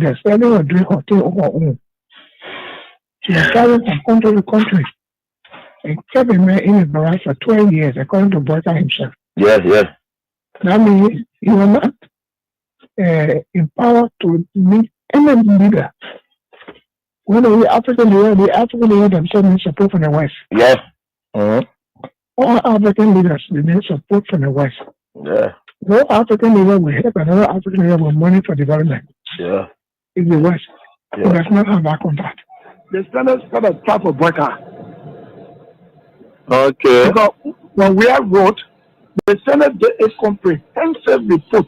they're selling or doing hotel on her own. She was traveling from country to country and kept a man in his barrage for 12 years, according to Boyka himself. Yes, yes. That means he was not empowered to meet any leader. When the African leaders themselves need support from the West. Yes. Mm-hmm. All African leaders they need support from the West. Yeah. No African leader will help another African leader with money for development. Yeah. In the West. Yeah. He does not have that contact. The standards got a type of Boyka. Okay. Because when we have wrote, the Senate did a comprehensive report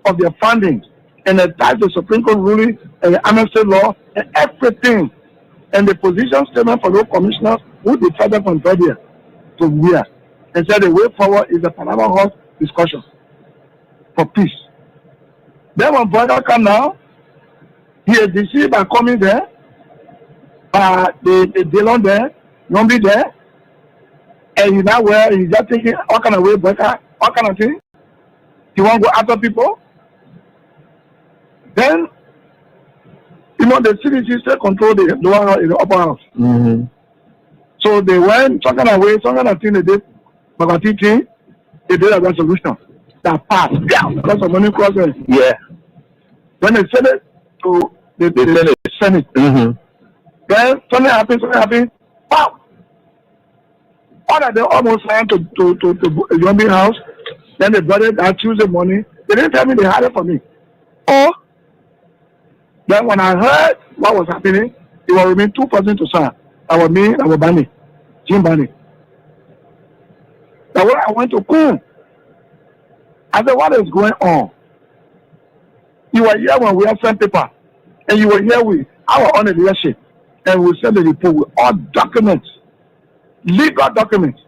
of their findings and attached the Supreme Court ruling and the amnesty law and everything. And the position statement for those commissioners who decided from February to where and said the way forward is the Panama House discussion for peace. Then when Boyka come now, he is deceived by coming there, by the Delon there, Nombi there, and he's now where he's just thinking all kind of way Boyka, all kind of thing. He won't go after people. Then, you know, the CDC still control the lower house, the upper house. Mm-hmm. So they went some kind of way, some kind of thing they did, Bagati thing, they did a resolution that passed. Yeah, because of money crossing. Yeah. When they sent it to the Senate, Mm-hmm. then something happened, wow! All that they almost went to Yombi house, then they brought it that Tuesday morning. They didn't tell me they had it for me. Oh, then when I heard what was happening, it was remain 2 persons to sign. That was me, that was Bani, Jim Bani. That when I went to Kum, I said, what is going on? You were here when we had sent paper, and you were here with our own leadership, and we sent the report with all documents, legal documents,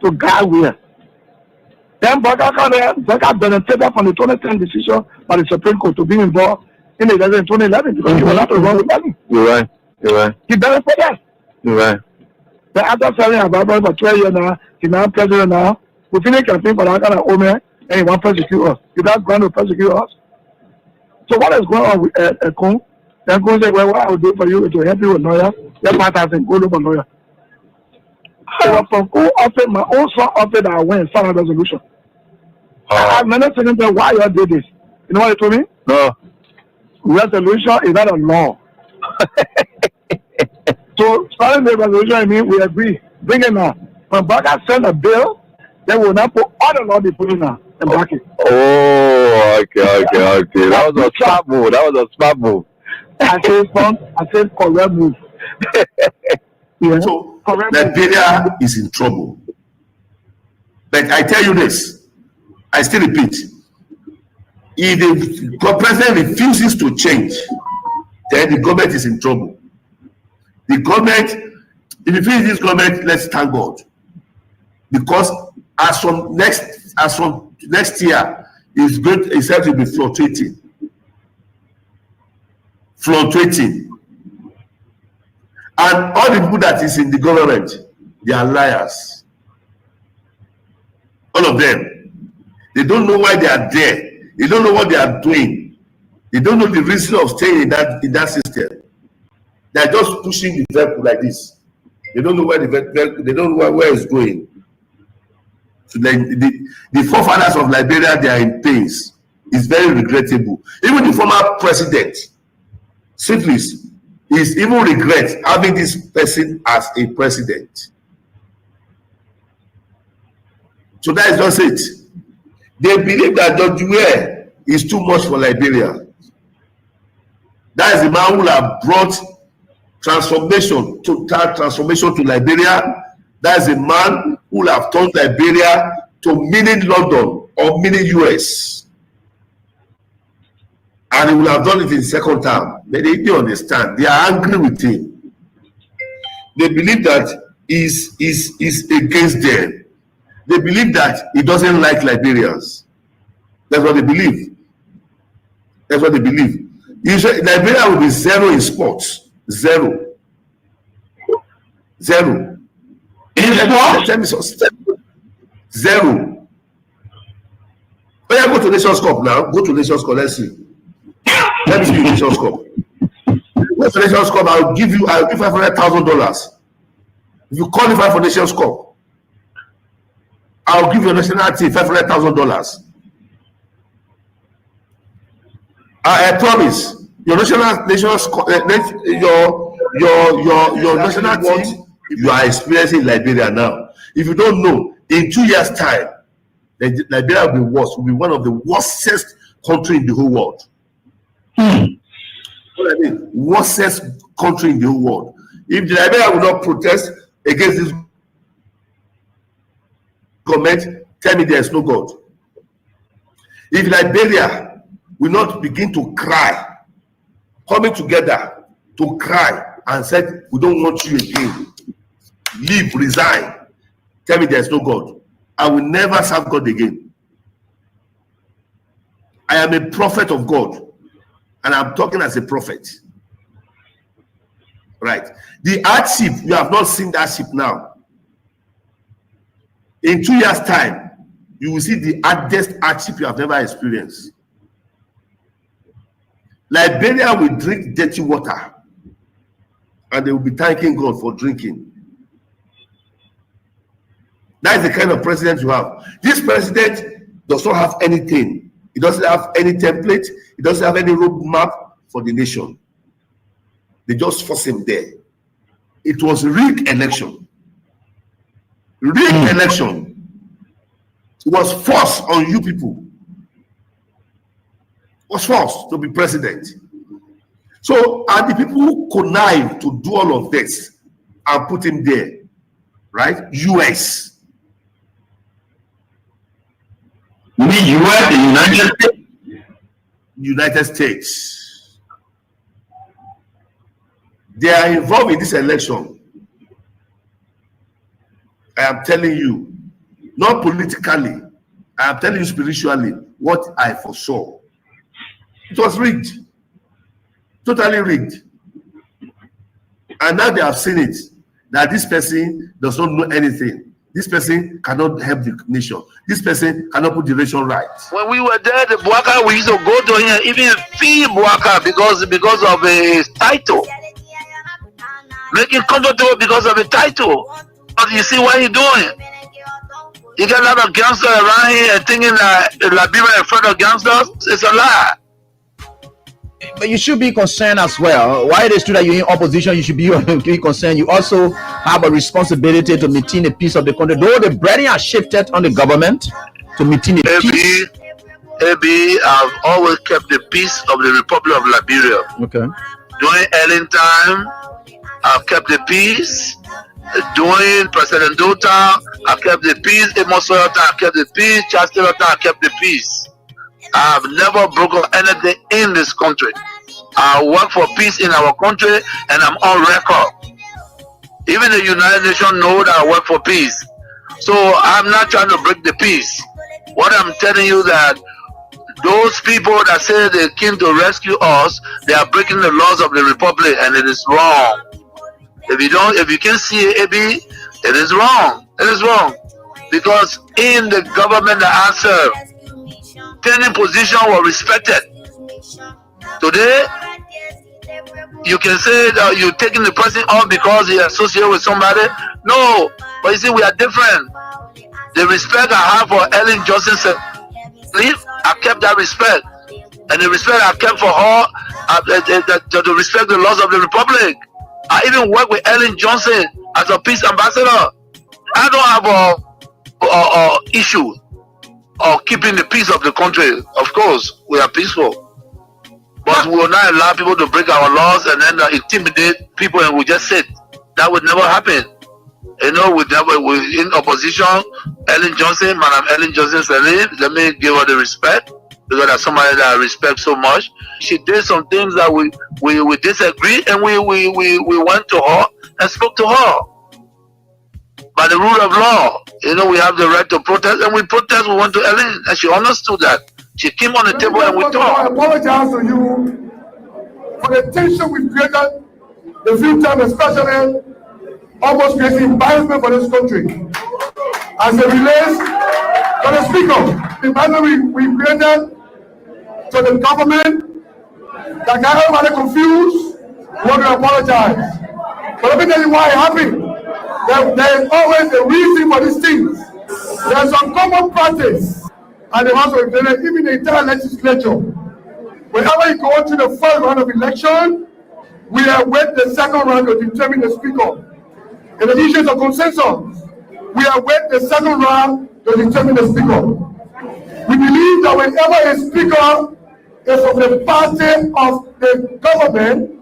to guide where. Then Boyka benefited from the 2010 decision by the Supreme Court to be involved in the election in 2011 because he was not wrong with money. You're right. You're right. He benefited. You're right. Then after serving Ababa for 12 years now, he's now president now. We finished campaign for that kind of woman, and he wants to persecute us. He does going to persecute us. So what is going on with Kung? Then Kung said, well, what I will do for you is to help you with lawyer. Get 5,000, go look for lawyer. So from Kung offered, my own son offered that I went and signed a resolution. I have many seconds why you did this. You know what he told me? No. Resolution is not a law. So starting the resolution, I mean, we agree. Bring it now. When Boyka send a bill, they will not put all the law they put in now and back it. Oh, okay. That was a smart move. I said correct move. Yeah. So Liberia is in trouble. But I tell you this, I still repeat, if the president refuses to change, then the government is in trouble. The government, if you finish this government, let's thank God. Because as from next year, it's said to be fluctuating. And all the people that is in the government, they are liars. All of them. They don't know why they are there. They don't know what they are doing. They don't know the reason of staying in that system. They are just pushing the vehicle like this. They don't know where they don't know where it's going. So the forefathers of Liberia, they are in pains. It's very regrettable. Even the former president, Syphilis, is even regret having this person as a president. So that is just it. They believe that George Weah is too much for Liberia. That is the man who have brought transformation to Liberia. That is a man who have turned Liberia to mini London or mini US. And he will have done it in second term. But they don't understand. They are angry with him. They believe that he's against them. They believe that he doesn't like Liberians. That's what they believe. You say Liberia will be zero in sports. Zero. In sports? Zero. Oh yeah, go to Nations Cup now. Go to Nations Cup. Let's see. Let me see you Nations Cup. What's the Nations Cup? I'll give $500,000. If you qualify for Nations Cup, I'll give your national team $500,000. I promise your national team you are experiencing in Liberia now. If you don't know, in 2 years' time, Liberia will be worse. Will be one of the worstest country in the whole world. What I mean, worstest country in the whole world. If the Liberia will not protest against this government, tell me there is no God. If Liberia will not begin to cry, coming together to cry and said, we don't want you again, leave, resign, tell me there is no God, I will never serve God again. I am a prophet of God, and I'm talking as a prophet. Right. The hardship, you have not seen that ship now. In 2 years' time, you will see the hardest hardship you have never experienced. Liberia will drink dirty water, and they will be thanking God for drinking. That is the kind of president you have. This president does not have anything. He doesn't have any template. He doesn't have any roadmap for the nation. They just force him there. It was rigged election. Rigged election. It was forced on you people. It was forced to be president. So, and the people who connive to do all of this and put him there, right? US. You mean US, the United States? United States. They are involved in this election. I am telling you, not politically, I am telling you spiritually what I foresaw. It was rigged. Totally rigged. And now they have seen it, that this person does not know anything. This person cannot help the nation. This person cannot put the nation right. When we were there, the Bwaka, we used to go to him, even fee Bwaka because of a title. Make it comfortable because of a title. But you see what he's doing. You get a lot of gangsters around here thinking that Liberia is afraid of gangsters. It's a lie. But you should be concerned as well. Why it is true that you're in opposition, you should be concerned. You also have a responsibility to maintain the peace of the country. Though the burden has shifted on the government to maintain the peace. I've always kept the peace of the Republic of Liberia. Okay. During Ellen time, I've kept the peace. During President Dota, I kept the peace. Amos Oyota, I kept the peace. Chancellor Oyota, I kept the peace. I have never broken anything in this country. I work for peace in our country, and I'm on record. Even the United Nations know that I work for peace. So I'm not trying to break the peace. What I'm telling you that those people that say they came to rescue us, they are breaking the laws of the Republic, and it is wrong. If you can see it, AB, it is wrong. It is wrong. Because in the government that I serve, tenant position was respected. Today, you can say that you're taking the person off because he associated with somebody. No, but you see, we are different. The respect I have for Ellen Johnson, I kept that respect. And the respect I kept for her, to respect the laws of the Republic. I even work with Ellen Johnson as a peace ambassador. I don't have a issue of keeping the peace of the country. Of course, we are peaceful. But we will not allow people to break our laws and then intimidate people and we just sit. That would never happen. You know, we're in opposition. Ellen Johnson, Madam Ellen Johnson Sirleaf, let me give her the respect because that's somebody that I respect so much. She did some things that we disagreed and we went to her and spoke to her. By the rule of law, you know, we have the right to protest, and we protest. We went to Ellen, and she understood that. She came on the table and we talked. I apologize to you for the tension we created, the few times especially, almost creating embarrassment for this country. As it relates to the speaker, the embarrassment we created to the government, That got everybody confused. We want to apologize. But let me tell you why it happened. There is always a reason for these things. There's some common practice and the House of Representatives, even the entire legislature. Whenever you go to the first round of election, we await the second round to determine the speaker. In the issues of consensus, we await the second round to determine the speaker. We believe that whenever a speaker is from the party of the government,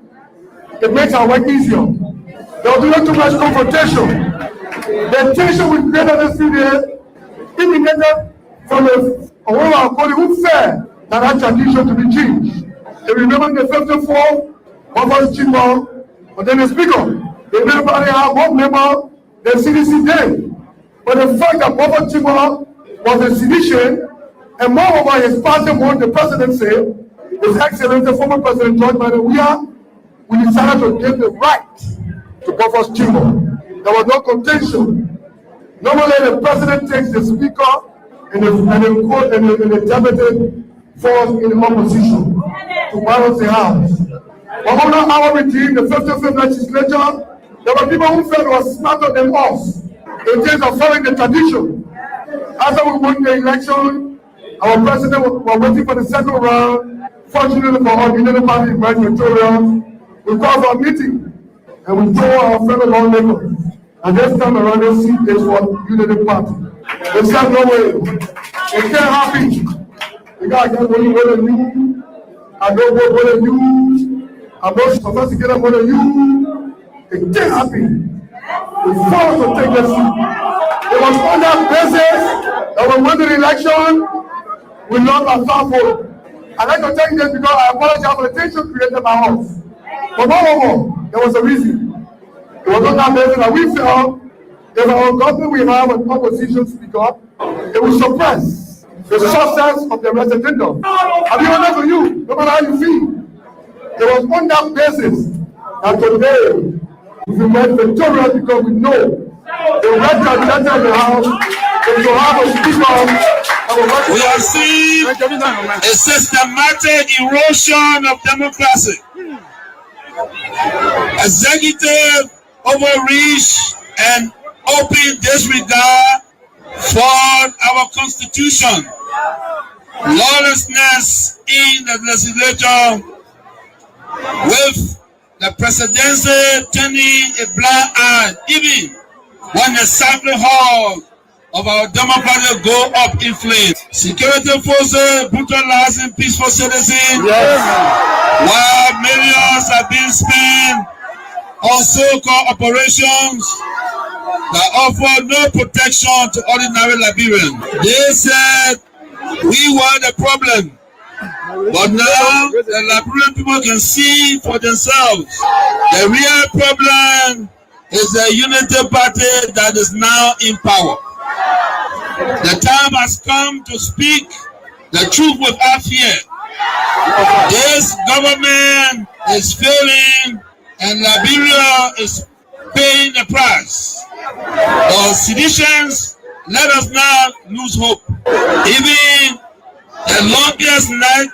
it makes our work easier. There will be not too much confrontation. The tension we created this video emanated from a one of our colleagues who said that tradition to be changed. They remember the 54 Buffer's chamber, but then the speaker. They never have one member, the CDC did. But the fact that Buffer chamber was a sedition, and moreover his party won the presidency, His Excellency former President George Manuel, we decided to give the right to Buffer's chamber. There was no contention. Normally, the president takes the speaker and the deputy falls in the opposition to balance the house. But under our regime, the 55th legislature, there were people who felt was smarter than us in terms of following the tradition. After we won the election, our president was waiting for the second round. Fortunately for us, we didn't party right Victoria. We called for a meeting and we told our fellow lawmakers. And this time around, the seat is for Unity Party. They said, no way. It can't happen. You guys can't really vote on you. I don't vote on you. I'm not sophisticated more than you. It can't happen. We forced to take the seat. It was on that basis that we won the election. We lost our top vote. I'd like to thank them because I apologize for the tension created by us. But moreover, there was a reason. It was on that basis that we felt if our government will have an opposition speaker, it will suppress the success of the referendum. I'll be honest with you, no matter how you feel. It was on that basis that today we made victorious because we know the representative in the House is to have a speaker. We have seen a systematic erosion of democracy. Executive overreach and open disregard for our constitution. Lawlessness in the legislature, with the presidency turning a blind eye even when the sacred hall of our democracy go up in flames. Security forces brutalizing peaceful citizens, while millions are being spent on so-called operations that offer no protection to ordinary Liberians. They said we were the problem, but now the Liberian people can see for themselves. The real problem is the Unity Party that is now in power. The time has come to speak the truth without fear. This government is failing and Liberia is paying the price. For seditions, let us not lose hope. Even the longest night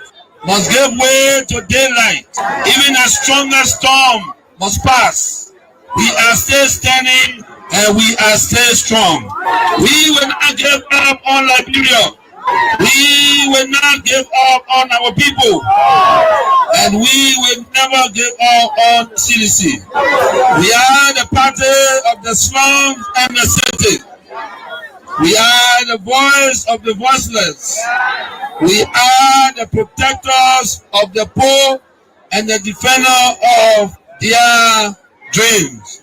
must give way to daylight. Even a stronger storm must pass. We are still standing and we are still strong. We will not give up on Liberia. We will not give up on our people. And we will never give up on CDC. We are the party of the slums and the city. We are the voice of the voiceless. We are the protectors of the poor and the defender of their dreams.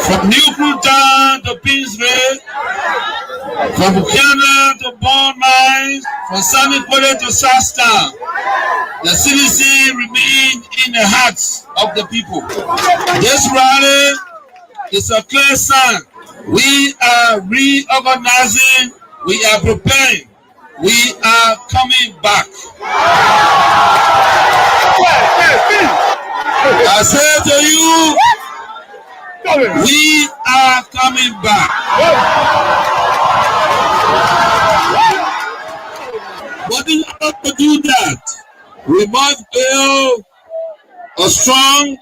From New Cruton to Pinsville, from Buchanan to Bond Mines, from Sunny Quarter to Southtown, the CDC remains in the hearts of the people. This rally is a clear sign. We are reorganizing, we are preparing, we are coming back. I say to you, we are coming back. But in order to do that, we must build a strong.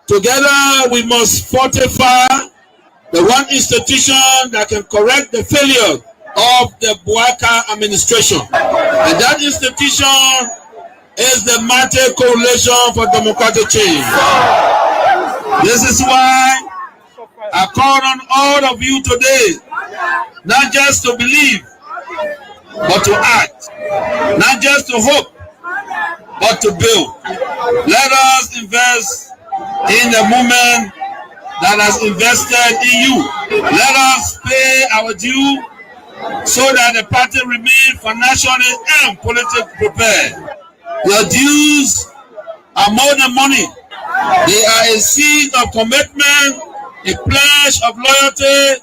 Together we must fortify the one institution that can correct the failure of the Buaka administration. And that institution is the Mighty Coalition for Democratic Change. This is why I call on all of you today, not just to believe, but to act. Not just to hope, but to build. Let us invest in the movement that has invested in you. Let us pay our due so that the party remains financially and politically prepared. Your dues are more than money. They are a seed of commitment, a pledge of loyalty,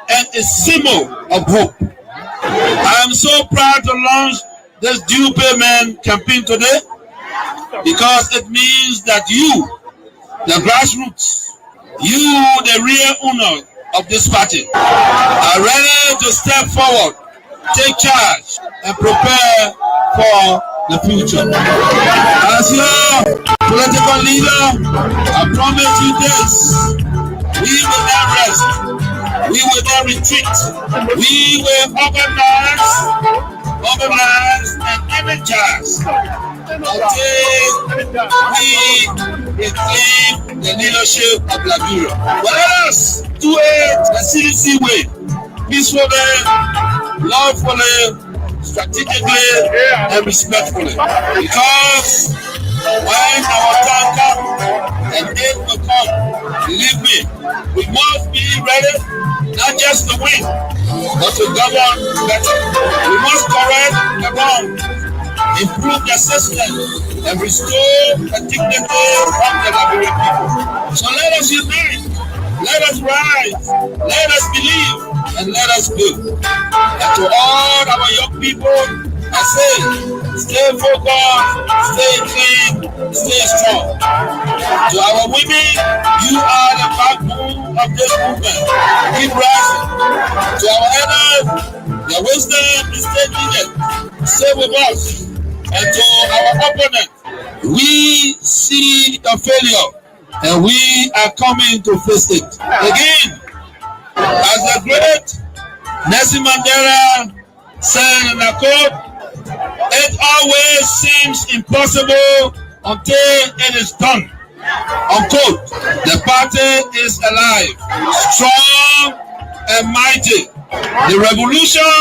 and a symbol of hope. I am so proud to launch this due payment campaign today because it means that you, the grassroots, you, the real owner of this party, are ready to step forward, take charge, and prepare for the future. As your political leader, I promise you this: we will not rest, we will not retreat, we will mobilize, and energize until we reclaim the leadership of Liberia. But let us do it the CDC way, peacefully, lawfully, strategically, and respectfully. Because when our time comes, and it will come, believe me, we must be ready not just to win, but to govern better. We must correct the wrong, improve the system, and restore the dignity of the Liberian people. So let us unite, let us rise, let us believe, and let us build. And to all our young people, I say, stay focused, stay clean, stay strong. To our women, you are the backbone of this movement. Keep rising. To our elders, your wisdom is still needed. Stay with us. And to our opponents, we see the failure and we are coming to face it. Again, as the great Nelson Mandela said in a quote, it always seems impossible until it is done. Unquote. The party is alive, strong and mighty. The revolution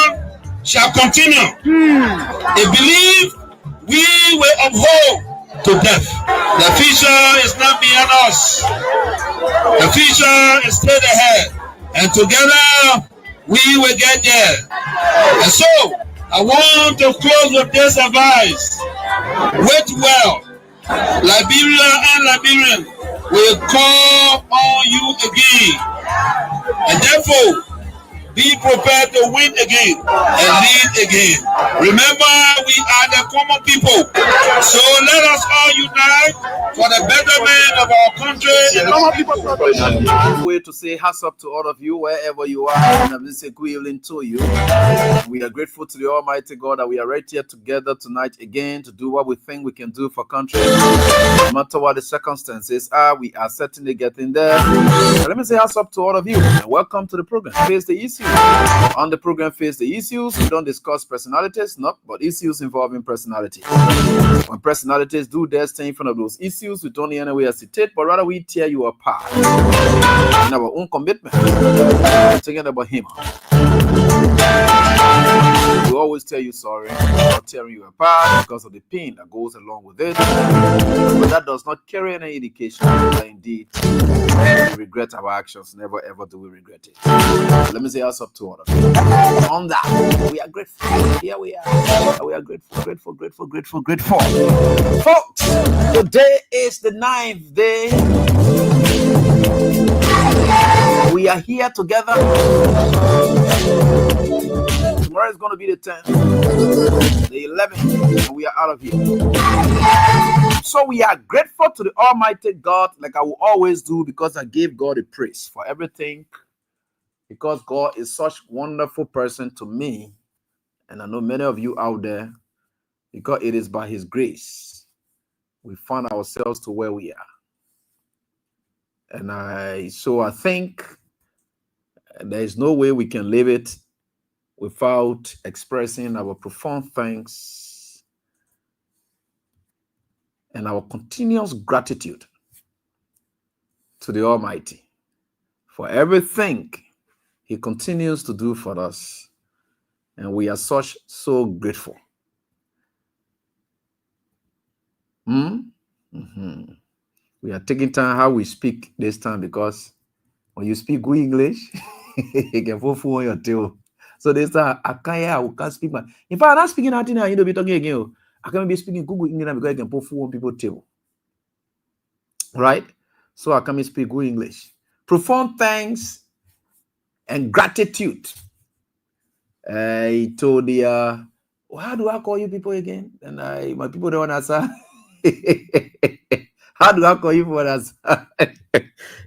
shall continue. A belief we will uphold to death. The future is not beyond us. The future is straight ahead. And together we will get there. And so I want to close with this advice. Wait well. Liberia and Liberians will call on you again. And therefore, be prepared to win again and lead again. Remember, we are the common people. So let us all unite for the betterment of our country. Way to say hats up to all of you wherever you are, and I'm just saying good evening to you. We are grateful to the Almighty God that we are right here together tonight again to do what we think we can do for country. No matter what the circumstances are, we are certainly getting there. And let me say hats up to all of you and welcome to the program. Face the issue. On the program, Face the Issues, we don't discuss personalities, no, but issues involving personalities. When personalities do their thing in front of those issues, we don't in any way hesitate, but rather we tear you apart in our own commitment. Thinking about him. We always tell you sorry for tearing you apart because of the pain that goes along with it. But that does not carry any indication that indeed we regret our actions. Never ever do we regret it. So let me say us up to all of you. On that, we are grateful. Here we are. We are grateful. Folks, today is the 9th day. We are here together. Tomorrow is going to be the 10th, the 11th, and we are out of here. So we are grateful to the Almighty God, like I will always do, because I gave God a praise for everything, because God is such a wonderful person to me, and I know many of you out there, because it is by His grace we found ourselves to where we are. And I think there is no way we can live it without expressing our profound thanks and our continuous gratitude to the Almighty for everything He continues to do for us. And we are so grateful. We are taking time how we speak this time, because when you speak good English, you can fall on your tail. So this time I can't speak. In fact, I'm not speaking anything. You know, be talking again. I can't be speaking good English because I can fall on people's tail. Right? So I can't speak good English. Profound thanks and gratitude to the how do I call you people again? And my people don't answer. How do I call you for that?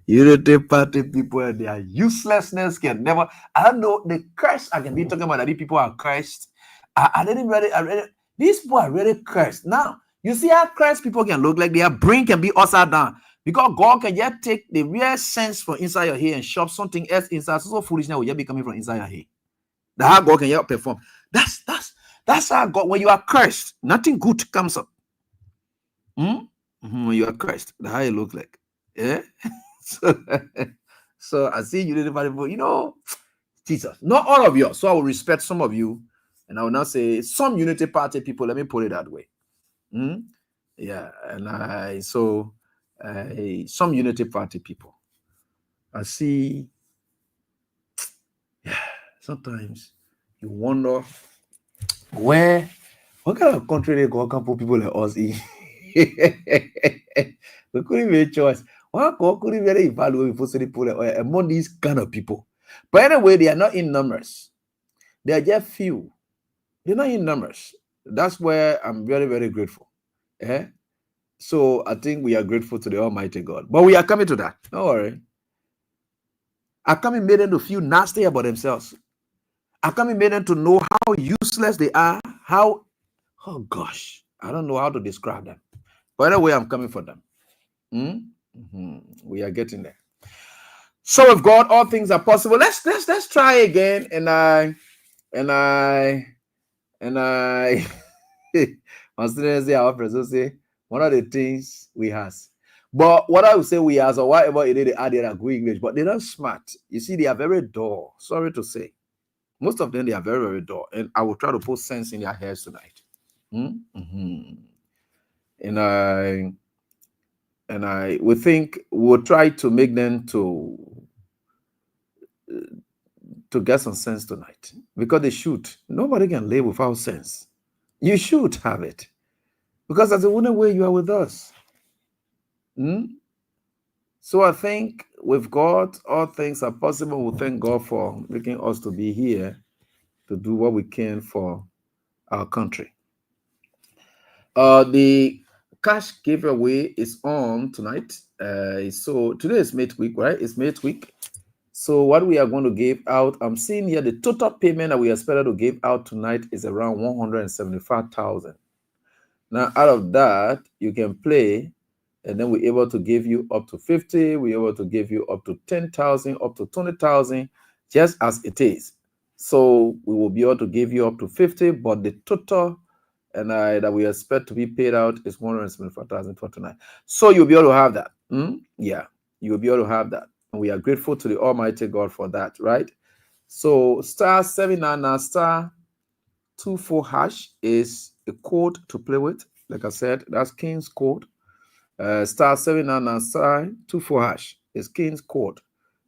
Unity Party people and their uselessness can never. I don't know the curse I can be talking about that these people are cursed. I didn't really. These people are really cursed. Now you see how cursed people can look like. Their brain can be upside down because God can just take the real sense from inside your head and shove something else inside. So foolishness will just be coming from inside your head. That's how God can just perform. That's how God. When you are cursed, nothing good comes up. When you are cursed, that's how it looks like. Yeah. So I see you didn't find, you know, Jesus. Not all of you. So I will respect some of you, and I will not say some Unity Party people. Let me put it that way. Yeah, and some Unity Party people. I see. Yeah, sometimes you wonder what kind of country they go can put people like us in. We couldn't make a choice. Why couldn't really evaluate people among these kind of people? But anyway, they are not in numbers. They are just few. They're not in numbers. That's where I'm very, very grateful. So I think we are grateful to the Almighty God. But we are coming to that. Don't worry. I come made them to feel nasty about themselves. I come made them to know how useless they are. Oh gosh, I don't know how to describe them. By the way, I'm coming for them. We are getting there. So with God, all things are possible. Let's try again. And I my students say our friends say one of the things we has. But what I would say we has, or whatever it is, they are good English, but they're not smart. You see, they are very dull. Sorry to say. Most of them, they are very, very dull. And I will try to put sense in their heads tonight. And I would think we'll try to make them to get some sense tonight, because they should. Nobody can live without sense. You should have it, because that's the only way you are with us. So I think with God, all things are possible. We thank God for making us to be here to do what we can for our country. The cash giveaway is on tonight. So today is Mate Week, right? It's Mate Week. So what we are going to give out, I'm seeing here the total payment that we expected to give out tonight is around 175,000. Now, out of that, you can play, and then we're able to give you up to 50. We're able to give you up to 10,000, up to 20,000, just as it is. So we will be able to give you up to 50, but the total and that we expect to be paid out is 175,029. So you'll be able to have that. Yeah, you'll be able to have that. And we are grateful to the Almighty God for that, right? So *799 *24# is a code to play with. Like I said, that's King's code. *799 *24# is King's code.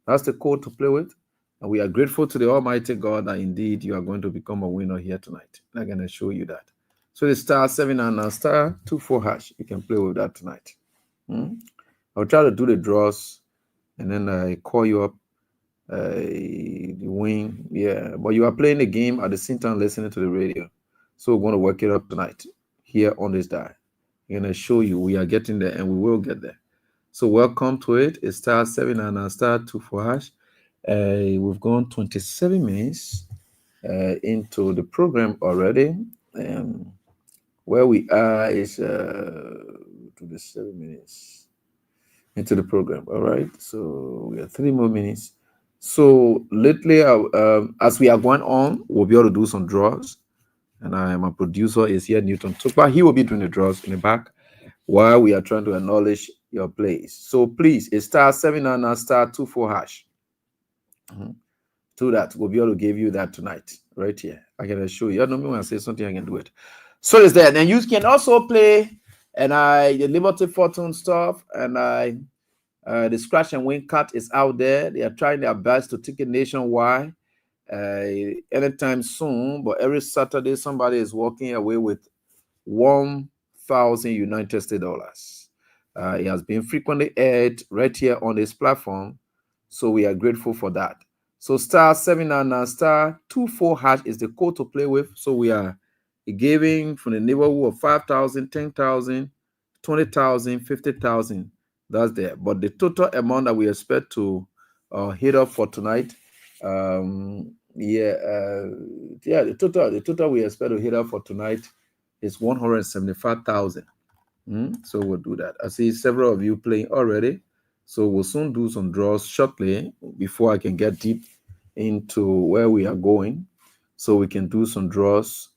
That's the code to play with. And we are grateful to the Almighty God that indeed you are going to become a winner here tonight. I'm going to show you that. So the *799 *24#. You can play with that tonight. I'll try to do the draws, and then I call you up. The win, yeah. But you are playing the game at the same time listening to the radio. So we're going to work it up tonight here on this dial. I'm going to show you we are getting there, and we will get there. So welcome to it. It's *799 *24#. We've gone 27 minutes into the program already. Where we are is 24 to be 7 minutes into the program. All right, so we have 3 more minutes. So lately, as we are going on, we'll be able to do some draws. And my producer is here, Newton Tukpa. He will be doing the draws in the back while we are trying to acknowledge your plays. So please, it's *799 *24#. To that, we'll be able to give you that tonight, right here. I can assure you. I don't know when I say something, I can do it. So it's there. And you can also play the Liberty Fortune stuff, and the Scratch and Win cut is out there. They are trying their best to take it nationwide anytime soon, but every Saturday somebody is walking away with 1,000 United States dollars. It has been frequently aired right here on this platform, so we are grateful for that. So *799 *24# is the code to play with. So we are giving from the neighborhood of 5,000, 10,000, 20,000, 50,000. That's there. But the total amount that we expect to hit up for tonight, the total we expect to hit up for tonight is 175,000. So we'll do that. I see several of you playing already. So we'll soon do some draws shortly before I can get deep into where we are going. So we can do some draws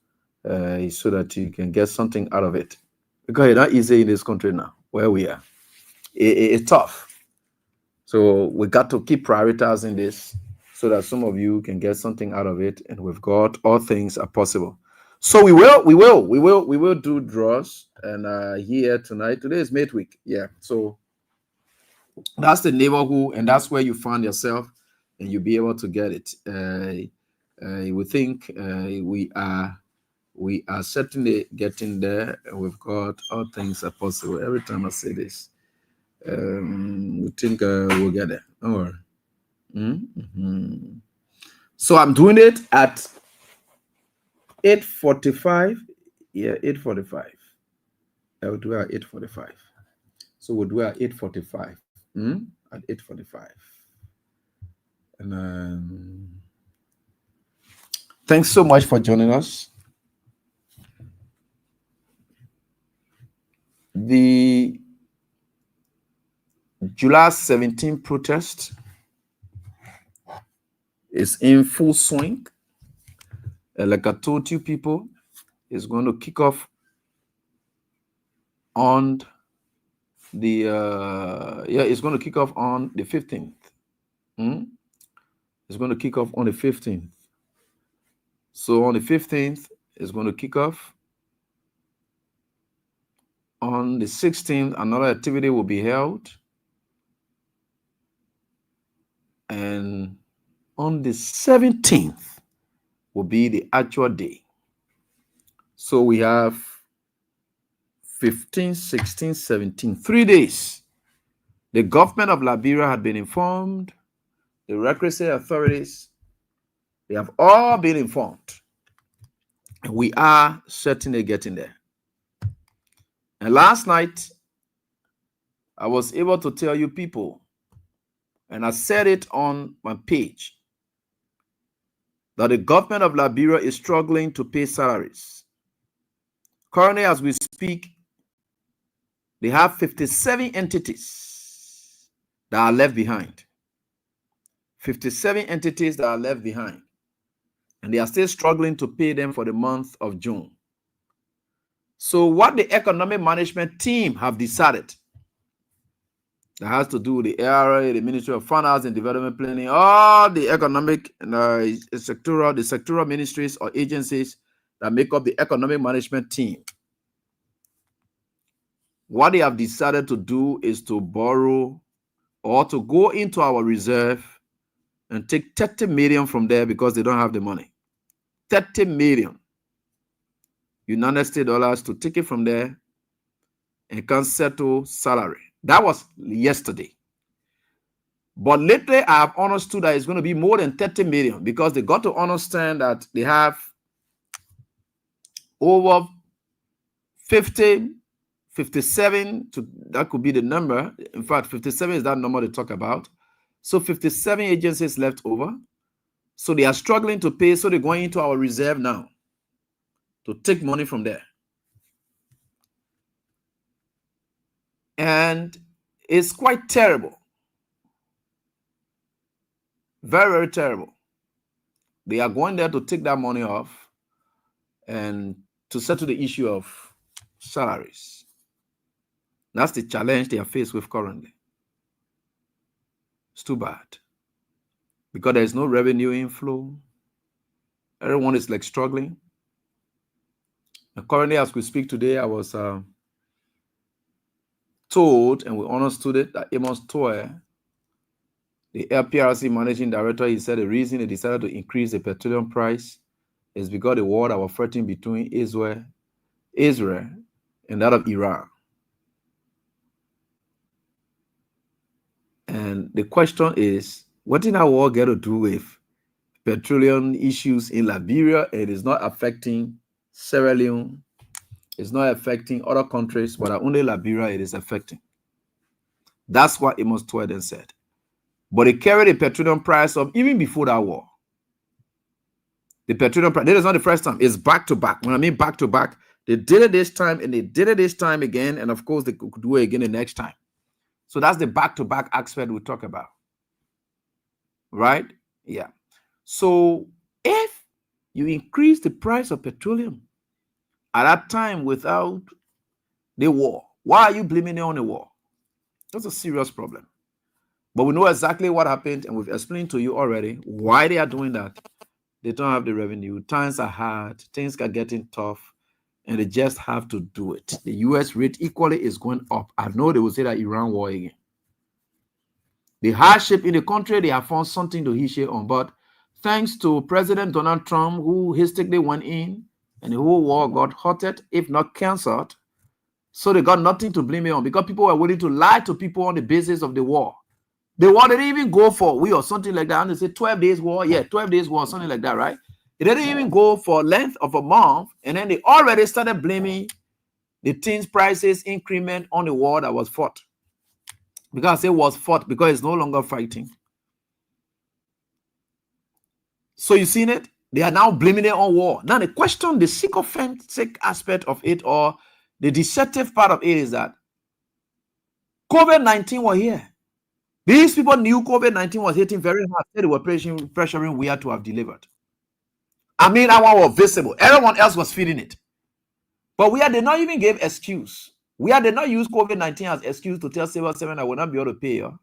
so that you can get something out of it. Because it's not easy in this country now, where we are. It's tough. So we got to keep prioritizing this so that some of you can get something out of it. And with God, all things are possible. So we will do draws. And here tonight, today is midweek. Yeah. So that's the neighborhood, and that's where you find yourself, and you'll be able to get it. We think we are certainly getting there, and with God, all things are possible. Every time I say this, we think we'll get there. All right. So I'm doing it at 8:45. Yeah, 8:45. I will do it at 8:45. So we'll do it at 8:45. At 8:45. And thanks so much for joining us. The July 17th protest is in full swing. Like I told you people, it's going to kick off on it's going to kick off on the 15th. It's going to kick off on the 15th. So on the 15th, it's going to kick off. On the 16th, another activity will be held. And on the 17th will be the actual day. So we have 15, 16, 17, 3 days. The government of Liberia had been informed. The recreation authorities, they have all been informed. And we are certainly getting there. And last night, I was able to tell you people, and I said it on my page, that the government of Liberia is struggling to pay salaries. Currently, as we speak, they have 57 entities that are left behind. 57 entities that are left behind. And they are still struggling to pay them for the month of June. So what the economic management team have decided, that has to do with the ARA, the Ministry of Finance and Development Planning, all the economic sectoral ministries or agencies that make up the economic management team. What they have decided to do is to borrow or to go into our reserve and take 30 million from there because they don't have the money. 30 million United States dollars to take it from there and can settle salary. That was yesterday. But lately, I have understood that it's going to be more than 30 million because they got to understand that they have over 50, 57, that could be the number. In fact, 57 is that number they talk about. So 57 agencies left over. So they are struggling to pay, so they're going into our reserve now to take money from there. And it's quite terrible. Very, very terrible. They are going there to take that money off and to settle the issue of salaries. That's the challenge they are faced with currently. It's too bad. Because there is no revenue inflow. Everyone is like struggling. And currently, as we speak today, I was told, and we understood it, that Amos Toye, the LPRC managing director, he said the reason they decided to increase the petroleum price is because the war that was fighting between Israel and that of Iran. And the question is, what did that war get to do with petroleum issues in Liberia? It is not affecting Sierra Leone. It's not affecting other countries, but only Liberia it is affecting. That's what Amos Toye then said. But they carried the petroleum price up even before that war. The petroleum price, this is not the first time. It's back to back. When I mean back to back, they did it this time and they did it this time again. And of course, they could do it again the next time. So that's the back to back aspect we talk about. Right? Yeah. So if you increase the price of petroleum at that time without the war, why are you blaming it on the war? That's a serious problem. But we know exactly what happened, and we've explained to you already why they are doing that. They don't have the revenue. Times are hard. Things are getting tough, and they just have to do it. The U.S. rate equally is going up. I know they will say that Iran war again. The hardship in the country, they have found something to issue on. But thanks to President Donald Trump, who hastily went in, and the whole war got halted, if not canceled. So they got nothing to blame it on because people were willing to lie to people on the basis of the war. The war didn't even go for a week or something like that. And they say 12 days war. Yeah, 12 days war, something like that, right? It didn't even go for length of a month. And then they already started blaming the things prices increment on the war that was fought. Because it was fought because it's no longer fighting. So you seen it? They are now blaming it on war. Now the question, the sycophantic aspect of it or the deceptive part of it is that COVID-19 was here. These people knew COVID-19 was hitting very hard. They were pressuring we had to have delivered. I mean, that one was visible. Everyone else was feeling it. But we did not even give excuse. We did not use COVID-19 as excuse to tell civil servants I will not be able to pay you.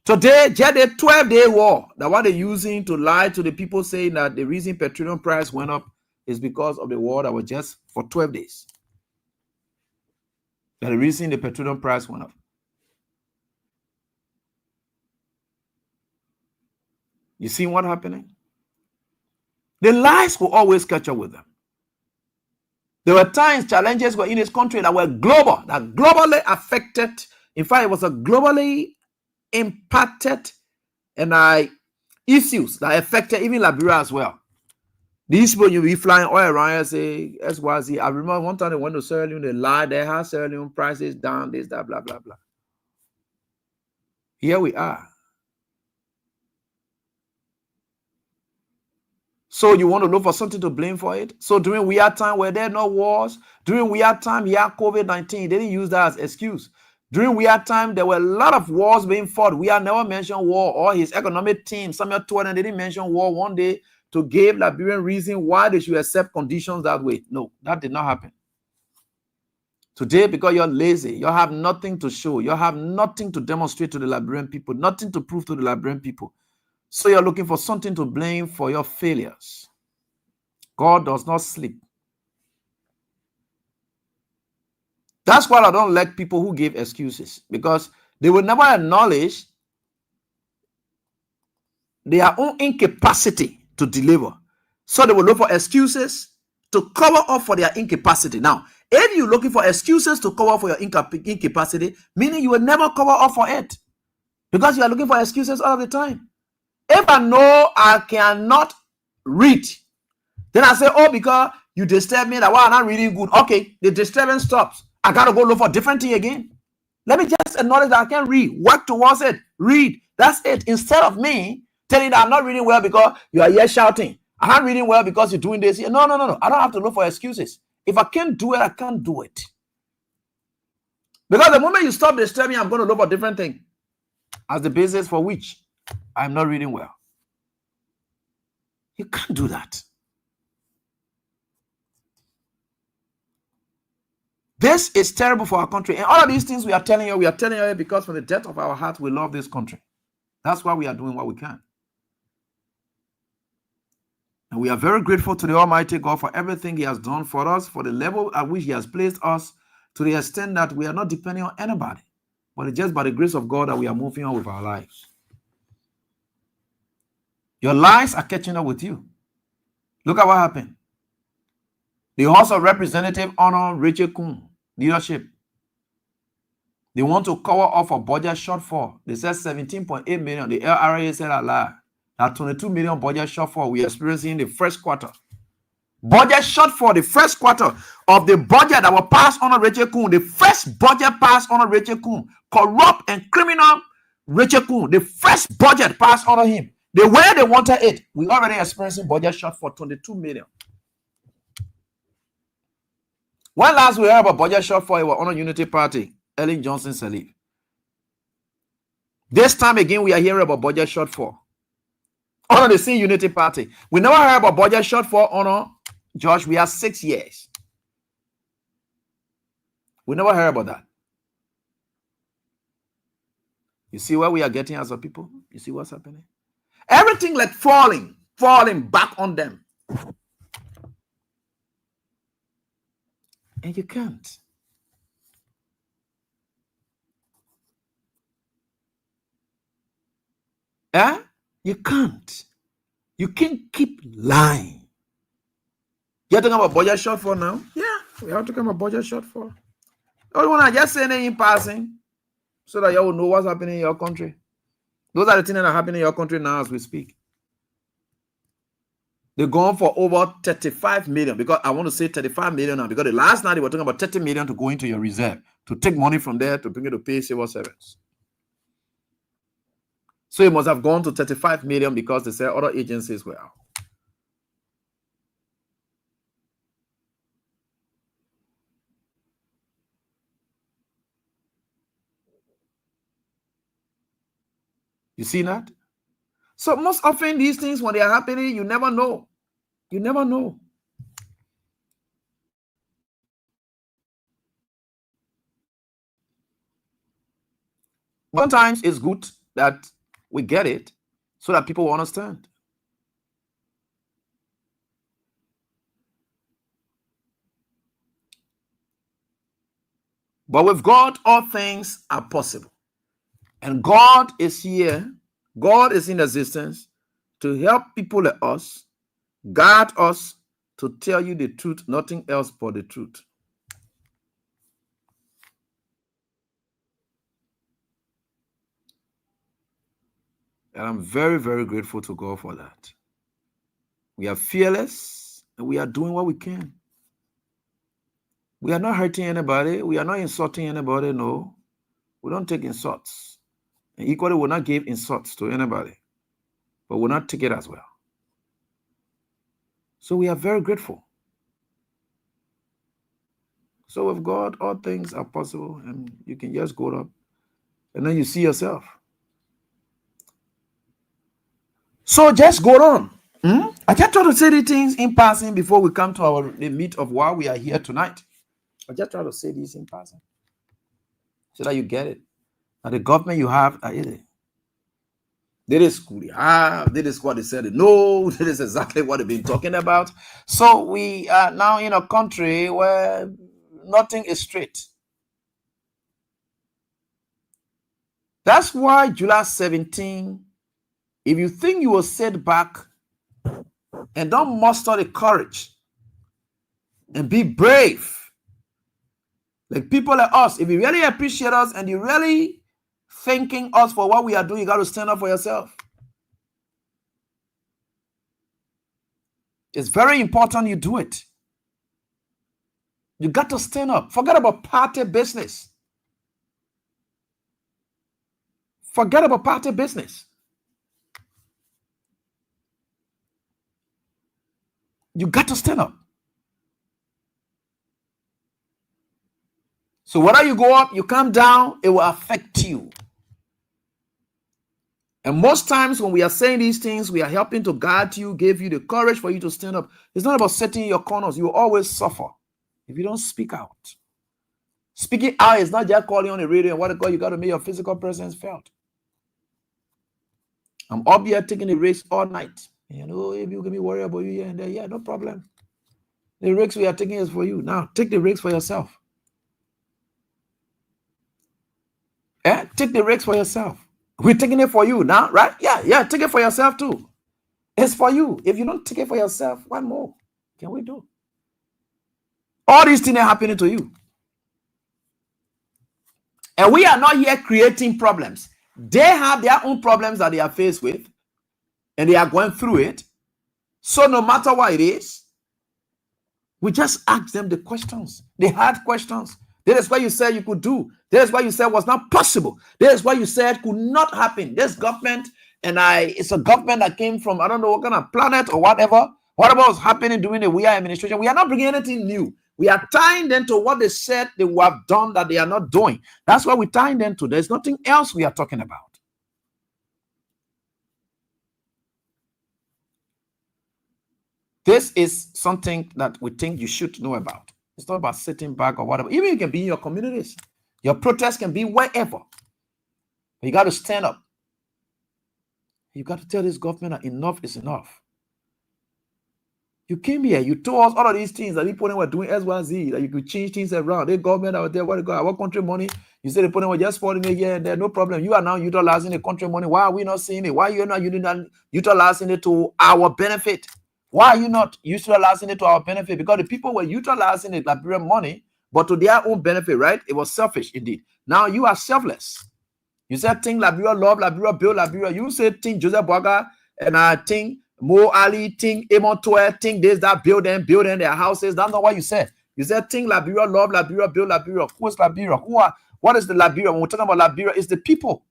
Today, just a 12-day war that what they're using to lie to the people saying that the reason petroleum price went up is because of the war that was just for 12 days. That the reason the petroleum price went up. You see what happening? The lies will always catch up with them. There were times challenges were in this country that were global, that globally affected. In fact, it was a globally impacted and issues that affected even Liberia as well. These people you'll be flying all around and say SYZ. I remember one time they went to Sierra Leone, they lied, they had Sierra Leone prices down, this, that, blah, blah, blah. Here we are. So you want to look for something to blame for it? So during weird time where there are no wars, during weird time, COVID-19, they didn't use that as excuse. During weird time, there were a lot of wars being fought. We have never mentioned war or his economic team. Samuel Toye didn't mention war one day to give Liberian reason why they should accept conditions that way. No, that did not happen. Today, because you're lazy, you have nothing to show. You have nothing to demonstrate to the Liberian people, nothing to prove to the Liberian people. So you're looking for something to blame for your failures. God does not sleep. That's why I don't like people who give excuses, because they will never acknowledge their own incapacity to deliver. So they will look for excuses to cover up for their incapacity. Now, if you're looking for excuses to cover for your incapacity, meaning you will never cover up for it, because you are looking for excuses all the time. If I know I cannot read, then I say, oh, because you disturb me, that why I'm not reading good. Okay, the disturbance stops. I got to go look for a different thing again. Let me just acknowledge that I can read. Work towards it. Read. That's it. Instead of me telling you that I'm not reading well because you are here shouting. I'm not reading well because you're doing this. No. I don't have to look for excuses. If I can't do it, I can't do it. Because the moment you stop disturbing, I'm going to look for different things as the basis for which I'm not reading well. You can't do that. This is terrible for our country. And all of these things we are telling you because from the depth of our heart, we love this country. That's why we are doing what we can. And we are very grateful to the Almighty God for everything He has done for us, for the level at which He has placed us, to the extent that we are not depending on anybody, but it's just by the grace of God that we are moving on with our lives. Your lives are catching up with you. Look at what happened. The House of Representatives honor Rachel Kuhn leadership. They want to cover up a budget shortfall. They said 17.8 million. The LRA said a lie. That 22 million budget shortfall we are experiencing in the first quarter. Budget shortfall, the first quarter of the budget that was passed on Rachel Kuhn. The first budget passed on Rachel Kuhn. Corrupt and criminal Rachel Kuhn. The first budget passed on him. The way they wanted it, we already experiencing budget shortfall 22 million. When last we heard about budget shortfall, it was on a Unity Party, Ellen Johnson Sirleaf. This time again, we are hearing about budget shortfall on the same Unity Party. We never heard about budget shortfall on George. We have 6 years. We never heard about that. You see where we are getting as a people? You see what's happening? Everything like falling back on them. And you can't. You can't. You can't keep lying. You're talking about budget shortfall now? Yeah, we are talking about budget shortfall. I want to just say it in passing so that you will know what's happening in your country. Those are the things that are happening in your country now as we speak. They're going for over 35 million, because I want to say 35 million now, because the last night they were talking about 30 million to go into your reserve, to take money from there to bring it to pay civil servants. So it must have gone to 35 million because they said other agencies were out. You see that? So most often these things, when they are happening, you never know. You never know. Sometimes it's good that we get it so that people will understand. But with God, all things are possible. And God is here. God is in existence to help people like us, guide us to tell you the truth, nothing else but the truth. And I'm very, very grateful to God for that. We are fearless and we are doing what we can. We are not hurting anybody. We are not insulting anybody. No, we don't take insults. And equally, will not give insults to anybody, but will not take it as well. So we are very grateful. So with God, all things are possible, and you can just go up, and then you see yourself. So just go on. I just try to say the things in passing before we come to the meat of why we are here tonight. I just try to say these in passing so that you get it. Now the government you have are it. That is school they have. That is what they said. No, that is exactly what they've been talking about. So we are now in a country where nothing is straight. That's why July 17, if you think you will sit back and don't muster the courage and be brave, like people like us, if you really appreciate us and you really thanking us for what we are doing, you got to stand up for yourself. It's very important you do it. You got to stand up. Forget about party business. Forget about party business. You got to stand up. So whether you go up, you come down, it will affect you. And most times when we are saying these things, we are helping to guide you, give you the courage for you to stand up. It's not about sitting in your corners. You will always suffer if you don't speak out. Speaking out is not just calling on the radio and what God, you got to make your physical presence felt. I'm up here taking the race all night. You know, if you can be worried about you here and there, yeah, no problem. The risks we are taking is for you. Now, take the risks for yourself. Take the risks for yourself. We're taking it for you now, right? Yeah, take it for yourself too. It's for you. If you don't take it for yourself, what more can we do? All these things are happening to you. And we are not here creating problems. They have their own problems that they are faced with, and they are going through it. So no matter what it is, we just ask them the questions, the hard questions. That is what you said you could do. That is what you said was not possible. That is what you said could not happen. This government, it's a government that came from, I don't know what kind of planet or whatever. Whatever was happening during the We Are administration, we are not bringing anything new. We are tying them to what they said they would have done that they are not doing. That's what we're tying them to. There's nothing else we are talking about. This is something that we think you should know about. It's not about sitting back or whatever. Even you can be in your communities. Your protest can be wherever. But you got to stand up. You got to tell this government that enough is enough. You came here. You told us all of these things that people were doing SYZ, that you could change things around. The government out there, what to go? Our country money. You said the people were just falling it here and there. No problem. You are now utilizing the country money. Why are we not seeing it? Why are you not utilizing it to our benefit? Why are you not utilizing it to our benefit? Because the people were utilizing the Liberian money, but to their own benefit, right? It was selfish indeed. Now you are selfless. You said think Liberia, love Liberia, build Liberia. You said think Joseph Boga and I think Mo Ali, think Amon Toer, think this, that, building their houses. That's not what you said. You said think Liberia, love Liberia, build Liberia. Who is Liberia? What is the Liberia? When we're talking about Liberia, it's the people.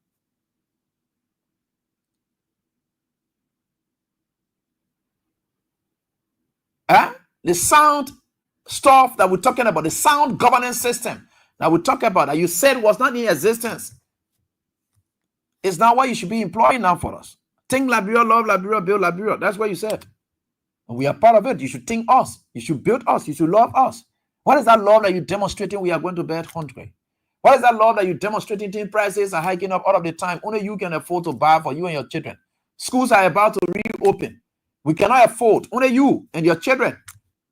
The sound stuff that we're talking about, the sound governance system that we're talking about, that you said was not in existence, is not what you should be employing now for us. Think Liberia, love Liberia, build Liberia. That's what you said. And we are part of it. You should think us. You should build us. You should love us. What is that love that you're demonstrating? We are going to bed hungry. What is that love that you're demonstrating? Tin prices are hiking up all of the time. Only you can afford to buy for you and your children. Schools are about to reopen. We cannot afford. Only you and your children.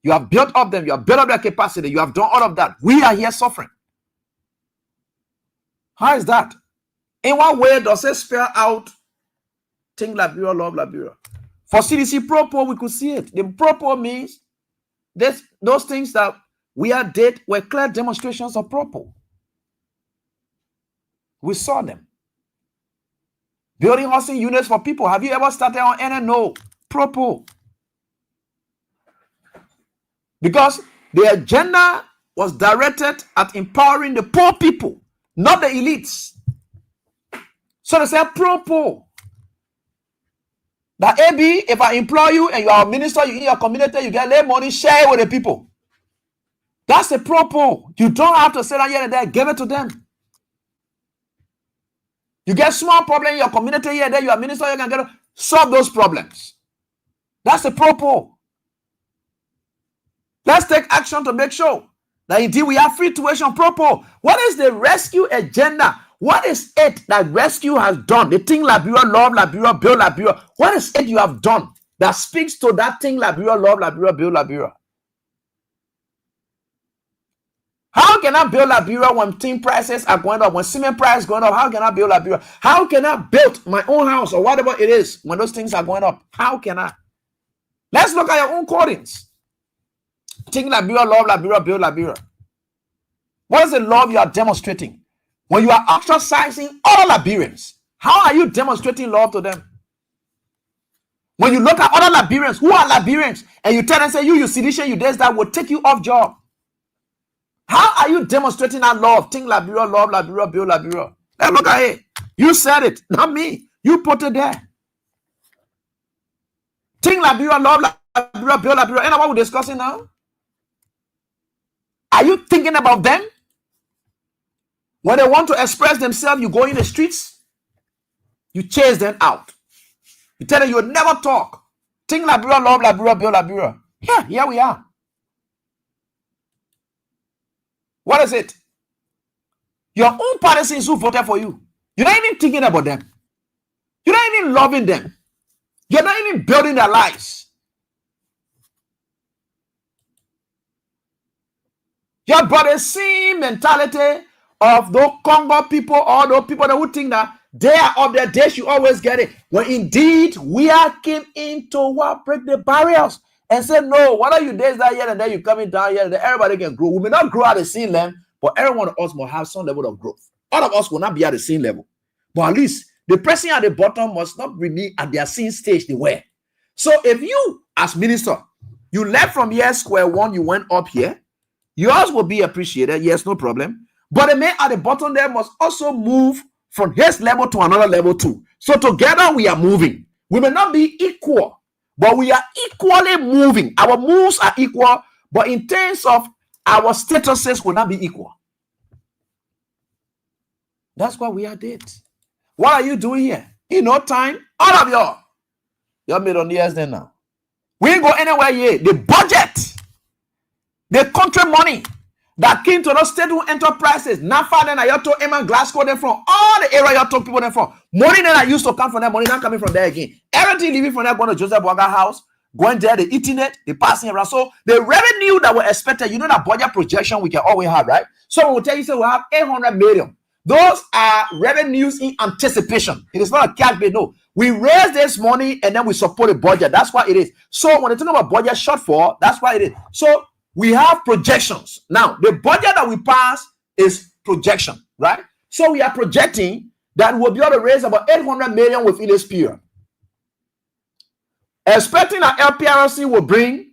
You have built up them. You have built up their capacity. You have done all of that. We are here suffering. How is that? In what way does it spell out think Liberia, love Liberia? For CDC Propo, we could see it. The Propo means those things that we did were clear demonstrations of Propo. We saw them. Building housing units for people. Have you ever started on any? No. Propo. Because the agenda was directed at empowering the poor people, not the elites. So they said Propo. That AB, if I employ you and you are a minister, you in your community, you get lay money, share it with the people. That's the Propo. You don't have to sit down here and there, give it to them. You get small problem in your community here and there, you are a minister, you can solve those problems. That's the Propo. Let's take action to make sure that indeed we have free tuition Propo. What is the rescue agenda? What is it that rescue has done? The thing Liberia, love Liberia, build Liberia. What is it you have done that speaks to that thing Liberia, love Liberia, build Liberia? How can I build Liberia when tin prices are going up, when cement prices going up? How can I build Liberia? How can I build my own house or whatever it is when those things are going up? How can I? Let's look at your own codings. Think Liberia, love Liberia, build Liberia. What is the love you are demonstrating? When you are ostracizing all Liberians, how are you demonstrating love to them? When you look at other Liberians, who are Liberians, and you tell them, say, you sedition, you this, that will take you off job. How are you demonstrating that love? Think Liberia, love Liberia, build Liberia. Let's look at it. You said it, not me. You put it there. Think Liberia, love Liberia, build Liberia. You know what we're discussing now? Are you thinking about them? When they want to express themselves, you go in the streets, you chase them out. You tell them you will never talk. Think Liberia, love Liberia, build Liberia. Yeah, here we are. What is it? Your own partisans who voted for you. You're not even thinking about them. You're not even loving them. You're not even building their lives. You have brought the same mentality of those Congo people or those people that would think that they are up there, they should always get it. When indeed we are came into what break the barriers and say, no, what are you days that year and then you coming down here and then everybody can grow. We may not grow at the same level, but every one of us must have some level of growth. All of us will not be at the same level. But at least the person at the bottom must not remain at their same stage they were. So if you, as minister, you left from here square one, you went up here, yours will be appreciated. Yes, no problem. But the man at the bottom there must also move from his level to another level too. So together we are moving. We may not be equal, but we are equally moving. Our moves are equal, but in terms of our statuses will not be equal. That's why we are dead. What are you doing here? In no time, all of y'all, you're millionaires then now. We ain't go anywhere here. The budget, the country money that came to those state-owned enterprises, NAFA, then I told Emma Glasgow, them from all the area you told people them from. Money that I used to come from there, money not coming from there again. Everything leaving from there, going to Joseph Waga house, going there, they eating it, they passing around. So the revenue that were expected, you know that budget projection we can always have, right? So we'll tell you, say we have 800 million. Those are revenues in anticipation. It is not a cash pay, no. We raise this money and then we support the budget. That's what it is. So when they talk about budget shortfall, that's why it is. So we have projections. Now, the budget that we pass is projection, right? So we are projecting that we'll be able to raise about 800 million within this period. Expecting that LPRC will bring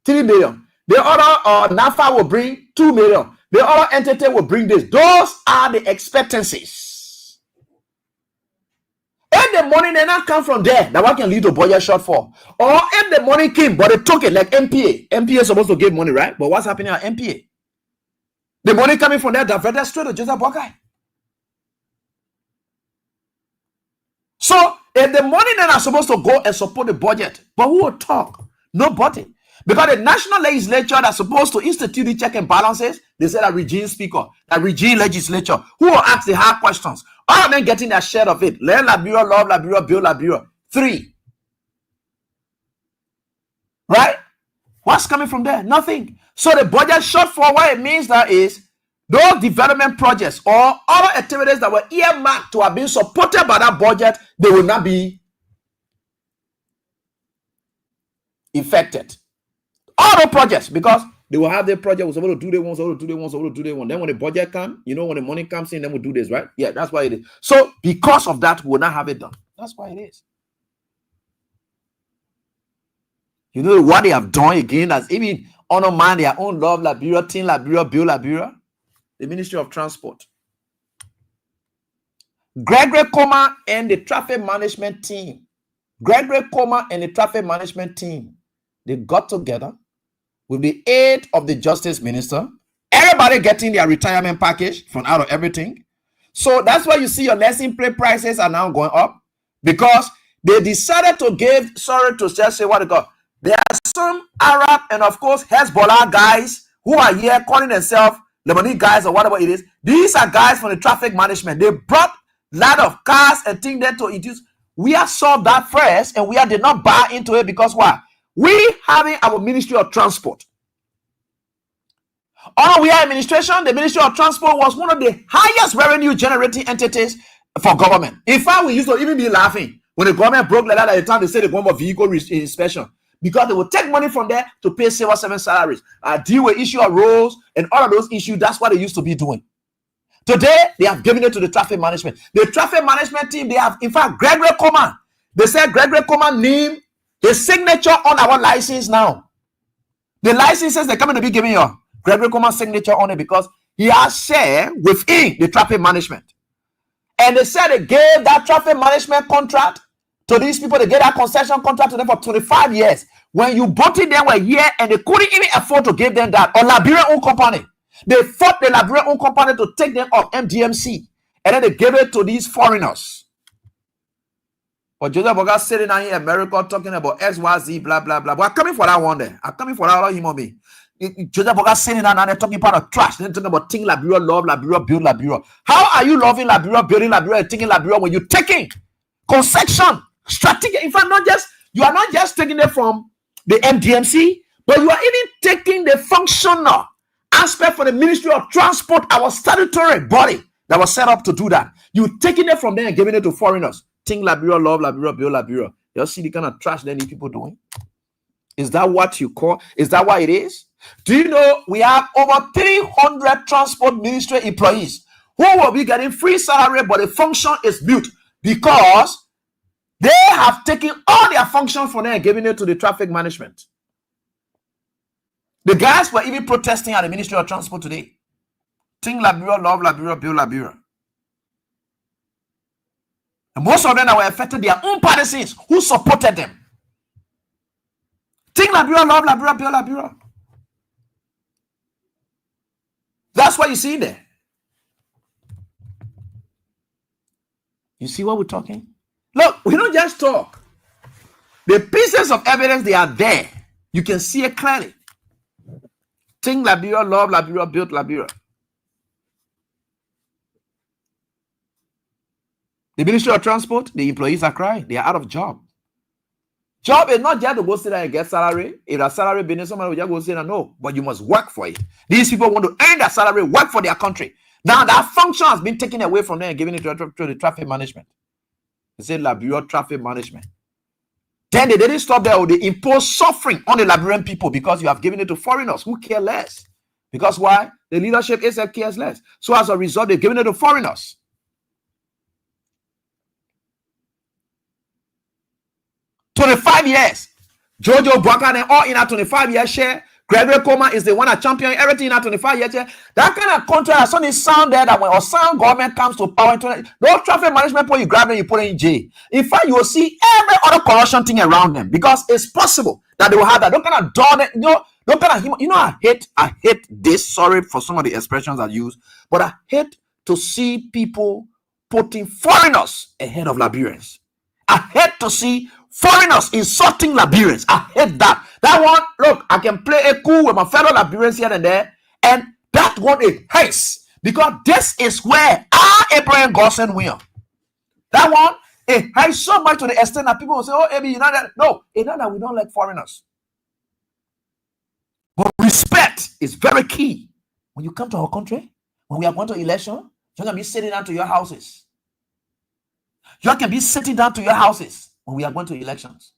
3 million. The other NAFA will bring 2 million. The other entity will bring this. Those are the expectancies. If the money did not come from there, that one can lead to budget shortfall. Or if the money came, but they took it like MPA. MPA is supposed to give money, right? But what's happening at MPA? The money coming from there diverted straight to Joseph Bogai. So if the money then are supposed to go and support the budget, but who will talk? Nobody. Because the national legislature that's supposed to institute the check and balances, they said that regime speaker, that regime legislature, who will ask the hard questions. All of them getting their share of it. Learn Liberia, love Liberia, build Liberia. 3. Right? What's coming from there? Nothing. So the budget shortfall, what it means that is those development projects or other activities that were earmarked to have been supported by that budget, they will not be affected. All the projects, because they will have their project, was able to do they want, able to do they want, able to do they want. Then when the budget comes, you know, when the money comes in, then we'll do this, right? Yeah, that's why it is. So because of that, we'll not have it done. That's why it is. You know what they have done again, as even undermine their own love Liberia, Team Liberia, Build Liberia, the Ministry of Transport. Gregory Comer and the traffic management team. Gregory Comer and the traffic management team, they got together with the aid of the Justice Minister. Everybody getting their retirement package from out of everything. So that's why you see your lesson plate prices are now going up, because they decided to give, sorry to just say what they got. There are some Arab and of course Hezbollah guys who are here calling themselves Lebanese guys or whatever it is. These are guys from the traffic management. They brought a lot of cars and things there to induce. We have solved that first, and we did not buy into it because why? We having our Ministry of Transport. Although we are administration, the Ministry of Transport was one of the highest revenue generating entities for government. In fact, we used to even be laughing when the government broke like that at the time. They said they go for vehicle inspection, because they would take money from there to pay civil servant salaries, deal with issue of roads and all of those issues. That's what they used to be doing. Today, they have given it to the traffic management. The traffic management team, they have, in fact, Gregory Comer. They said Gregory Comer name his signature on our license now. The licenses they're coming to be giving you Gregory Comer's signature on it, because he has share within the traffic management. And they said they gave that traffic management contract to these people. They gave that concession contract to them for 25 years. When you bought it, they were here and they couldn't even afford to give them that. Or Liberian owned company. They fought the Liberian owned company to take them off MDMC, and then they gave it to these foreigners. But Joseph Boga sitting down here in America talking about XYZ, blah, blah, blah. But I'm coming for that one day. I'm coming for that other human being. Joseph Boga sitting down and they're talking about trash. They're talking about think Liberia, love Liberia, build Liberia. How are you loving Liberia, building Liberia, and thinking Liberia when you're taking concession, strategic? In fact, you are not just taking it from the MDMC, but you are even taking the functional aspect for the Ministry of Transport, our statutory body that was set up to do that. You're taking it from there and giving it to foreigners. Think Liberia, love Liberia, build Liberia. You see the kind of trash that these people doing? Is that what you call? Is that what it is? Do you know we have over 300 transport ministry employees who will be getting free salary, but the function is mute because they have taken all their function from there and giving it to the traffic management. The guys were even protesting at the Ministry of Transport today. Think Liberia, love Liberia, build Liberia. And most of them that were affected, their own partisans who supported them. Think Liberia, love Liberia, build Liberia. That's what you see there. You see what we're talking? Look, we don't just talk. The pieces of evidence, they are there. You can see it clearly. Think Liberia, love Liberia, build Liberia. The Ministry of Transport, the employees are crying. They are out of job. Job is not just to go sit there and get salary. If a salary business, somebody will just go sit there, no. But you must work for it. These people want to earn their salary, work for their country. Now that function has been taken away from them and given it to the traffic management. They say Liberia traffic management. Then they didn't stop there. They imposed suffering on the Liberian people because you have given it to foreigners who care less. Because why? The leadership is cares less. So as a result, they've given it to foreigners. 25 years. Jojo Bwaka and all in a 25-year share. Gregory Coma is the one that championed everything in a 25-year share. That kind of contract, as soon as sound there that when a sound government comes to power, no traffic management point, you grab them, you put it in jail. In fact, you will see every other corruption thing around them because it's possible that they will have that. Don't kind of dawn it, don't kind of, I hate this. Sorry for some of the expressions I use, but I hate to see people putting foreigners ahead of Liberians. I hate to see foreigners insulting Liberians. I hate that. That one, look, I can play a cool with my fellow Liberians here and there, and that one is hates because this is where our Abraham Goshen win. That one, it hates so much to the extent that people will say, "Oh, Abby, you know that?" No, it's not that we don't like foreigners, but respect is very key when you come to our country. When we are going to election, you're gonna be sitting down to your houses. You can be sitting down to your houses when we are going to elections.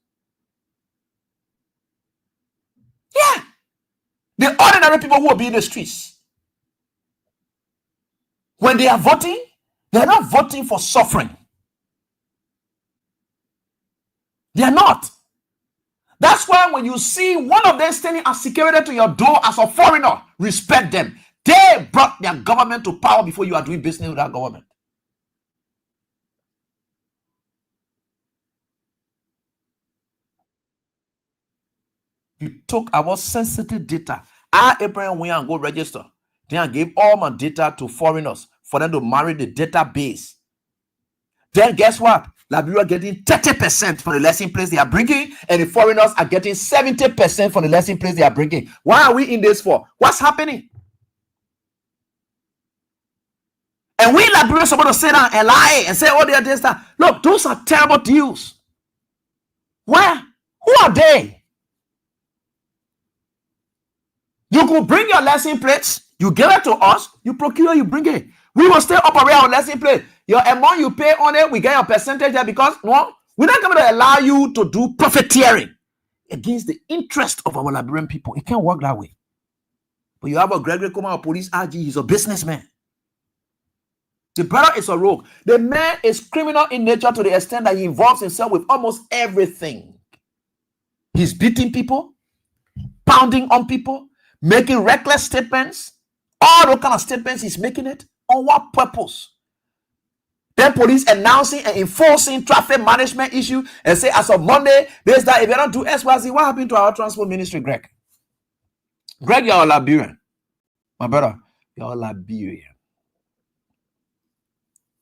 Yeah. The ordinary people who will be in the streets. When they are voting, they are not voting for suffering. They are not. That's why when you see one of them standing as security to your door as a foreigner, respect them. They brought their government to power before you are doing business with that government. You took our sensitive data. I, Abraham, went and go register. Then I gave all my data to foreigners for them to marry the database. Then guess what? Liberia are getting 30% for the lesson place they are bringing, and the foreigners are getting 70% for the lesson place they are bringing. Why are we in this for? What's happening? And we Liberians are supposed to sit down and lie and say, "Oh, they are this, that." Look, those are terrible deals. Where? Who are they? You could bring your lesson plates, you give it to us, you procure, you bring it. We will still operate our lesson plate. Your amount you pay on it, we get your percentage there because no, we're not going to allow you to do profiteering against the interest of our Liberian people. It can't work that way. But you have a Gregory Coma, a police RG, he's a businessman. The brother is a rogue. The man is criminal in nature to the extent that he involves himself with almost everything. He's beating people, pounding on people, making reckless statements. All those kind of statements he's making it. On what purpose? Then police announcing and enforcing traffic management issue and say as of Monday, there's that if you don't do XYZ, what happened to our transport ministry, Greg? Greg, you're a Liberian. My brother, You're Liberian.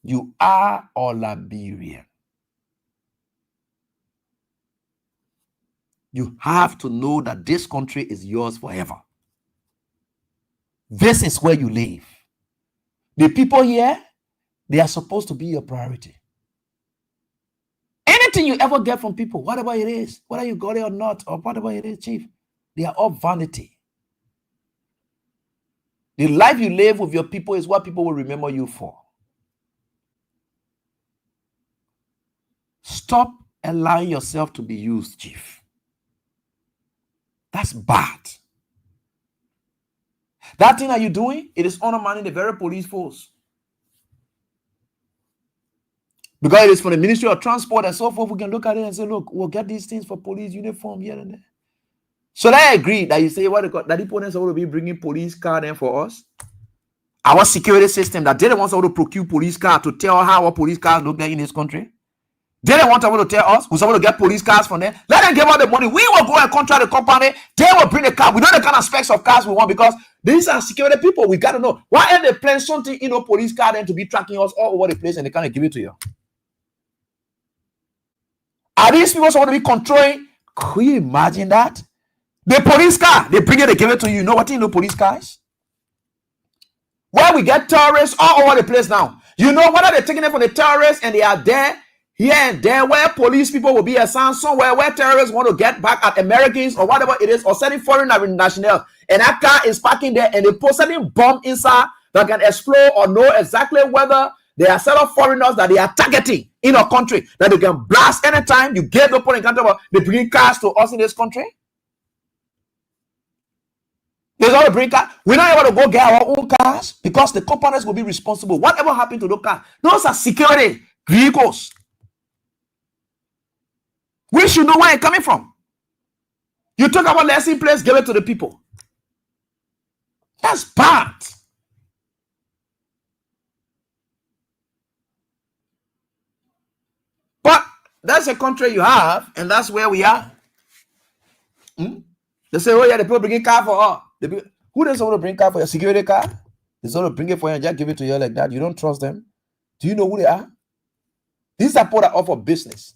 You are all Liberian. You have to know that this country is yours forever. This is where you live. The people here, they are supposed to be your priority. Anything you ever get from people, whatever it is, whether you got it or not, or whatever it is, chief, they are all vanity. The life you live with your people is what people will remember you for. Stop allowing yourself to be used, chief. That's bad. That thing that you're doing, it is undermining the very police force. Because it is from the Ministry of Transport and so forth, we can look at it and say, look, we'll get these things for police uniform here and there. So I agree that you say what that the opponents will be bringing police car in for us. Our security system that they don't want to procure police car to tell how our police cars look like in this country. They don't want to tell us we're supposed to get police cars from them. Let them give us the money. We will go and contract the company. They will bring the car. We know the kind of specs of cars we want because these are security people. We got to know. Why are they playing something in a police car then to be tracking us all over the place and they kind of give it to you? Are these people supposed to be controlling? Could you imagine that? The police car, they bring it, they give it to you. You know what in the police cars? Where we get terrorists all over the place now. You know whether they're taking it from the terrorists and they are there, here and there, where police people will be assigned somewhere where terrorists want to get back at Americans or whatever it is, or sending foreign nationals. And that car is parking there and they put something bomb inside that can explode or know exactly whether they are set of foreigners that they are targeting in a country that they can blast anytime you get the point in country. They bring cars to us in this country. There's all the bring cars. We're not able to go get our own cars because the companies will be responsible. Whatever happened to those cars? Those are security vehicles. We should know where it's coming from. You talk about lesson place, give it to the people. That's bad. But that's a country you have, and that's where we are. They say, oh yeah, the people bringing car for us. Who doesn't want to bring car for your security car? They want to bring it for you and just give it to you like that. You don't trust them. Do you know who they are? These are people that offer business.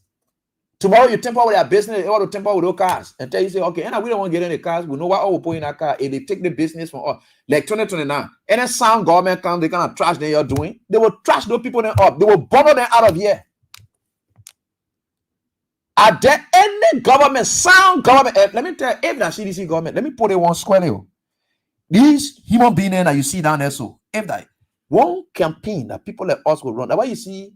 Tomorrow you temper with their business, they want to temper with those cars. And tell you, say, okay, and we don't want to get any cars. We know what we put in our car. If they take the business from us, like 2029, any sound government comes, they kind of trash that you're doing. They will trash those people then up. They will bundle them out of here. Are there any government, sound government? Let me tell you, if that CDC government, let me put it one squarely. These human beings that you see down there, so if that one campaign that people like us will run, that's why you see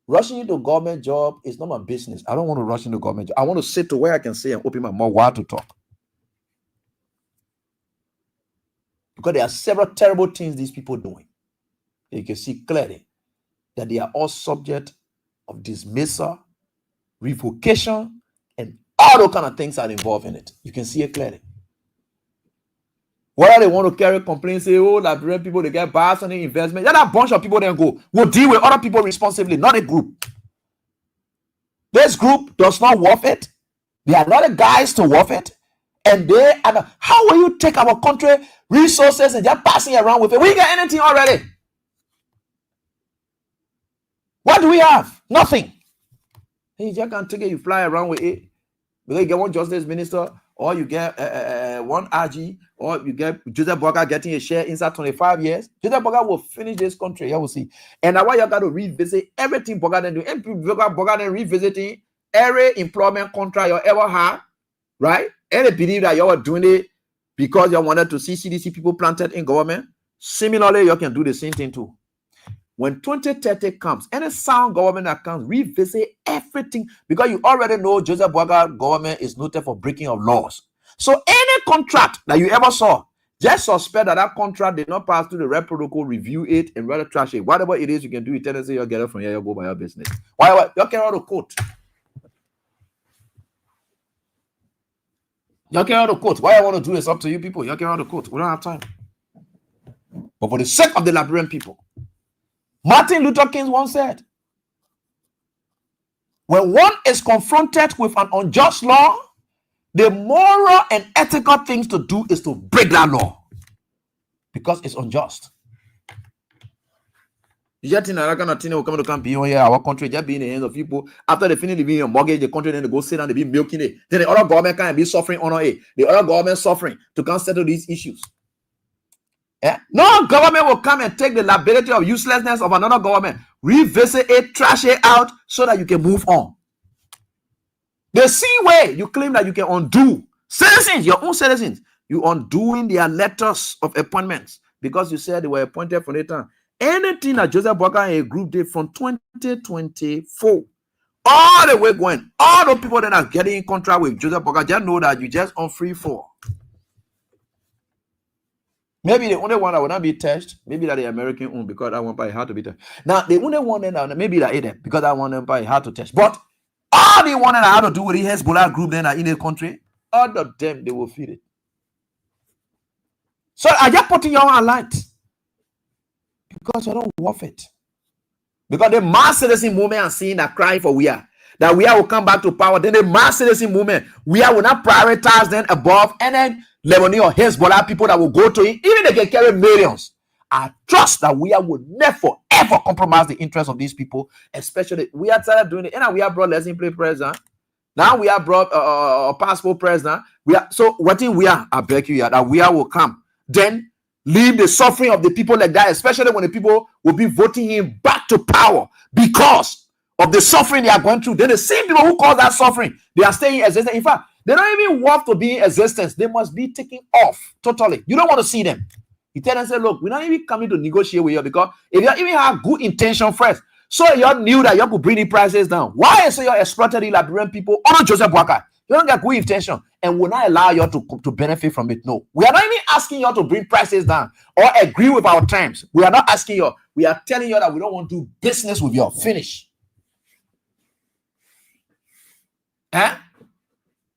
rushing into government job is not my business. I don't want to rush into government job. I want to sit to where I can say and open my mouth wide to talk. Because there are several terrible things these people are doing. You can see clearly that they are all subject of dismissal, revocation, and all those kind of things are involved in it. You can see it clearly. Whether they want to carry complaints, say, oh, Liberian people, they get biased on the investment. Then a bunch of people then go, will deal with other people responsibly, not a group. This group does not worth it. They are not the guys to worth it. And they are, how will you take our country resources and just passing around with it? We get anything already. What do we have? Nothing. You just can't take it, you fly around with it. Because you get one justice minister, or you get one RG, or you get Joseph Boga getting a share inside 25 years. Joseph Boga will finish this country, you will see. And now why you got to revisit everything Boga then do. And Boga then revisiting every employment contract you ever had, right? And they believe that you are doing it because you wanted to see CDC people planted in government. Similarly, you can do the same thing too. When 2030 comes, any sound government that comes, revisit everything because you already know Joseph Boga government is noted for breaking of laws. So any contract that you ever saw, just suspect that that contract did not pass through the red protocol, review it, and rather trash it. Whatever it is you can do, you tell them, say, you'll get it from here, you'll go by your business. Why? You can't out of court. You can't out of court. Why I want to do this up to you people? You can't out of court. We don't have time. But for the sake of the Liberian people, Martin Luther King once said, when one is confronted with an unjust law, the moral and ethical things to do is to break that law because it's unjust. You just think that kind of thing will come to come beyond here, our country just be in the hands of people. After they finish living in mortgage, the country, then they go sit down, they be milking it. Then the other government can be suffering on it. The other government suffering to come settle these issues. Yeah? No government will come and take the liability of uselessness of another government, revisit it, trash it out, so that you can move on. The same way you claim that you can undo citizens, your own citizens, you undoing their letters of appointments because you said they were appointed for later. Anything that Joseph Boakai and a group did from 2024, all the way going, all the people that are getting in contract with Joseph Boakai, just know that you just on free fall. Maybe the only one that will not be touched, maybe that the American own, because that one by hard to be touched. Now the only one that maybe that Eden, because that one by hard to touch. But all the one that have to do with the Hezbollah group then are in the country, all of them they will feel it. So I just putting you on alert. Because you don't worth it. Because the mass citizen movement are seeing that cry for we are. That we will come back to power. Then the mass citizen movement, we will not prioritize them above any Lebanese or Hezbollah people that will go to it. Even if they can carry millions. I trust that we will never ever compromise the interest of these people. Especially we are started doing it. And we have brought lesson play president. Now we have brought a passport president. We are so what in we are, I beg you that we will come. Then leave the suffering of the people like that, especially when the people will be voting him back to power because of the suffering they are going through. Then the same people who cause that suffering, they are staying in existence. In fact, they don't even want to be in existence. They must be taken off totally. You don't want to see them. You tell them, say, look, we're not even coming to negotiate with you because if you even have good intention first, so you knew that you could bring the prices down. Why is so you exploited the Liberian people on Joseph Boakai? You don't get good intention and will not allow you to benefit from it. No, we are not even asking you to bring prices down or agree with our terms. We are not asking you. We are telling you that we don't want to do business with you. Finish.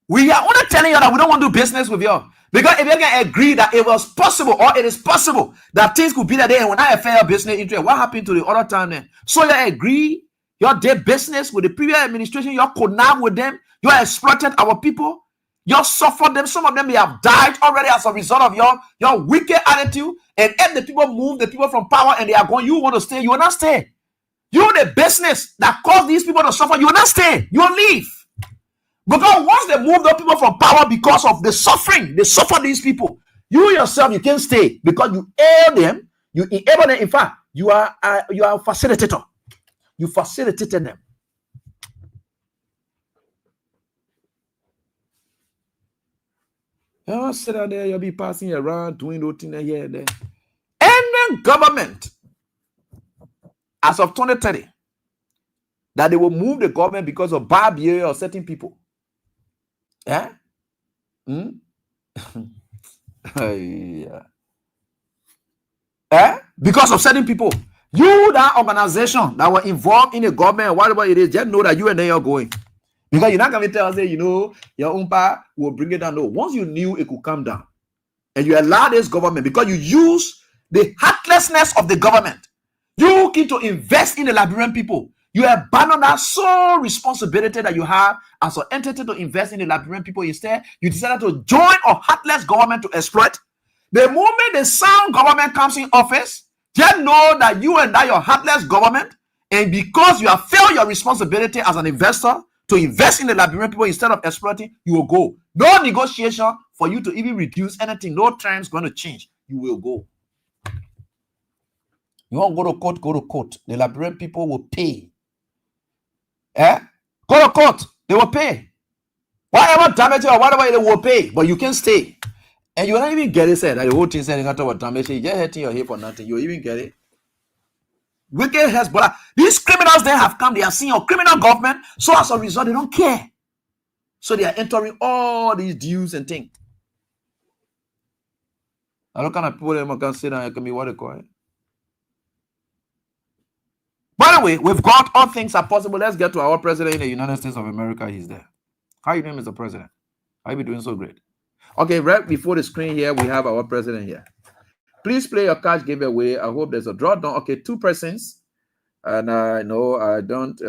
We are only telling you that we don't want to do business with you. Because if you can agree that it was possible or it is possible that things could be that day and when I have fair business interest, what happened to the other time then? So you agree, you did business with the previous administration, you connived with them, you exploited our people, you suffered them. Some of them may have died already as a result of your wicked attitude. And if the people move the people from power and they are going, you want to stay, you will not stay. You the business that caused these people to suffer, you will not stay, you will leave. Because once they move the people from power because of the suffering, they suffer these people. You yourself, you can't stay because you aid them, you enable them. In fact, you are a facilitator. You facilitated them. You don't sit out there, you'll be passing around, doing those things here and there. Any government, as of 2030, that they will move the government because of bad behavior of certain people. Yeah? Yeah. Because of certain people. You, that organization that were involved in the government, whatever it is, just know that you and they are going. Because you're not going to tell us, you know, your umpa will bring it down. No, once you knew it could come down, and you allow this government, because you use the heartlessness of the government, you need to invest in the Liberian people. You abandon that sole responsibility that you have as an entity to invest in the Liberian people. Instead, you decided to join a heartless government to exploit. The moment the sound government comes in office, just know that you and that your heartless government, and because you have failed your responsibility as an investor to invest in the Liberian people instead of exploiting, you will go. No negotiation for you to even reduce anything. No terms going to change. You will go. You won't go to court, go to court. The Liberian people will pay. Go to court. They will pay. Whatever damage or whatever they will pay, but you can stay. And you will not even get it said that the whole thing said about damage. You just hitting your hip for nothing. You will even get it. Wicked Hezbollah. These criminals they have come, they are seeing a criminal government, so as a result, they don't care. So they are entering all these dues and things. I don't kind of people that can sit down and can be what they call it. By the way, with God, all things are possible. Let's get to our president in the United States of America. He's there. How are you doing, Mr. President? How are you doing so great? Okay, right before the screen here, we have our president here. Please play your cash giveaway. I hope there's a drawdown. Okay, 2 persons. And I know I don't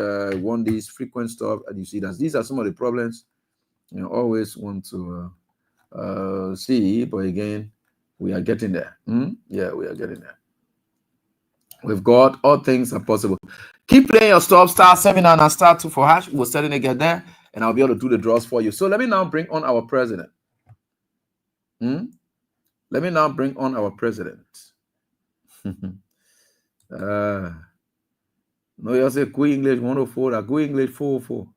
want these frequent stuff. And you see that these are some of the problems you always want to see. But again, we are getting there. Yeah, we are getting there. With God, all things are possible. Keep playing your stuff, star 7 and star 2 for hash. We'll certainly get there, and I'll be able to do the draws for you. So let me now bring on our president. Let me now bring on our president. No, you say go English 104, or go English 404.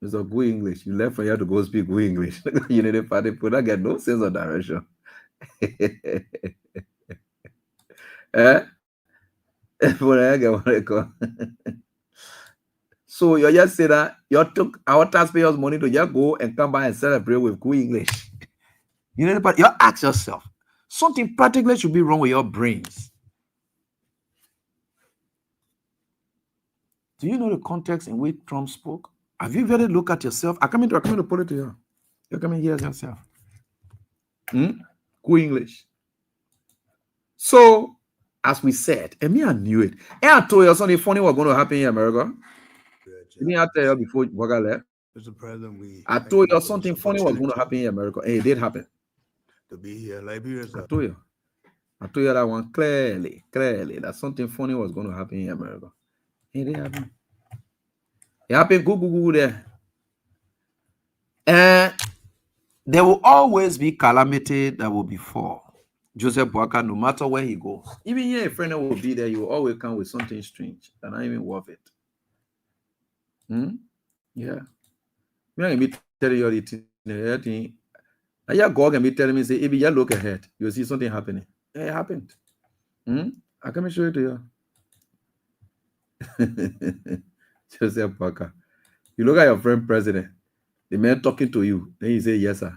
It's a go English. You left from here to go speak go English. You need a party put that get no sense of direction. So you just say that you took our taxpayers' money to just go and come by and celebrate with good English. You know, but you ask yourself, something practically should be wrong with your brains. Do you know the context in which Trump spoke? Have you really looked at yourself? I come in to put it to you. You come in here as yourself. Good English. So, as we said, and me, I knew it. And I told you something funny was going to happen in America. Didn't I tell you before Boga left? Mr. President, I told you something funny was going to happen in America, and it did happen. To be here, Liberia's I told you that one clearly that something funny was going to happen in America. It did happen. It happened. Go there. And there will always be calamity that will befall Joseph Boakai, no matter where he goes. Even here, a friend will be there. You will always come with something strange and not even worth it. Yeah. Me be telling you the thing. Now God can be telling me, say, if you look ahead, you'll see something happening. It happened. I can show it to you. Joseph Boakai. You look at your friend president, the man talking to you, then you say, yes, sir.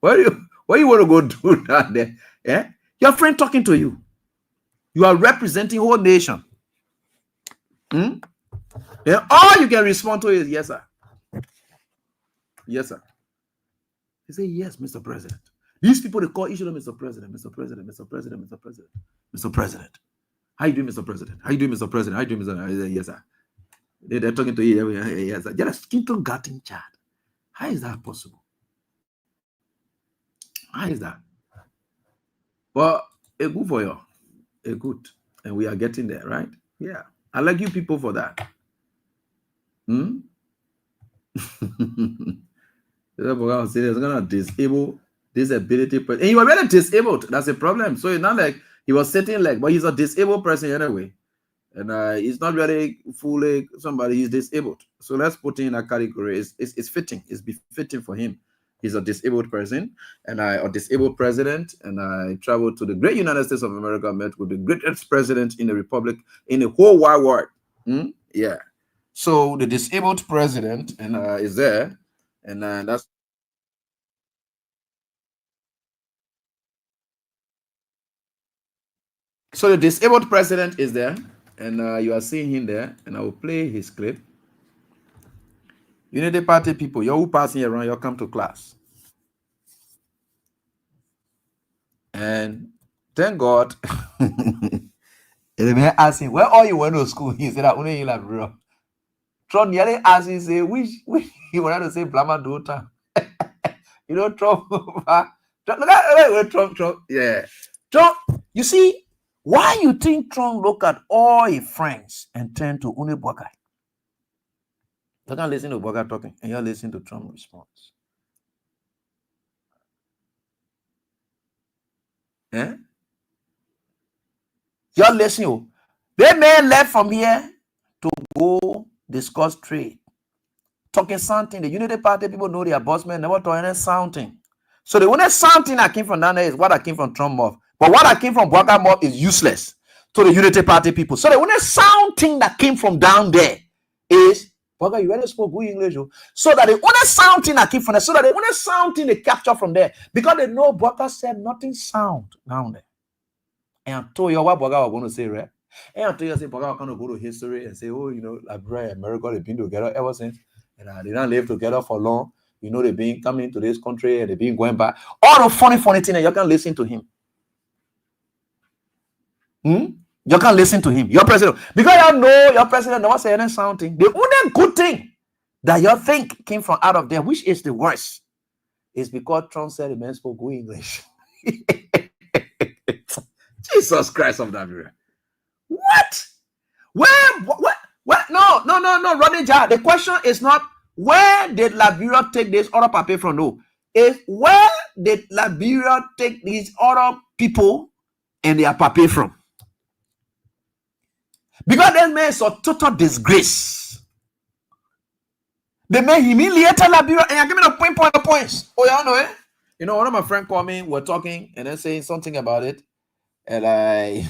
Where you want to go do that there? Yeah? Your friend talking to you. You are representing whole nation. And all you can respond to is, yes, sir. Yes, sir. He say, yes, Mr. President. These people, they call each other Mr. President, Mr. President, Mr. President, Mr. President, Mr. President. How you doing, Mr. President? How you doing, Mr. President? How you doing, Mr. President? Yes, sir. They're talking to you. Yes, sir. Just kindergarten chat. How is that possible? How is that? Well, a good for you. A good. And we are getting there, right? Yeah. I like you people for that. They're going to disable disability person. And you were already disabled. That's a problem. So it's not like he was sitting like, but he's a disabled person anyway. And he's not really fully somebody, he's disabled. So let's put him in a category. It's fitting. It's befitting for him. He's a disabled person and a disabled president. And I traveled to the great United States of America, met with the greatest president in the republic, in the whole wide world. Yeah. So the disabled president is there. And that's so the disabled president is there. And you are seeing him there, and I will play his clip. Unity Party people, you're who passing around, you come to class. And thank God, and the man asking, where are you went to school? He said, only you like, bro. Trump nearly asked him, say, which he wanted to say, Blama Dota. You know, Trump, look at Trump, yeah. Trump, you see, why you think Trump look at all his friends and turn to Une Boakai? You can listen to Boakai talking and you listen to Trump's response. You're listening. They may left from here to go discuss trade. Talking something. The Unity Party people know their boss man never talking something. So the only something that came from down there is what that came from Trump mob. But what that came from Boakai mob is useless to the Unity Party people. So the only something that came from down there is Boakai, you already spoke good English. So that the only something that came from there, so that the only something they capture from there, because they know Boakai said nothing sound down there. And I told you what Boakai was going to say, right? And I told you, say Boakai was going to go to history and say, oh, you know, Liberia and America, they've been together ever since. And they don't live together for long. You know, they've been coming to this country and they've been going back. All the funny things, and you can listen to him. You can listen to him. Your president. Because you know your president never say any something. The only good thing that you think came from out of there, which is the worst, is because Trump said the man spoke good English. Jesus Christ of Nigeria. What? Where? What? No. Rodney Jar. The question is not where did Liberia take this other paper from? No. It's where did Liberia take these other people and their paper from? Because they made a total disgrace. They made humiliated Liberia. And I give me the points. Oh, y'all know it? You know, one of my friends called me, we're talking, and then saying something about it. And I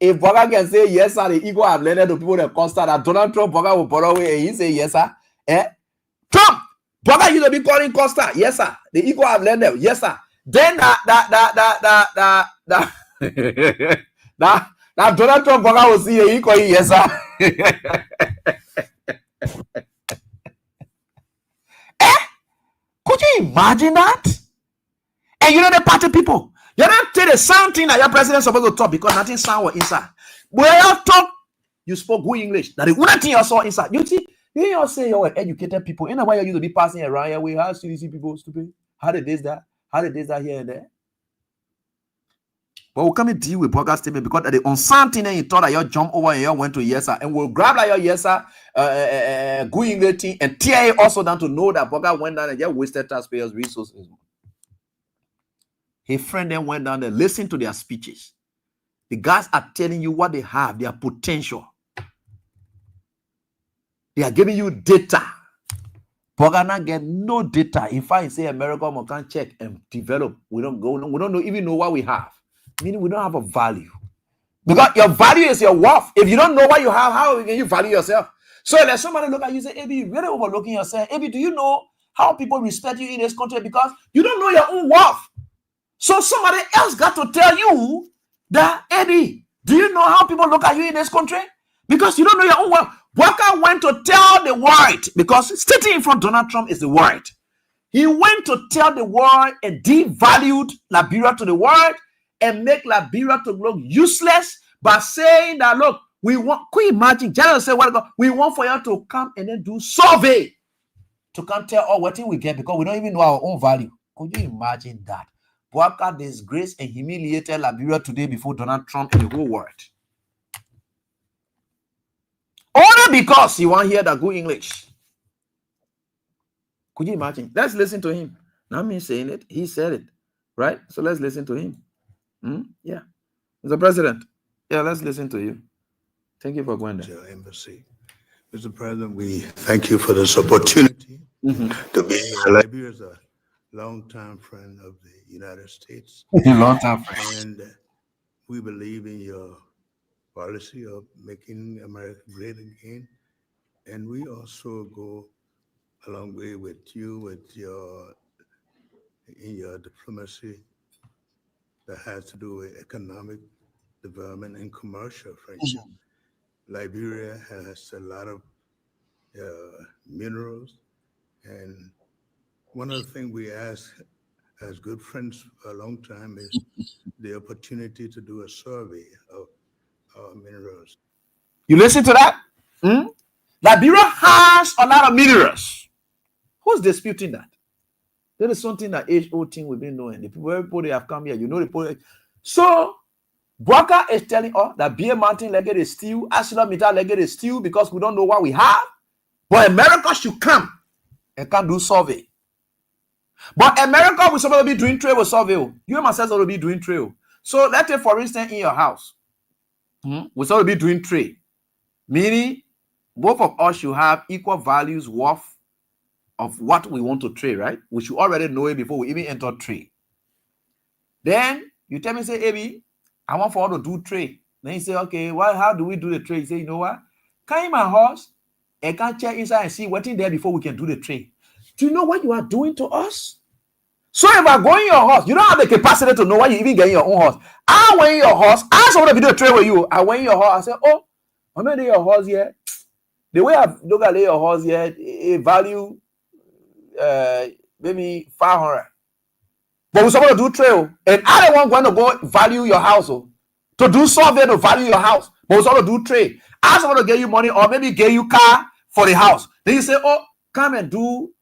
if Boga can say yes, sir, the ego have learned to people that constant that Donald Trump Boga will borrow away and he say yes, sir. Trump Boga used to be calling Costa, yes, sir. The ego have learned, yes, sir. Then that Donald Trump Boga will see he call yes, sir. Could you imagine that? And you know the party people, you don't tell the sound thing that your president supposed to talk because nothing sound was inside. When you talk, you spoke good English. That the only thing you saw inside. You see, you all say you're educated people. You know why you used to be passing around here? We have CDC people stupid. How did this that? How did this that here and there? But we'll come and deal with Boga's statement because the unsound thing you thought that you jump over and you went to yes sir, and we'll grab like your yes sir, good English thing and tear it also down to know that Boga went down and just wasted taxpayers' resources. His friend then went down there, listened to their speeches. The guys are telling you what they have, their potential. They are giving you data. Boga not get no data. In fact, you say America can check and develop. We don't even know what we have. Meaning we don't have a value. Because your value is your worth. If you don't know what you have, how can you value yourself? So let somebody look at you and say, Abby, you're really overlooking yourself. Abby, do you know how people respect you in this country? Because you don't know your own worth. So somebody else got to tell you that, Eddie, do you know how people look at you in this country? Because you don't know your own worth. Walker went to tell the world, because sitting in front of Donald Trump is the world. He went to tell the world and devalued Liberia to the world and make Liberia to look useless by saying that, look, we want, could you imagine, General said, we want for you to come and then do survey to come tell all what we get because we don't even know our own value. Could you imagine that? Walker disgraced and humiliated Liberia today before Donald Trump and the whole world. Only because he won't hear that good English. Could you imagine? Let's listen to him. Not me saying it. He said it. Right? So let's listen to him. Yeah. Mr. President. Yeah, let's listen to you. Thank you for going there. Embassy. Mr. President, we thank you for this opportunity to be here. Liberia is a long-time friend of the United States. Long-time friend. And we believe in your policy of making America great again. And we also go a long way with you with your diplomacy that has to do with economic development and commercial friendship. Liberia has a lot of minerals, and one of the things we ask as good friends for a long time is the opportunity to do a survey of our minerals. You listen to that? Liberia has a lot of minerals. Who's disputing that? There is something that HO team we've been doing. The people, everybody have come here, you know the people. So Broker is telling us that Beer Mountain Leggett is still, ArcelorMittal Leggett is still because we don't know what we have. But America should come and can do survey. But America will supposed to be doing trade with survey. You and myself will be doing trade. So let's say, for instance, in your house, we're supposed to be doing trade. Meaning, both of us should have equal values worth of what we want to trade, right? We should already know it before we even enter trade. Then you tell me, say, Abby, I want for all to do trade. Then you say, okay, well, how do we do the trade? You say, you know what? Come in my house and can check inside and see what's in there before we can do the trade. Do you know what you are doing to us? So if I go in your house, you don't have the capacity to know what you even get in your own house. I went in your house. I saw the trade with you. I went in your house. I said, oh, I'm in your house here. The way I look at your house here, it value maybe 500. But we're supposed to do trade. And I don't want to go value your house. To do survey to value your house. But we're supposed to do trade. I supposed to get you money or maybe get you car for the house. Then you say, oh, come and do,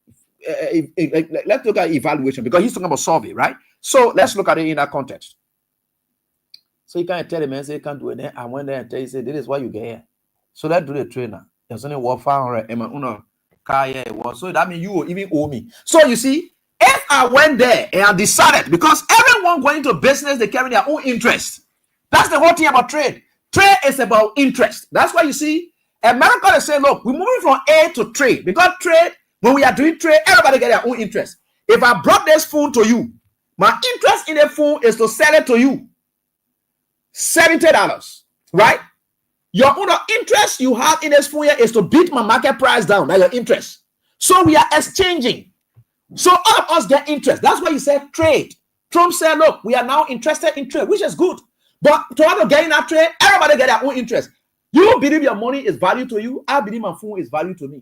let's look at evaluation because he's talking about survey, right? So let's look at it in that context. So you can't tell the man, say, you can't do it. Then I went there and tell you, say, this is what you get here. So let's do the trainer. There's only 1,500 and my own car here. So that means you will even owe me. So you see, if I went there and I decided, because everyone going into business, they carry their own interest. That's the whole thing about trade. Trade is about interest. That's why you see, America is saying, look, we're moving from A to trade. Because trade, when we are doing trade, everybody get their own interest. If I brought this phone to you, my interest in the phone is to sell it to you. $70, right? Your own interest you have in this phone here is to beat my market price down. That's your interest. So we are exchanging. So all of us get interest. That's why you said trade. Trump said, look, we are now interested in trade, which is good. But to want to get in that trade, everybody get their own interest. You believe your money is value to you. I believe my phone is value to me.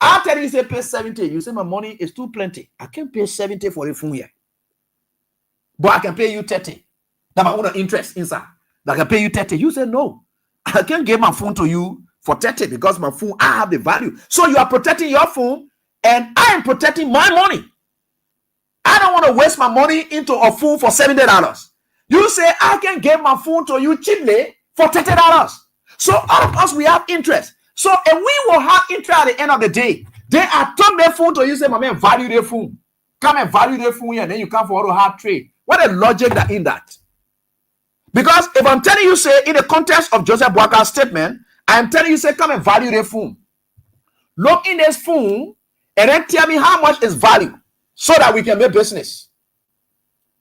I'll tell you, say pay 70. You say my money is too plenty. I can't pay 70 for a phone here. But I can pay you 30. That's my own interest inside. That I can pay you 30. You say no. I can't give my phone to you for 30 because my phone, I have the value. So you are protecting your phone and I am protecting my money. I don't want to waste my money into a phone for $70. You say I can give my phone to you cheaply for $30. So all of us, we have interest. So and we will have interest at the end of the day. Then I took their phone to you, say, my man, value their phone. Come and value their phone here, and then you come for auto hard trade. What a logic that in that. Because if I'm telling you, say, in the context of Joseph Boakar's statement, I'm telling you, say, come and value the phone. Look in this phone and then tell me how much is value so that we can make business.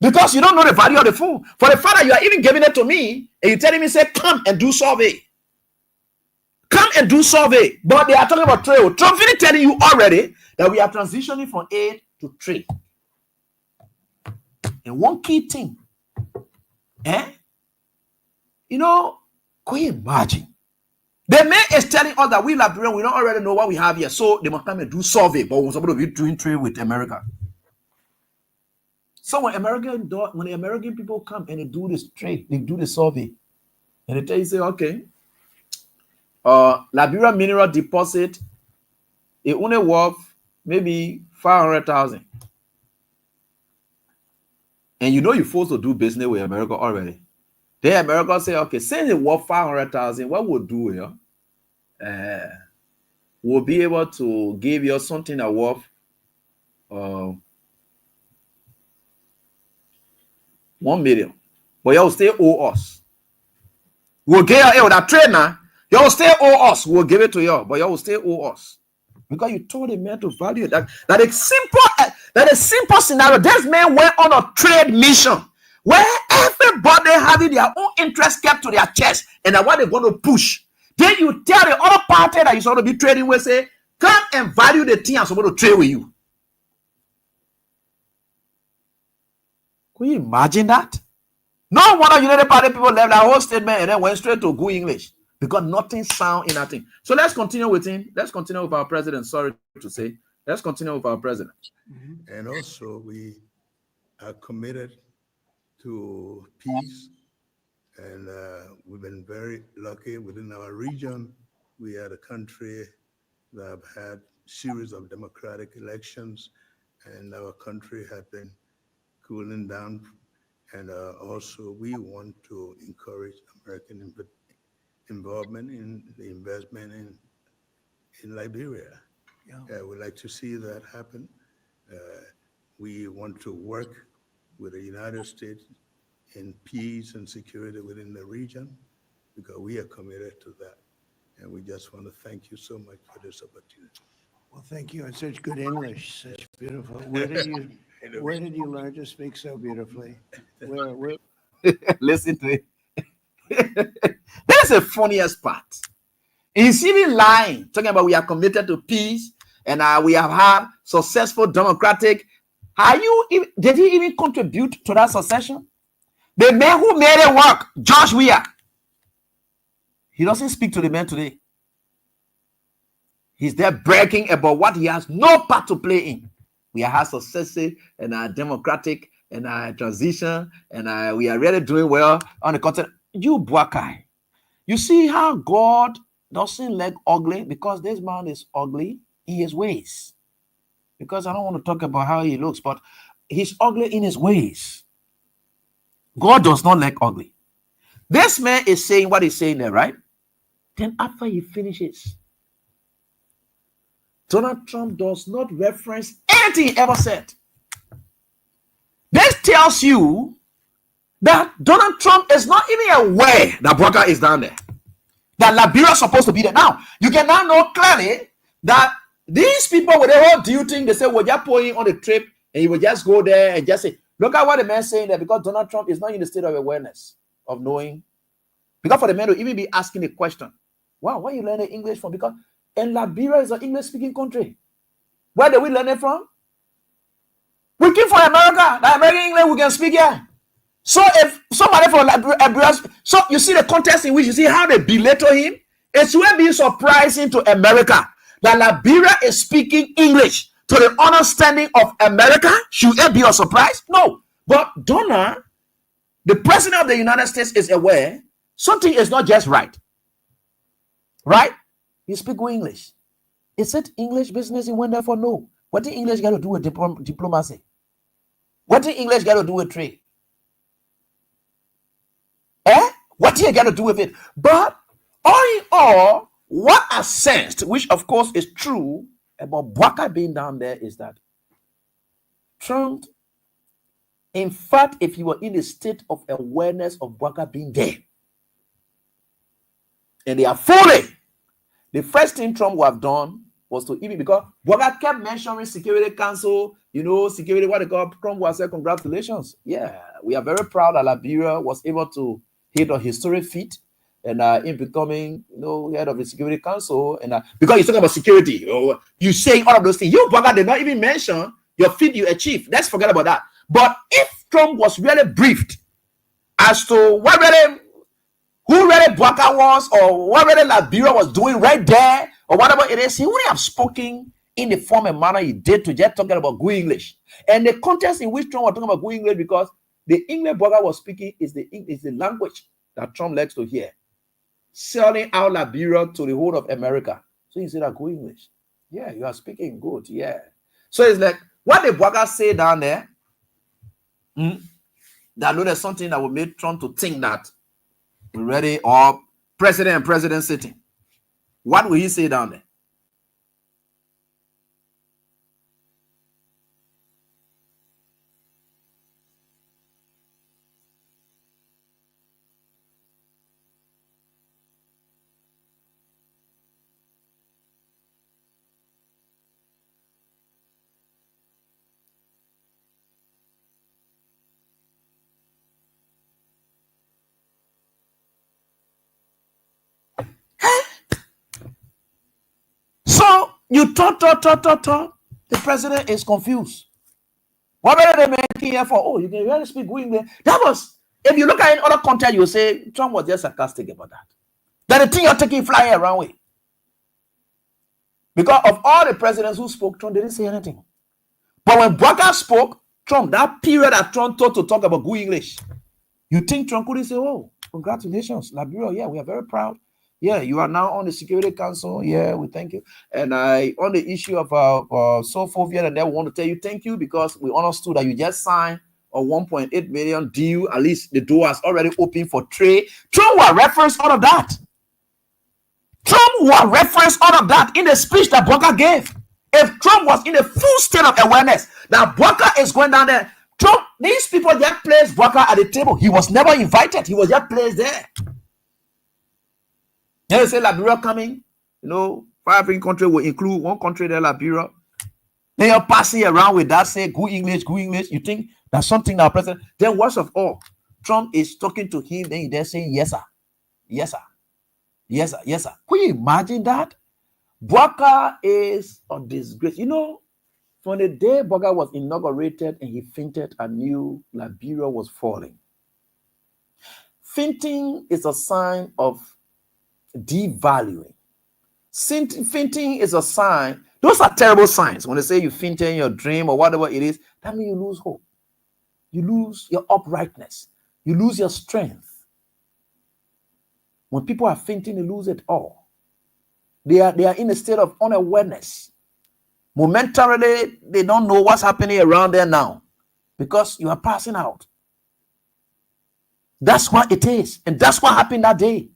Because you don't know the value of the phone. For the fact that you are even giving it to me and you're telling me, say, come and do survey. Come and do survey. But they are talking about trade. Trump is telling you already that we are transitioning from aid to trade. And one key thing, you know, can you imagine? The man is telling us that we Liberians, we don't already know what we have here. So they must come and do survey. But we're supposed to be doing trade with America. So when the American people come and they do this trade, they do the survey. And they tell you, say, okay, Liberia mineral deposit, it only worth maybe 500,000. And you know you're supposed to do business with America already. Then America say, okay, since it worth 500,000, what we'll do here, we'll be able to give you something that worth 1 million. But you'll still owe us. We'll get you that trainer, you'll still owe us. We'll give it to you, but you'll still owe us. Because you told the man to value that. That is simple scenario. This man went on a trade mission where everybody having their own interest kept to their chest and that what they're going to push. Then you tell the other party that you're supposed to be trading with, say, come and value the thing I'm supposed to trade with you. Can you imagine that? No wonder United Party people left that whole statement and then went straight to good English because nothing sound in that thing. So let's continue with him. Let's continue with our president. Sorry to say. Let's continue with our president. And also, we are committed to peace. And we've been very lucky within our region. We are a country that have had series of democratic elections, and our country has been cooling down. And also, we want to encourage American involvement in the investment in Liberia. Yeah. We'd like to see that happen. We want to work with the United States in peace and security within the region because we are committed to that. And we just want to thank you so much for this opportunity. Well, thank you. And such good English, such beautiful. Where did you learn to speak so beautifully? Where? Listen to it. That's the funniest part. He's even lying, talking about we are committed to peace and we have had successful democratic. Did he even contribute to that succession? The man who made it work, Josh Weir, he doesn't speak to the man today. He's there bragging about what he has no part to play in. We are successive and are democratic and our transition and we are really doing well on the continent. You Boakai, you see how God doesn't like ugly because this man is ugly in his ways. Because I don't want to talk about how he looks, but he's ugly in his ways. God does not like ugly. This man is saying what he's saying there, right? Then after he finishes, Donald Trump does not reference anything he ever said. This tells you that Donald Trump is not even aware that Bwaka is down there, that Liberia is supposed to be there. Now, you can now know clearly that these people with the whole deal thing, they say, we're just pulling on the trip, and he will just go there and just say, look at what the man is saying there, because Donald Trump is not in the state of awareness of knowing. Because for the man to even be asking a question, wow, where you learn English from? Because and Liberia is an English-speaking country. Where did we learn it from? We came from America. The American English we can speak here. So if somebody from Liberia, so you see the context in which you see how they belittle him, it will be surprising to America that Liberia is speaking English to the understanding of America. Should it be a surprise? No. But Donald, the president of the United States, is aware something is not just right. Right? You speak good English. Is it English business he went there for? No. What did English got to do with diplomacy? What did English got to do with trade? What did he got to do with it? But all in all, what I sensed, which of course is true about Bwaka being down there, is that Trump, in fact, if he were in a state of awareness of Bwaka being there, and they are fully, the first thing Trump would have done was to even, because Bwaka kept mentioning Security Council, security, what they call, Trump would have said, congratulations. Yeah, we are very proud that Liberia was able to hit a historic feat and in becoming, head of the Security Council. And because you're talking about security, you saying all of those things. You, Bwaka, did not even mention your feat you achieved. Let's forget about that. But if Trump was really briefed as to who really Bwaka was, or what really Liberia was doing right there, or whatever it is, he wouldn't have spoken in the form and manner he did to just talking about good English. And the context in which Trump was talking about good English, because the English Bwaka was speaking is the language that Trump likes to hear, selling out Liberia to the whole of America. So he said that good English. Yeah, you are speaking good. Yeah. So it's like, what the Bwaka say down there, that there's something that will make Trump to think that we're ready, or president sitting. What will he say down there? So you talk. The president is confused. What are they making here for? Oh, you can really speak good English. That was, if you look at in other content, you will say Trump was just sarcastic about that. That the thing you're taking flying around with. Because of all the presidents who spoke, Trump didn't say anything. But when Bwaka spoke, Trump, that period that Trump thought to talk about good English, you think Trump couldn't say, oh, congratulations, Liberia, yeah, we are very proud. Yeah, you are now on the Security Council. Yeah, we thank you. And on the issue of Sophia, and they want to tell you thank you, because we understood that you just signed a 1.8 million deal. At least the door has already opened for trade. Trump will reference all of that. Trump will reference all of that in the speech that Bwaka gave. If Trump was in a full state of awareness that Bwaka is going down there, Trump, these people just placed Bwaka at the table. He was never invited. He was just placed there. They say Liberia coming, 5 African countries will include one country there, Liberia. They are passing around with that, say good English. You think that's something that president, then worst of all, Trump is talking to him, then they're saying, yes, sir. Yes, sir. Yes, sir. Yes, sir. Can you imagine that? Bwaka is a disgrace. From the day Bwaka was inaugurated and he fainted, I knew Liberia was falling. Fainting is a sign of devaluing. Fainting is a sign. Those are terrible signs. When they say you faint in your dream or whatever it is, that means you lose hope. You lose your uprightness. You lose your strength. When people are fainting, they lose it all. They are in a state of unawareness. Momentarily, they don't know what's happening around there now, because you are passing out. That's what it is. And that's what happened that day.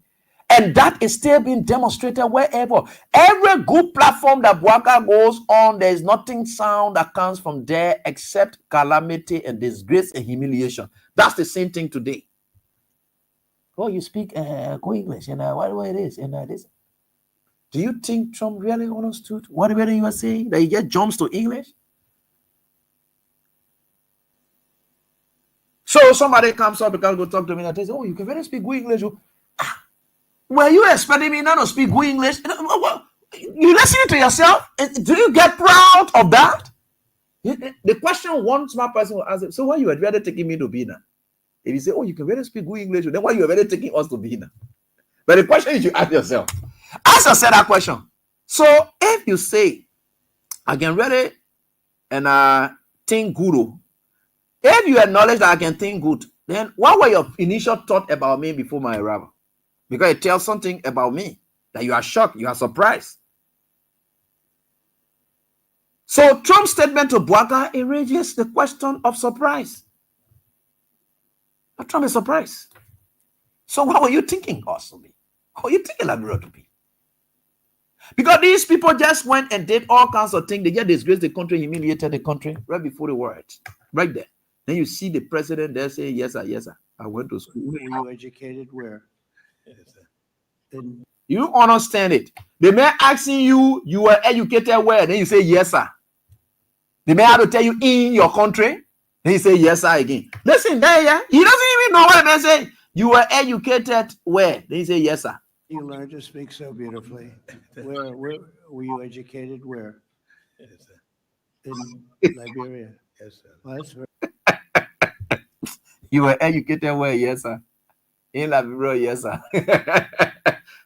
And that is still being demonstrated wherever. Every good platform that Bwaka goes on, there is nothing sound that comes from there except calamity and disgrace and humiliation. That's the same thing today. Oh, you speak go English, and what it is, and this. Do you think Trump really understood whatever you were saying? That he just jumps to English? So somebody comes up because go talk to me and says, "Oh, you can really speak good English." Were you expecting me not to speak good English? You listen to yourself? Do you get proud of that? The question one smart person will answer, so why you are rather taking me to be now? If you say, oh, you can really speak good English, then why you are really taking us to be now? But the question is you ask yourself. Ask yourself that question. So if you say, I can really and think good, if you acknowledge that I can think good, then what were your initial thought about me before my arrival? Because it tells something about me that you are shocked, you are surprised. So Trump's statement to Bwaka raises the question of surprise. But Trump is surprised. So what were you thinking also be? What were you thinking Liberia to be? Because these people just went and did all kinds of things. They just disgraced the country, humiliated the country right before the word. Right there. Then you see the president there say, yes, sir, yes, sir. I went to school. Were you educated where? You don't understand it. The man asking you, you were educated where? Then you say, yes, sir. The man had to tell you in your country. Then you say, yes, sir, again. Listen, there, yeah. He doesn't even know what the man say. You were educated where? Then you say, yes, sir. You learned to speak so beautifully. Where were you educated where? Yes, sir. In Liberia. Yes, sir. Well, that's very You were educated where? Yes, sir. In Liberia, yes, sir.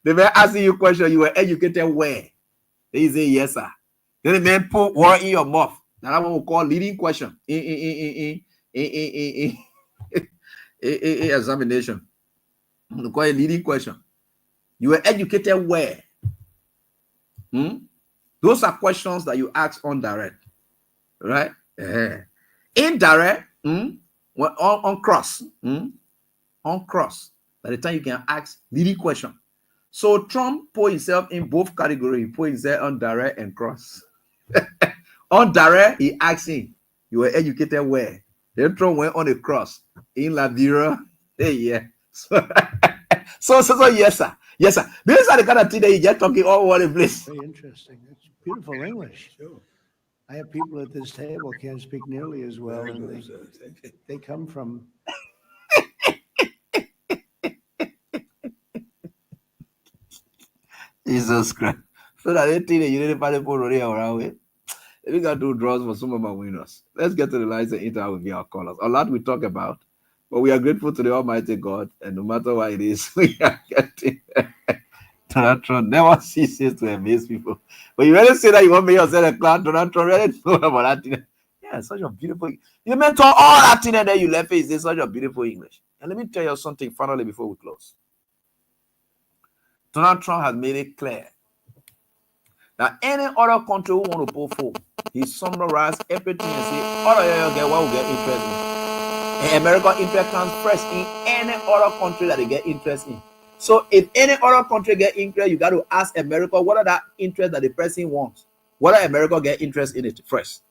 The man asking you a question, you were educated where? Then you say, yes, sir. Then the man put word in your mouth. Now that one we call leading question. Examination. We call it leading question. You were educated where? Those are questions that you ask on direct. Right? Indirect, on cross. On cross. By the time you can ask leading question. So Trump put himself in both categories. He put himself on direct and cross. On direct, he asked him, you were educated where? Then Trump went on the cross in Liberia. Hey, yeah. So yes, sir. Yes, sir. These are the kind of thing that you just talking all over the place. very interesting. It's beautiful English. Sure. I have people at this table can't speak nearly as well, Very and good, sir. Thank you. they come from Jesus Christ. So that they think that you didn't find people running around with. We got to draws for some of our winners. Let's get to the lines and interact with our callers. A lot we talk about, but we are grateful to the Almighty God, and no matter what it is, we are getting Donald Trump never ceases to amaze people. But you really say that you want me yourself a clown, Donald Trump really know about that thing. Yeah, such a beautiful. You meant all that thing and then you left it. It's such a beautiful English. And let me tell you something finally before we close. Donald Trump has made it clear that any other country who want to pull forward, he summarized everything and say, all of you get what we get interest in. And American interest comes first in any other country that they get interest in. So if any other country get interest, you got to ask America what are that interest that the person wants. What are America get interest in it first?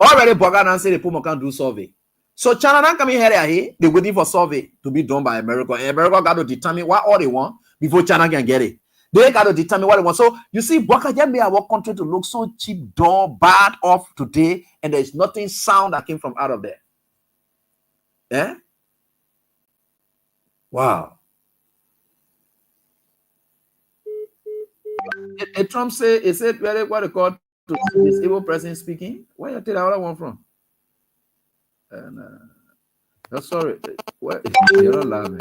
Already Bogan and say the people can do survey. So China not coming here, they're waiting for survey to be done by America. And America got to determine what all they want before China can get it. They got to determine what they want. So you see, Bwaka just made our country to look so cheap, dull, bad off today, and there's nothing sound that came from out of there. Yeah? Wow. Trump say, he said, what they call to this evil person speaking. Where you take that other one from? And no, sorry. What? You're not laughing.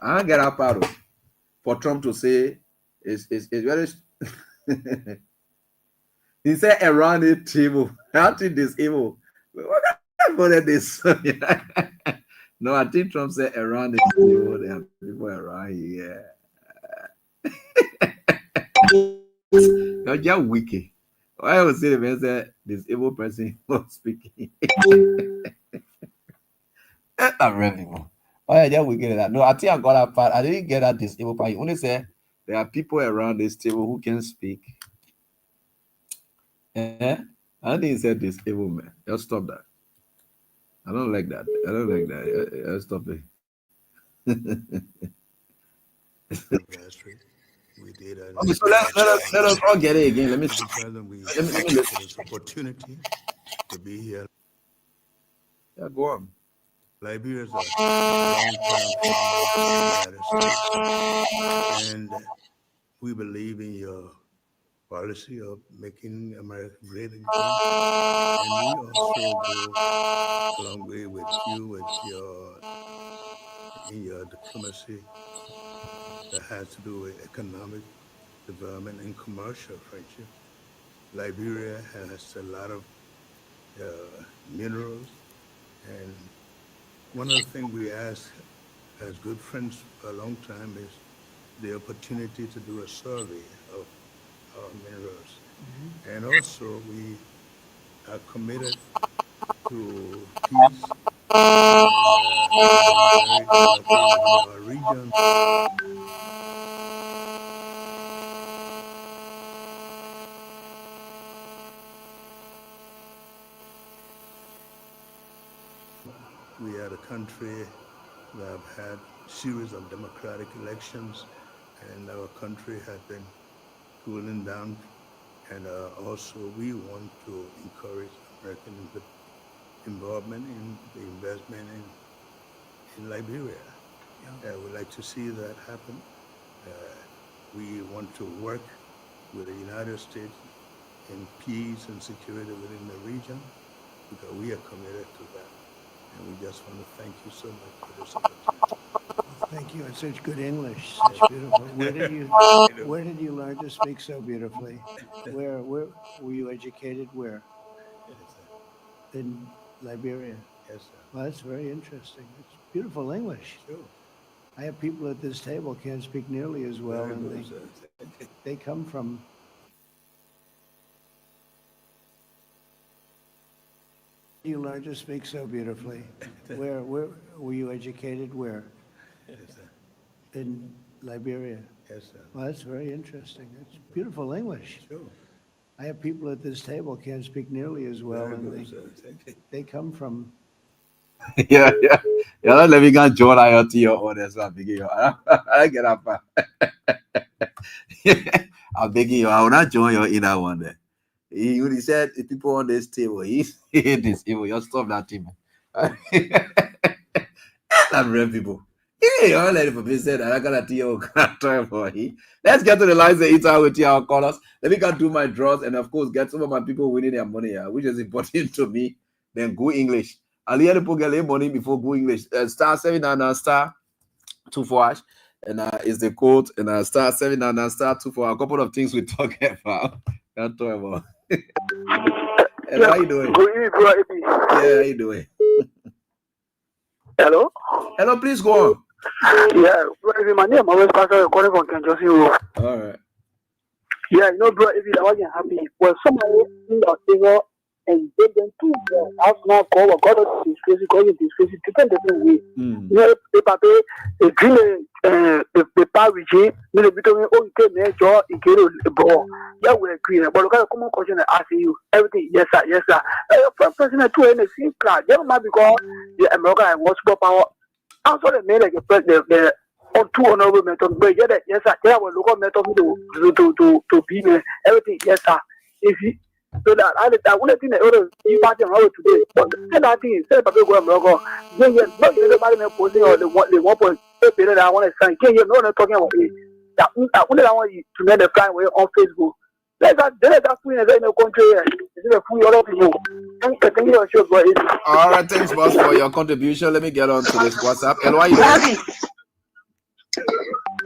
I don't get up out of for Trump to say it's very. He said around the table. How think this evil? What kind of this? No, I think Trump said around the table. There are people around here. You're just wicked. Why I would say the man said this evil person was speaking. I'm ready. Oh yeah, we get that. No, I think I got that part. I didn't get that disabled part. You only say there are people around this table who can speak. Eh? I didn't say disabled, man. Just stop that. I don't like that. I don't like that. Stop it. anniversary. We did an Okay, so let us all get it again. Let me Mr. President, we let me thank you listen. for this opportunity to be here. Yeah, go on. Liberia is a long-term friend of the United States, and we believe in your policy of making America great again. And we also go a long way with you with your diplomacy that has to do with economic development and commercial friendship. Liberia has a lot of minerals, and one of the things we ask as good friends for a long time is the opportunity to do a survey of our minerals. And also we are committed to peace, and we've been very lucky within our region. We are a country that have had series of democratic elections, and our country has been cooling down. And also we want to encourage American involvement in the investment in Liberia. We'd like to see that happen. We want to work with the United States in peace and security within the region, because we are committed to that. And we just want to thank you so much for this opportunity. Thank you. It's such good English. Such beautiful. Where did you learn to speak so beautifully? Where were you educated? Where? In Liberia. Yes, sir. Well, that's very interesting. It's beautiful English. Sure. I have people at this table can't speak nearly as well, Very and good, sir. they come from. You learned to speak so beautifully. Where were you educated? Where? Yes, sir. In Liberia. Yes, sir. Well, that's very interesting. It's beautiful English. Sure. I have people at this table can't speak nearly as well, Very and good, sir. they come from. Yeah. You're not letting me join IoT or that's what I'm begging you. I get up. I'm begging you. I will not join your inner one there. He said, if people on this table, he's this evil. Just stop that team. Not real people. Yeah, all let people say that. I got a TO time for he. Let's get to the lines and interact with our callers. Let me go do my draws and, of course, get some of my people winning their money, which is important to me. Then go English. I'll hear the people get their money before go English. Star 799 star 24 and is the code, and star 799 star 24. A couple of things we talk about. Can't talk about. Hello, how you doing? Good evening, bro. Yeah, how you doing? Hello? Hello, please go on. Yeah, bro, if my name always pastor calling from Kenjosi Road. All right. Yeah, you know, bro, if I wasn't happy, when somebody in the table and they them too, that's not called what God is crazy, God is crazy, different way. You know, the green, the power regime, you know, between all the major, in Kero, bro. Yeah, we agree, but look at the common question I ask you, everything, yes, sir, yes, sir. President, two, and the same class, they don't mind because the American was superpower. Also, the main like the or two honorable method, but yes, sir, there were local method to be everything, yes, sir. If you so that I wouldn't think that other you party on today, but then I think instead of go America, yeah, not everybody may posting or the 1.8 billion I want to sign. Can you know what I'm talking about? That I wouldn't want you to make the flying way on Facebook. Let that queen in the country. It's a full lot of you. Thank you, sure, boy. All right, thanks, boss, for your contribution. Let me get on to this WhatsApp. Hello, how you doing?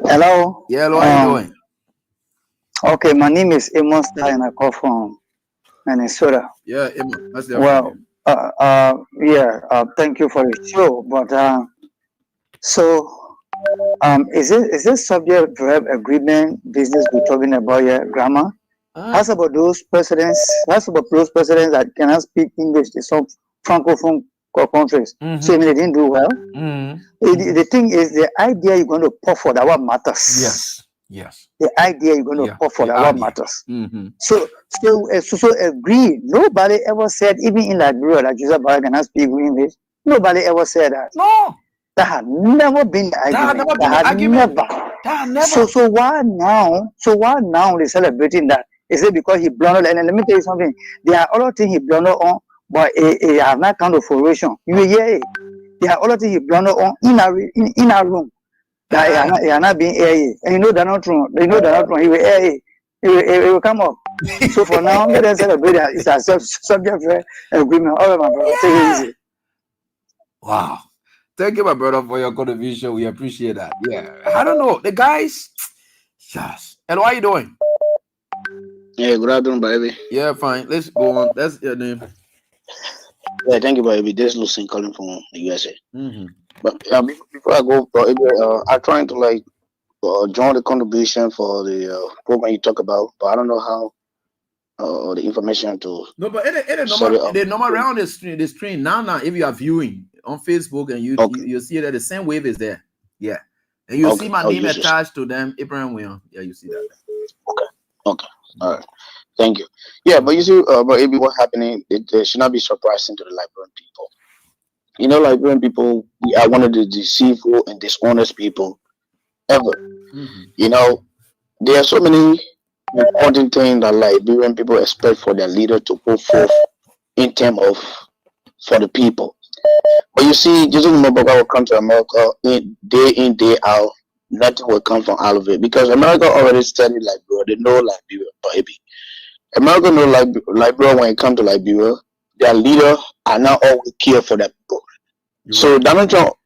Hello. Yeah, hello, how you doing? Okay, my name is Amos and I call from Minnesota. Yeah, Amos. That's the Well, thank you for the show. But is this subject verb agreement business we're talking about here, grammar? How about those presidents that cannot speak English? They some francophone countries. So I mean, they didn't do well. The thing is, the idea you're going to pour for that what matters. Yes. The idea you're going to pour for that what matters. So agree. Nobody ever said, even in Liberia, that Joseph Barrett cannot speak English. Nobody ever said that. No. That had never been the argument. That had never. So why now? So why now they celebrating that? Is it because he blundered? And let me tell you something. There are other things he blundered on, but he have not kind of oration. You will hear it. There are other things he blundered on in a room that he are not being aired. And you know they're not true. You know they're not true. He will air it. It will come up. So for now, let us celebrate that. It's a subject for agreement. All right, my brother. Take it easy. Wow. Thank you, my brother, for your contribution. We appreciate that. Yeah. I don't know. The guys. Yes. And what are you doing? Yeah, good afternoon, baby. Yeah, fine. Let's go on. That's your name. Yeah, thank you, baby. This is Lucien calling from the USA. But before I go, I'm trying to join the contribution for the program you talk about, but I don't know how the information to. No, but the normal around the screen now. If you are viewing on Facebook and you see that the same wave is there, yeah, and you see my name attached to them, Abraham William. Yeah, you see that. Okay, all right, thank you. Yeah, but you see, but maybe what's happening, it should not be surprising to the Liberian people. You know, Liberian people, we are one of the deceitful and dishonest people ever. You know, there are so many important things that Liberian people expect for their leader to put forth in terms of for the people. But you see, Jesus Mobile will come to America day in, day out. Nothing will come from all of it because America already studied Liberia. They know Liberia, baby. America know Liberia when it comes to Liberia. Their leader are not always care for their people. So Donald Trump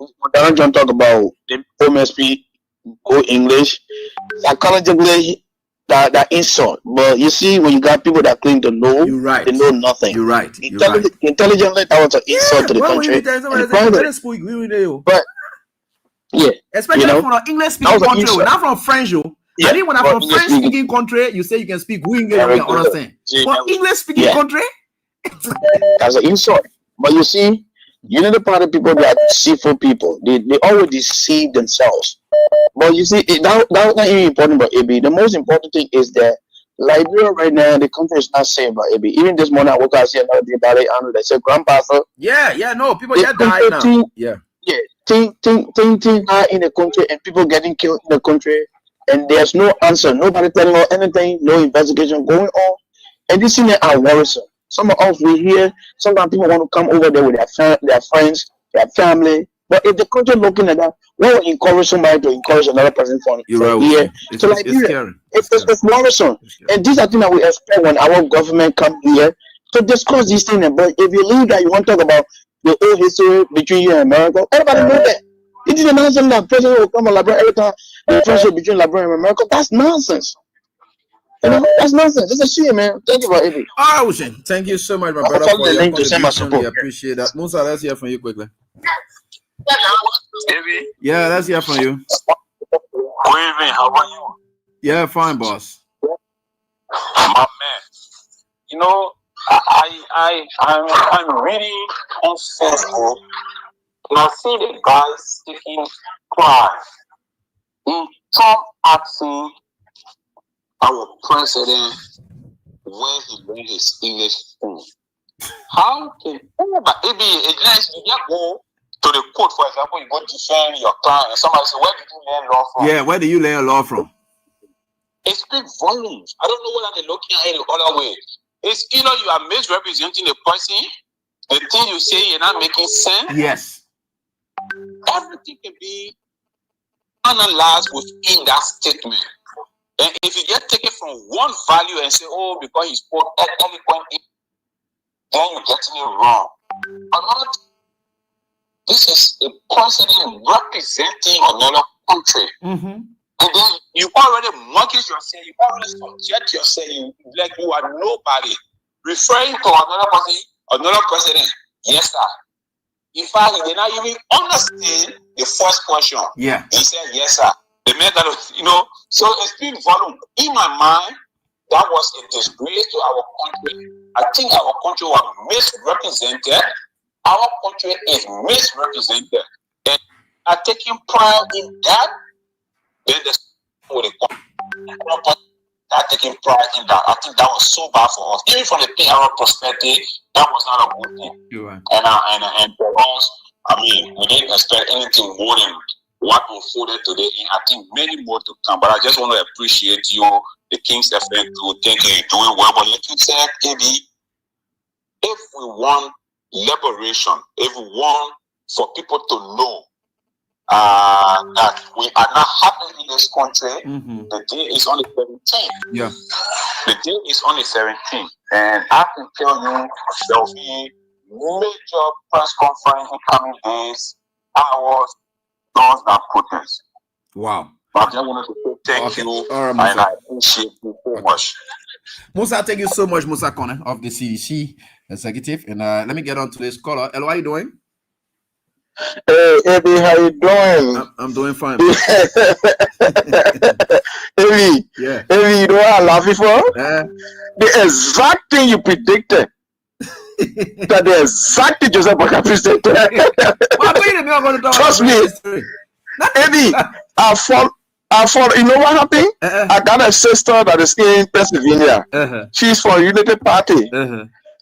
talk about the MSP go English, psychologically that insult. But you see, when you got people that claim to know, they know nothing. You're right. Intelligently, that was an insult to the country. But yeah, especially from an English speaking country, not from French. I think when I'm from French speaking country, you say you can speak English, you can understand. For English speaking country, that's an insult. But you see, you know the part of people that are deceitful people. They always deceive themselves. But you see, that's not even important. But AB, the most important thing is that Liberia right now, the country is not safe. But AB, even this morning I woke up, I see another day about it. And they said, "Grandpastor." No, people get died now. Thing are in the country and people getting killed in the country, and there's no answer. Nobody telling us anything. No investigation going on, and this thing are worrisome. Some of us we hear. Sometimes people want to come over there with their friends, their family. But if the country looking at that, we will encourage somebody to encourage another person from here. So like it's worrisome. And these are things that we expect when our government come here to discuss these things. But if you leave that, you want to talk about the old history between you and America. Everybody know that. It is nonsense that president will come on Liberia every time the friendship between Liberia and America. That's nonsense. You know, that's nonsense. It's a shame, man. Thank you for it. Thank you so much, my brother, for your contribution. We appreciate that. Musa, let's hear from you quickly. Yeah, let's hear from you. Good evening. How are you? Yeah, fine, boss. My man. You know, I'm really unfaithful. Now see the guys taking pride in Trump asking our president where he learned his English from. How can maybe unless you just go to the court, for example, you go defend your client and somebody say, where did you learn law from? Yeah, where do you learn law from? It speaks volumes. I don't know whether they're looking at it the other way. It's either you are misrepresenting the person, the thing you say you're not making sense. Yes. Everything can be analyzed within that statement. And if you get taken from one value and say, oh, because he spoke eloquently, then you're getting it wrong. This is a president representing another country. And then you already mortgage yourself, you already subject yourself, like you are nobody. Referring to another person, another president. Yes, sir. In fact, he did not even understand the first question. Yeah. He said, yes, sir. The man that, so it's been volume. In my mind, that was a disgrace to our country. I think our country was misrepresented. our country is misrepresented and are taking pride in that, then the are taking pride in that. I think that was so bad for us. Even from the PR perspective, that was not a good thing. Right. And for us, I mean, we didn't expect anything more than what unfolded today. And I think many more to come. But I just want to appreciate you, the King's FM crew. Thank you, you're doing well. But like you said, Eddie, if we want liberation, if we want for people to know that we are not happy in this country, the day is on the 17th. Yeah. The day is on the 17th. And I can tell you there will be major press conference in coming days, hours, those that protest. Wow. But I just wanted to say thank you, and I appreciate you so much. Musa, thank you so much, Musa Kone of the CDC executive. And let me get on to this caller. Hello, how you doing? Hey, Eddie, how you doing? I'm doing fine. Eddie, yeah. Eddie, you know what I'm laughing for? The exact thing you predicted. That the exact thing Joseph Boyka presented. Trust me, Eddie, I follow. You know what happened? I got a sister that is in Pennsylvania. She's from United Party.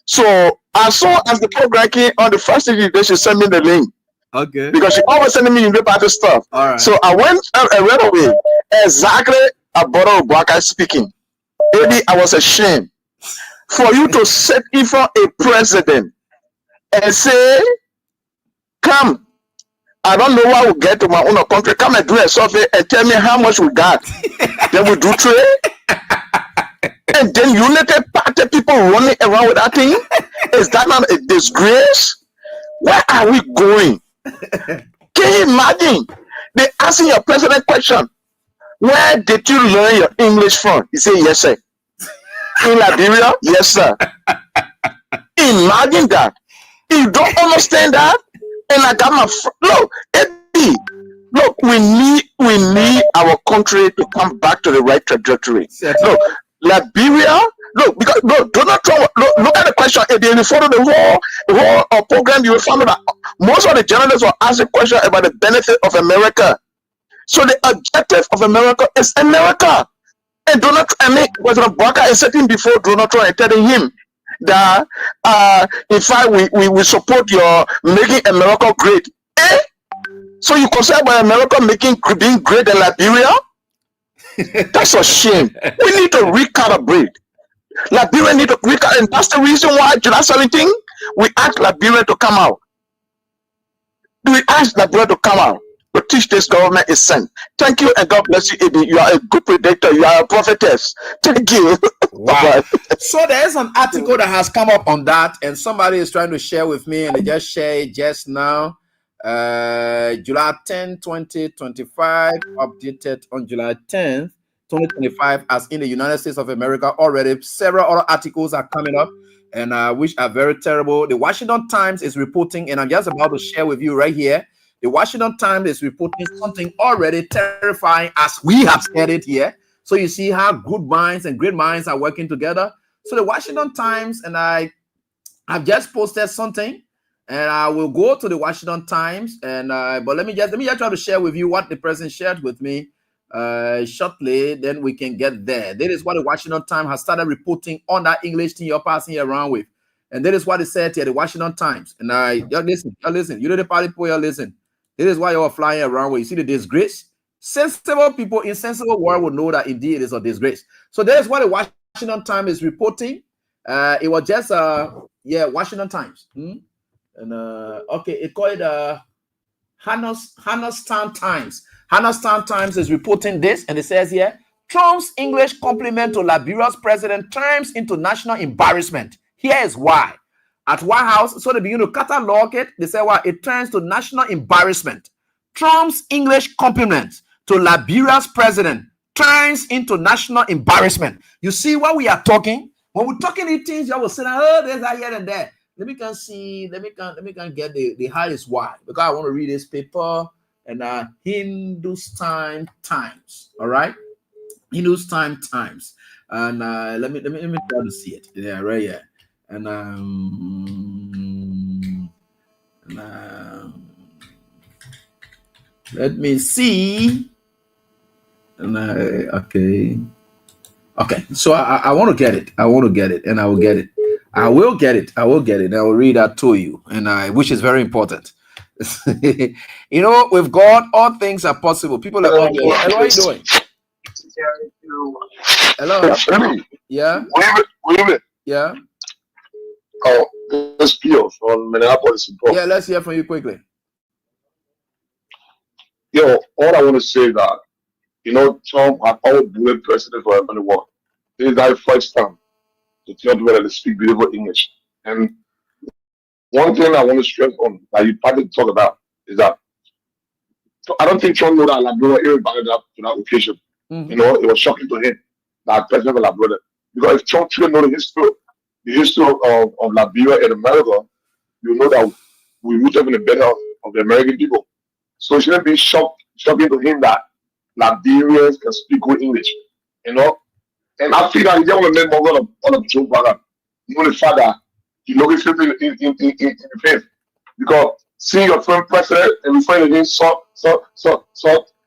So as soon as the program came on the first thing she sent me the link. Okay. Because she always sending me United Party stuff. All right. So I went and read away exactly about Boyka speaking. Eddie, I was ashamed for you to sit in front of a president and say, "Come, I don't know what we get to my own country. Come and do a survey and tell me how much we got. Then we do trade." And then United Party people running around with that thing. Is that not a disgrace? Where are we going? Can you imagine? They asking your president question. Where did you learn your English from? He say, "Yes, sir." In Liberia? Yes, sir. Imagine that. You don't understand that? And I got my look, Eddie, look, we need our country to come back to the right trajectory. Look, Liberia, look, because look, Donald Trump, look at the question, Eddie, you follow the whole program, you will find that most of the journalists will ask a question about the benefit of America. So the objective of America is America. And President Boyka is sitting before Donald Trump and telling him that in fact we support your making America great. So you consider about America being great in Liberia? That's a shame. We need to recalibrate. Liberia need to recalibrate, and that's the reason why July 17 we asked Liberia to come out. We asked Liberia to come out to teach this government is sent. Thank you and God bless you, Eddie. You are a good predictor. You are a prophetess. Thank you. Wow. So there is an article that has come up on that, and somebody is trying to share with me, and they just share it just now. July 10, 2025, updated on July 10th, 2025, as in the United States of America. Already several other articles are coming up, and which are very terrible. The Washington Times is reporting, and I'm just about to share with you right here. The Washington Times is reporting something already terrifying, as we have said it here. So you see how good minds and great minds are working together. So the Washington Times, and I've just posted something, and I will go to the Washington Times, and but let me just try to share with you what the president shared with me shortly. Then we can get there. That is what the Washington Times has started reporting on that English thing you're passing around with, and that is what it said here, the Washington Times. And y'all listen. You know the party people, y'all listen. This is why you're flying around where you see the disgrace. Sensible people in sensible world will know that indeed it is a disgrace. So that is what the Washington Times is reporting. It was just Washington Times. And okay, it called Hannahstown Times. Hannahstown Times is reporting this, and it says here, Trump's English compliment to Liberia's president turns into national embarrassment. Here is why. At White House, so they begin to catalog it. They say, well, it turns to national embarrassment. Trump's English compliment to Liberia's president turns into national embarrassment. You see what we are talking? When we're talking these things, you will say, oh, there's that here and there. Let me get the highest why, because I want to read this paper and Hindustan Times. All right, Hindustan Times, and let me try to see it. Yeah, right here. And Let me see. Okay. So I want to get it. I want to get it, and I will get it. I will get it. I will get it. I will read that to you, which is very important. You know, with God, all things are possible. People are up there. Hello, how are you doing? Hello. Yeah. Yeah. Oh, this Pio from Minneapolis. Yeah, let's hear from you quickly. Yo, all I want to say is that, you know, Trump had always been president for everyone. This is our first time to tell people that they speak beautiful English. And one thing I want to stress on that you probably talk about is that I don't think Trump knew that Labrador even backed up to that occasion. You know, it was shocking to him that President of Labrador. Because if Trump truly know the history of Liberia in America, you know that we rooted in the better of the American people. So it shouldn't be shocking to him that Liberians can speak good English. You know? And I feel that he don't want to make more of Joe Biden. You know the fact that he looks him in the face. Because seeing your friend president and referring to him so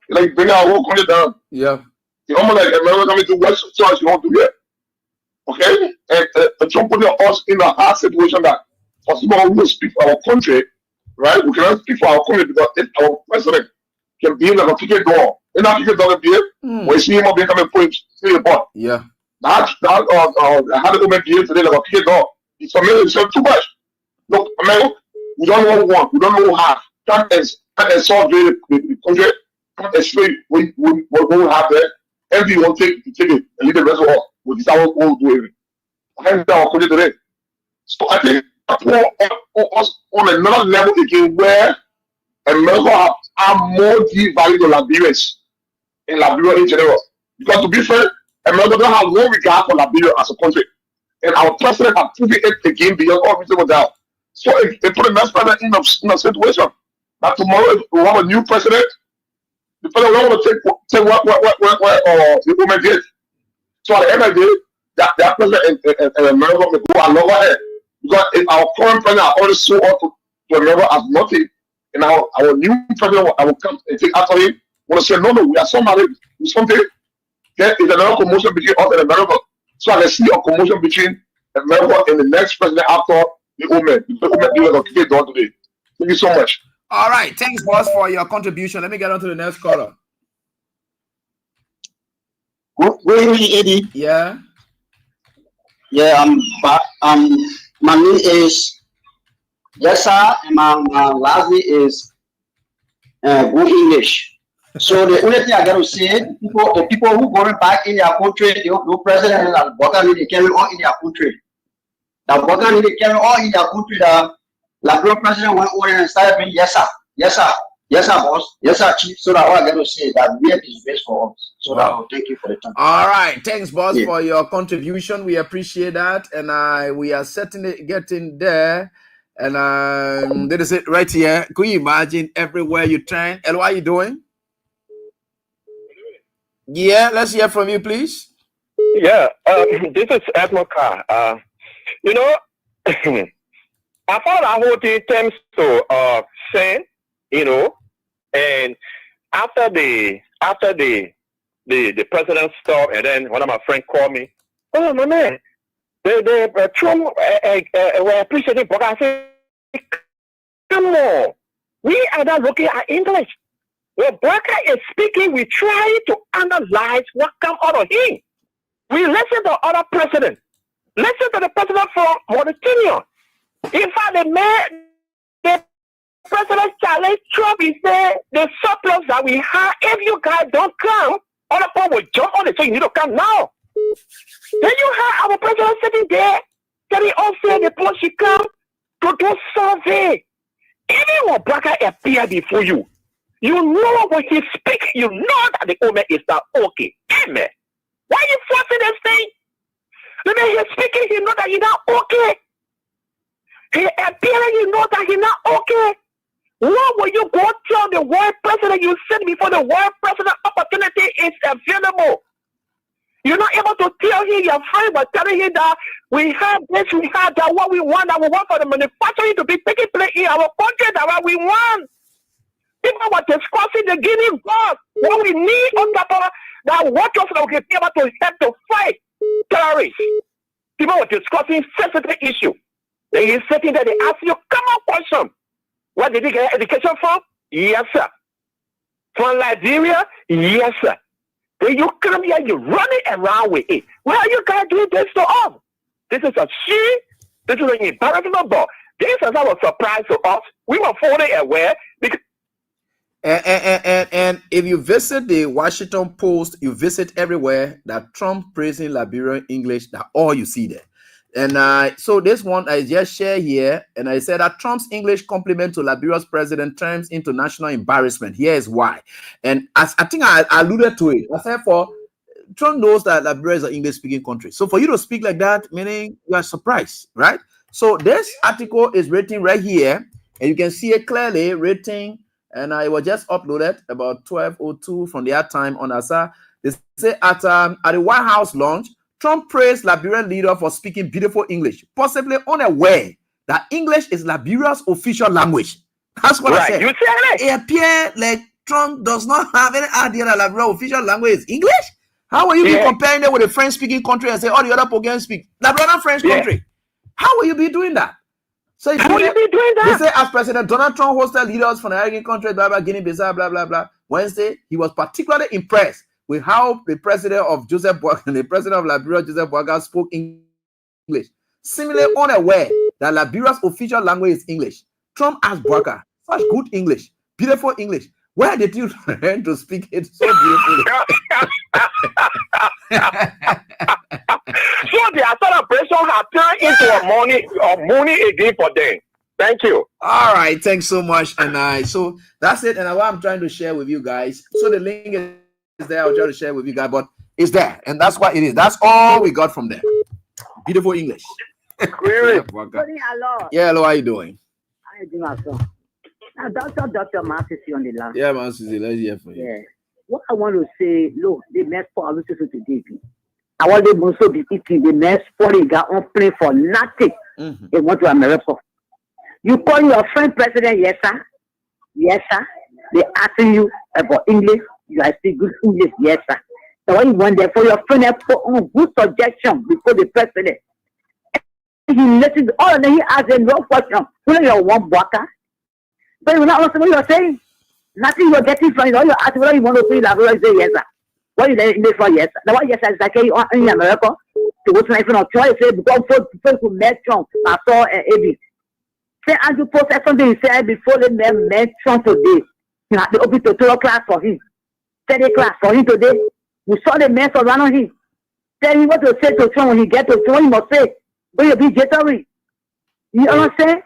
like bring our whole country down. Yeah. It's almost like America coming to West Church you want to get. Okay? And Trump putting us in a hard situation that for people who speak for our country, right? We cannot speak for our country because if our president can behave like a ticket door. In that ticket door behave, when you see him up becoming point, see the point. Yeah. How the woman behave today like a ticket door. It's amazing, it's too much. Look, America, we don't know one, we don't know half. Can't solve the country, can't explain what we have there. Every will take it and leave the rest of us. With this our own doing. I think our country today. So I think us on another level again where America have more deep value to Liberians in Liberia in general. Because to be fair, America don't have no regard for Liberia as a country. And our president has proven it again beyond all reasonable doubt. So they put the next president in a situation that tomorrow if we have a new president, the president will want to take what the woman did. So at the end of the day, that president in America will go along ahead. Because if our current president are already so up to America as nothing, and our new president will come and take after him, want to say, no, we are somebody, something. There is another commotion between us and America. So I can see a commotion between America and the next president after the woman. The woman is going to get done today. Thank you so much. All right. Thanks, boss, for your contribution. Let me get on to the next caller. Good evening, Eddie. Yeah. Yeah, my name is Yesa, and my last name is good English. So the only thing I got to say, the people who going back in their country, the president and the government they carry on in their country. The government they carry on in their country. The Liberal president went over and started being yes sir, boss, yes sir, chief. So that all I got to say that we is best for us. So that thank you for the time. All right, thanks, boss, for your contribution. We appreciate that, and we are certainly getting there. And that is it right here. Can you imagine everywhere you turn? And what are you doing? Yeah, let's hear from you, please. Yeah, this is Edmond Carr. You know, I thought our whole thing tends to sin, you know, and after the president stopped, and then one of my friends called me, oh my man, the Trump were appreciating, but I said, come on, we are not looking at English. When Barker is speaking, we try to analyze what comes out of him. We listen to other presidents. Listen to the president from Mauritania. In fact, the president challenged Trump. He said, the surplus that we have, if you guys don't come, other people will jump on it, so you need to come now. Then you have our president sitting there, telling us that the people should come to do survey. Even when Barker appear before you, you know when he speaks, you know that the woman is not okay. Amen. Why are you forcing this thing? When he's speaking, you know that he's not okay. He appearing, you know that he's not okay. Why will you go tell the world? the world president, you said before the world president opportunity is available. If you are the man, the president said, "Hey, I'm going to do survey." Even when Barker appear before you, you know when he speak, you know that he not okay. He appearing, you know that he not okay. Why will you go tell the world president, you said before the world president opportunity is available? You're not able to tell him your friend, but telling him that we have this, we have that, what we want for the manufacturing to be taking place in our country, that what we want. People were discussing the Guinea God. What we need on that watch us that we can be able to help to fight terrorists. People were discussing sensitive issue. Then he's sitting there, they ask you, come on, question. Where did he get education from? Yes, sir. From Liberia? Yes, sir. Then you come here, you're running around with it. Why are you guys doing this to us? This is a shame. This is an embarrassment, but this is our surprise to us. We were fully aware because. And if you visit the Washington Post, you visit everywhere that Trump praising Liberian English, that all you see there. And so this one I just share here, and I said that Trump's English compliment to Liberia's president turns into national embarrassment. Here is why. And as I think I alluded to it, I said Trump knows that Liberia is an English-speaking country. So for you to speak like that, meaning you are surprised, right? So this article is written right here, and you can see it clearly written. And I was just uploaded about 12:02 from their time on ASA. They say at the White House launch, Trump praised Liberian leader for speaking beautiful English, possibly unaware that English is Liberia's official language. That's what I said. You said it. It appears like Trump does not have any idea that Liberia's official language is English. How will you be comparing it with a French-speaking country and say all the other Pogans speak Liberian French country? How will you be doing that? So how will you be doing that? They say as President Donald Trump hosted leaders from the African countries, blah, blah, Guinea-Bissau, blah, blah, blah. Wednesday, he was particularly impressed with how the president of the president of Liberia, Joseph Boaga, spoke English, seemingly unaware that Liberia's official language is English. Trump asked Boaga, such good English, beautiful English. Where did you learn to speak it so beautifully? So their celebration has turned into a money again for them. Thank you. All right, thanks so much. And so that's it. And what I'm trying to share with you guys. So the link is there. I'll try to share with you guys, but it's there, and that's what it is. That's all we got from there. Beautiful English. Really? Yeah, hello. How you doing? How you doing, sir? Now, Dr. Marcus on the line. Yeah, man, Susie, let's hear from you. Yeah. What I want to say, look, the next policy today. I want them also be eating the next policy got on play for nothing. They want to America. You call your friend president, yes, sir. Yes, sir. They asking you about English. You are speak good English, yes, sir. So what you want there for your friend put on good suggestion before the president. He listens to all of them. He asks them no question. Who you one worker? But you're not listening what you're saying. Nothing you're getting from it. All you're asking what you want to say, like, say yes, sir. What you letting English for yes, sir. The one yes, sir is like you in America. To go to my friend or try to say because people who met Trump, I saw AB. Say Andrew posted something he said before they met Trump today. You know, they opened tutorial class for him. Study class for him today. We saw the men around him. Tell him what to say to Trump when he get to Trump, he must say, but you'll be jittery. You know what I'm saying?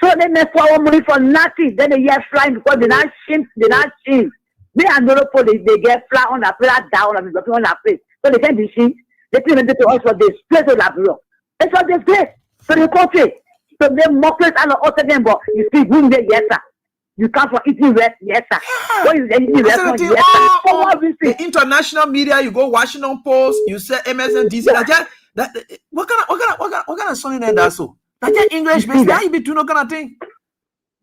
So they make forward money for nothing. Then they get flying because they're not shame. They are not for they get flat on the flat down on the place. So they can't be seen. They claim to us for this place of Labrador. That's what they say. So the country. So they mock us and also them, but you speak good, yes, sir. You come from eating rest, yes, sir. What is eating rest? Yes, sir. So what we see? The international media, you go Washington Post, you say MSNBC. What kind of song is that so? That's English, based. How you be doing no kind of thing?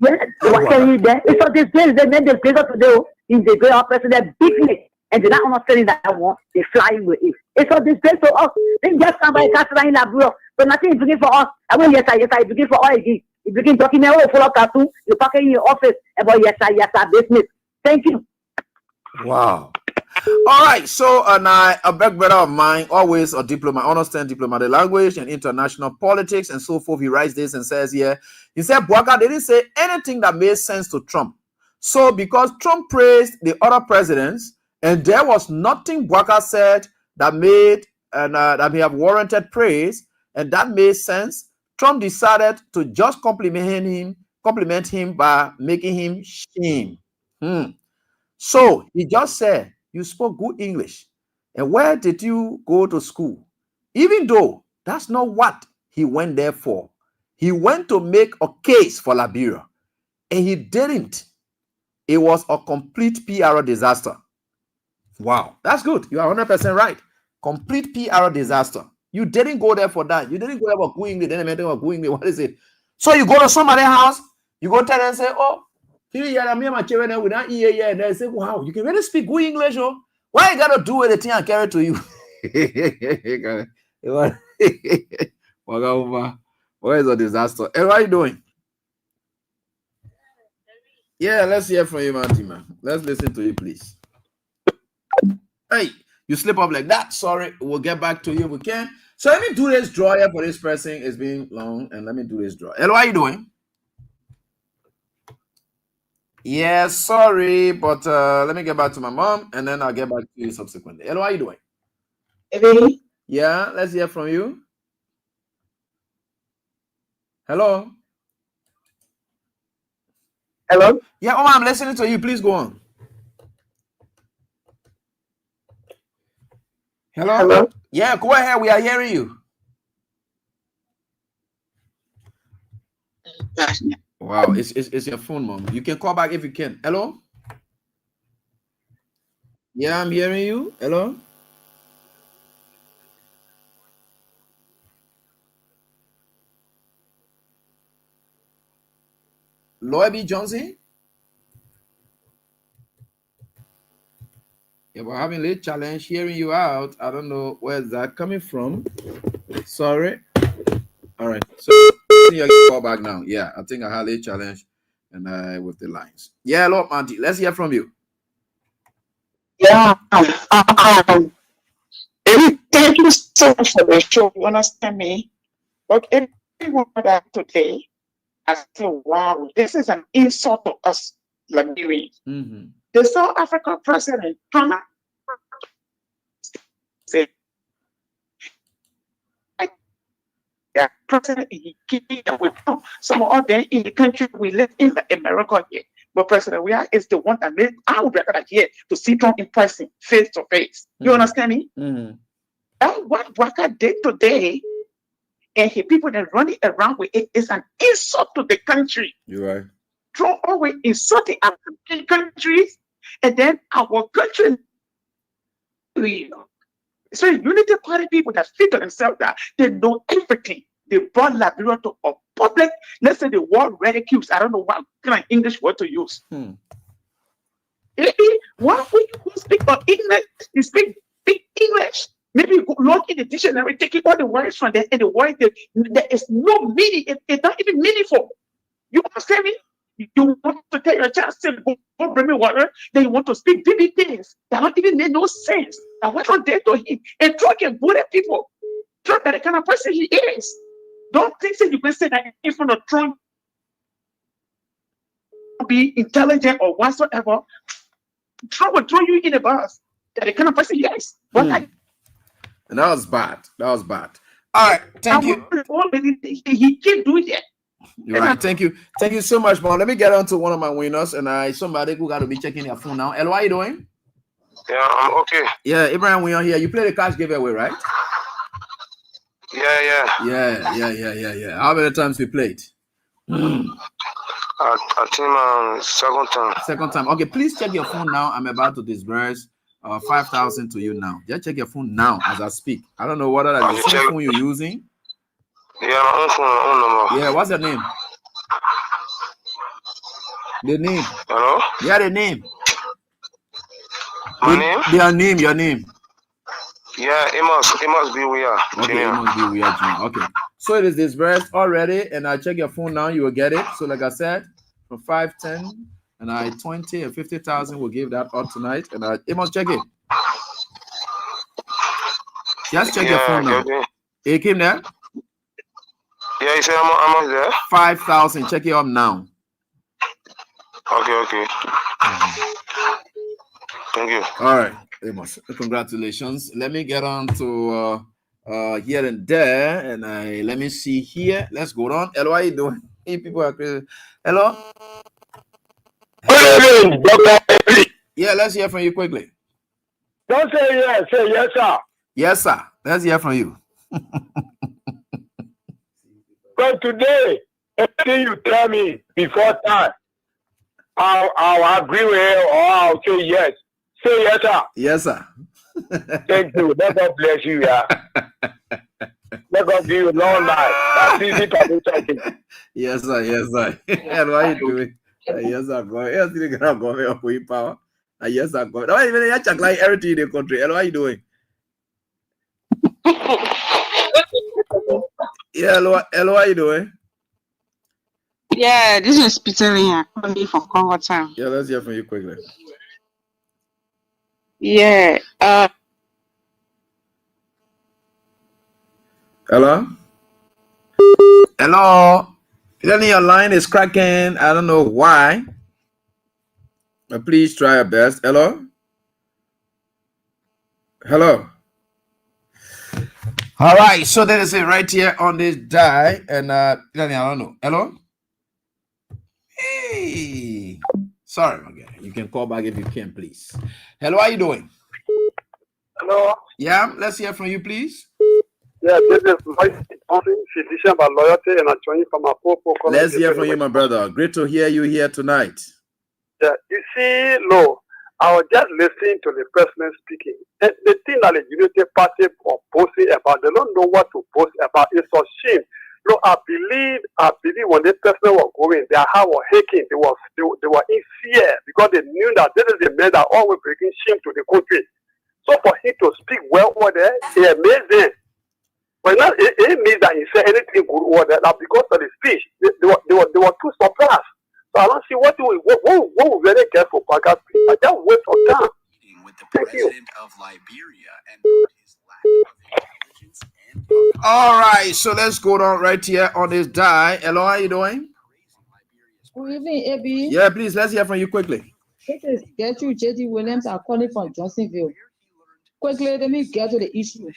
Yes, what can you do? It's what this place they made the place today. In the great president bigly, and they're not understanding that one. They're flying with it. It's what this place for us. They just come by castle in Labrador, but nothing is beginning for us. I mean, yes, I begin for all again. You begin talking now, follow cartoon, you pack in your office about yes, business. Thank you. Wow. All right, so a big brother of mine, always a diplomat, understand diplomatic language and international politics and so forth. He writes this and says here, he said, Boaga didn't say anything that made sense to Trump. So because Trump praised the other presidents, and there was nothing Boaga said that made and that may have warranted praise, and that made sense, Trump decided to just compliment him by making him shame. So he just said, you spoke good English. And where did you go to school? Even though that's not what he went there for. He went to make a case for Liberia. And he didn't. It was a complete PR disaster. Wow, that's good. You are 100% right. Complete PR disaster. You didn't go there for that. You didn't go there for going there. Then I going there. What is it? So you go to somebody's house, you go tell them and say, oh, here me and my children with that yeah, and they say, wow, you can really speak good English, oh. Why you gotta do anything and carry to you? What is a disaster? Hey, what are you doing? Yeah, let's hear from you, man. Let's listen to you, please. Hey, you slip up like that. Sorry, we'll get back to you if we can. So let me do this draw here for this person. It's been long, and let me do this draw. Hello, how are you doing? Yeah, sorry, but let me get back to my mom, and then I'll get back to you subsequently. Hello, how are you doing? Hey. Yeah, let's hear from you. Hello? Hello? Yeah, Oma, I'm listening to you. Please go on. Hello? Hello? Yeah, go ahead. We are hearing you. Wow, it's your phone, mom. You can call back if you can. Hello? Yeah, I'm hearing you. Hello? Lloyd B. Johnson? Yeah, we're having a little challenge hearing you out. I don't know where's that coming from. Sorry. All right. So you can call back now. Yeah, I think I had a little challenge and with the lines. Yeah, hello, Auntie. Let's hear from you. Yeah. Thank you so much for the show. You understand me? But everyone that today, I say, wow, this is an insult to us, Liberians. Mm-hmm. The South African president, Trump, said, yeah, president, he with some other in the country we live in America here. But President we is the one that made our record here to see Trump in person, face to face. You understand me? Mm-hmm. That's what Waka did today, and he people that running around with it is an insult to the country. You're right. Trump always insulting African countries, and then our country. So Unity Party people that figure themselves that they know everything. They brought Liberia to a public, let's say the world ridicules. I don't know what kind of English word to use. One who speak English, you speak English. Maybe you look in the dictionary, taking all the words from there, and the word there is no meaning. It's not even meaningful. You understand me? You want to tell your child, say, go bring me water. Then you want to speak baby things that don't even make no sense. And what on there to him? And Trump can bully people. Trump that the kind of person he is. Don't think that you can say that in front of Trump be intelligent or whatsoever. Trump will throw you in a bus. That the kind of person he is. But and that was bad. That was bad. All right, thank you. He keep doing that. You're right. Thank you. Thank you so much, man. Let me get on to one of my winners, and somebody who got to be checking your phone now. Hello, how you doing? Yeah, I'm okay. Yeah, Abraham, we are here. You play the cash giveaway, right? Yeah. How many times we played? I think second time. Second time. Okay, please check your phone now. I'm about to disburse 5,000 to you now. Just check your phone now as I speak. I don't know what other phone you're using. Yeah, my own phone, my own number. Yeah, what's your name? The name. Hello? Yeah, the name. My name? Your name. Yeah, it must be weird. Okay, it must be weird. Okay. So it is disbursed already, and I check your phone now, you will get it. So like I said, from 5, 10, and 20 and 50,000 will give that up tonight. And it must check it. Just check your phone now. Okay. It came there? Yeah, you said how much there? 5,000. Check it up now. Okay. Thank you. All right, Amos. Congratulations. Let me get on to here and there, and let me see here. Let's go on. Hello, how you doing? Hey, people are crazy. Hello. Yeah, let's hear from you quickly. Don't say yes. Say yes, sir. Yes, sir. Let's hear from you. Because today, everything you tell me before time, I'll agree with you or I'll say yes. Say yes, sir. Yes, sir. Thank you. Let God bless you, yeah. Let God give you a long life. That's easy to talking. Yes, sir. Yes, sir. And what are you doing? Yes, sir. Go. Yes, you can go here for your power. Yes, sir. Go. No, even you check like everything in the country. And what are you doing? Yeah, hello. Hello, what are you doing? Yeah, this is Peter here, calling from Congo Town. Yeah, let's hear from you quickly. Yeah. Hello? Hello? Then your line is cracking. I don't know why. But please try your best. Hello? Hello? All right, so that is it right here on this die. And I don't know. Hello? Hey. Sorry, again. You can call back if you can, please. Hello, how are you doing? Hello. Yeah, let's hear from you, please. Yeah, this is my physician by loyalty and I'm joining from a poor. Let's hear from you, my brother. Great to hear you here tonight. Yeah, you see, Lo, I was just listening to the president speaking. And the thing that the Unity Party are boasting about, they don't know what to boast about. It's a shame. No, I believe when the president was going, their heart was aching. They were in fear because they knew that this is the man that always bringing shame to the country. So for him to speak well over there, it's amazing. But now it means that he said anything good over there. Now because of the speech, they were too surprised. So I don't see what we really get for Paga's speech. I just wait for time. Thank you. All right, so let's go down right here on this die. Hello, how are you doing? Good evening, AB. Yeah, please, let's hear from you quickly. This is Gertrude J.D. Williams. I'm calling from Johnsonville. Quickly, let me get to the issue.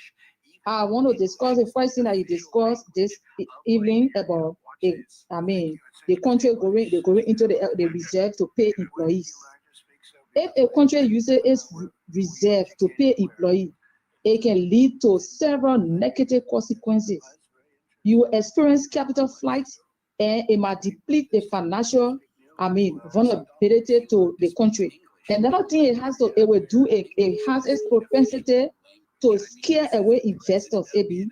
I want to discuss the first thing that you discussed this evening about the country going into the reserve to pay employees. If a country uses its reserve to pay employees, it can lead to several negative consequences. You will experience capital flight, and it might deplete the financial, vulnerability to the country. Another thing it has its propensity to scare away investors, AB.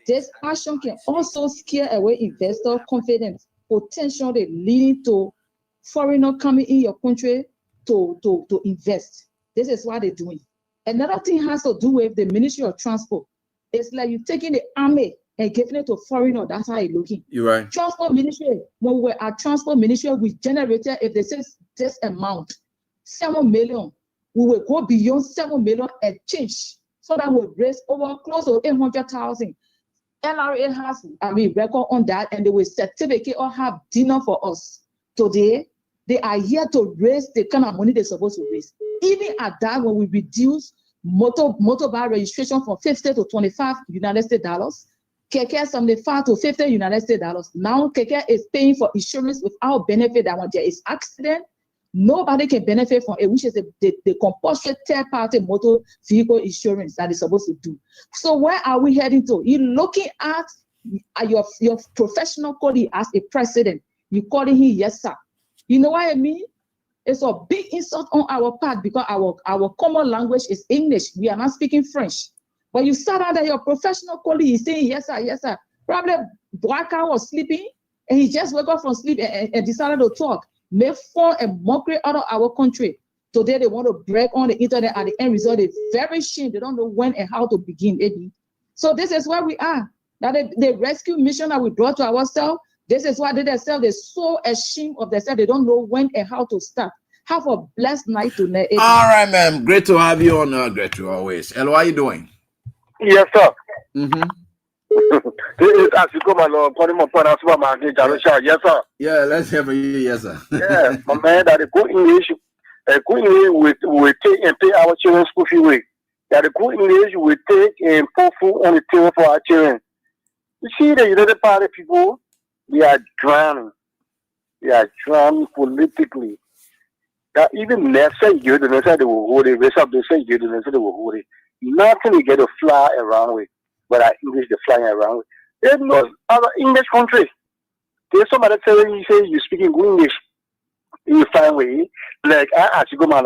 This action can also scare away investor confidence, potentially leading to foreigners coming in your country to invest. This is what they're doing. Another thing has to do with the Ministry of Transport. It's like you're taking the army and giving it to foreigners. That's how it's looking. You're right. Transport Ministry, when we were at Transport Ministry, we generated, if they say this amount, 7 million, we will go beyond 7 million and change. So that will raise over close to 800,000. NRA has record on that, and they will certificate or have dinner for us. Today, they are here to raise the kind of money they're supposed to raise. Even at that, when we reduce motorbike registration from 50 to 25 United States dollars, Keke 75 to 50 United States dollars. Now Keke is paying for insurance without benefit that when there is accident, nobody can benefit from it, which is the compulsory third-party motor vehicle insurance that is supposed to do. So where are we heading to? You're looking at your professional colleague as a president. You're calling him yes, sir. You know what I mean? It's a big insult on our part because our common language is English. We are not speaking French. But you start out that your professional colleague is saying yes, sir, yes, sir. Probably Boaka was sleeping and he just woke up from sleep and decided to talk. Make fun and mockery out of our country. Today they want to break on the internet. At the end result, they're very ashamed. They don't know when and how to begin. Maybe. So this is where we are. That the rescue mission that we brought to ourselves, this is why they themselves, they're so ashamed of themselves. They don't know when and how to start. Have a blessed night tonight. All right, ma'am. Great to have you on, Gertrude, always. Hello, how are you doing? Yes, sir. Mm-hmm. This is as you come along, calling my point, yes, sir. Yeah, let's have you. Yes, sir. Yeah, my man, that the good English, we take and pay our children's school fee with. That the good English we take and put food on the table for our children. You see, the United Party people, they are drowning. They are drowning politically. That even next year, the next they will hold it. Rest of the year, the next they will hold it. Nothing you get to fly around with, but our English they flying around with. There's no other English country. There's somebody telling you say you speaking good English, you find way. Like I ask you go man,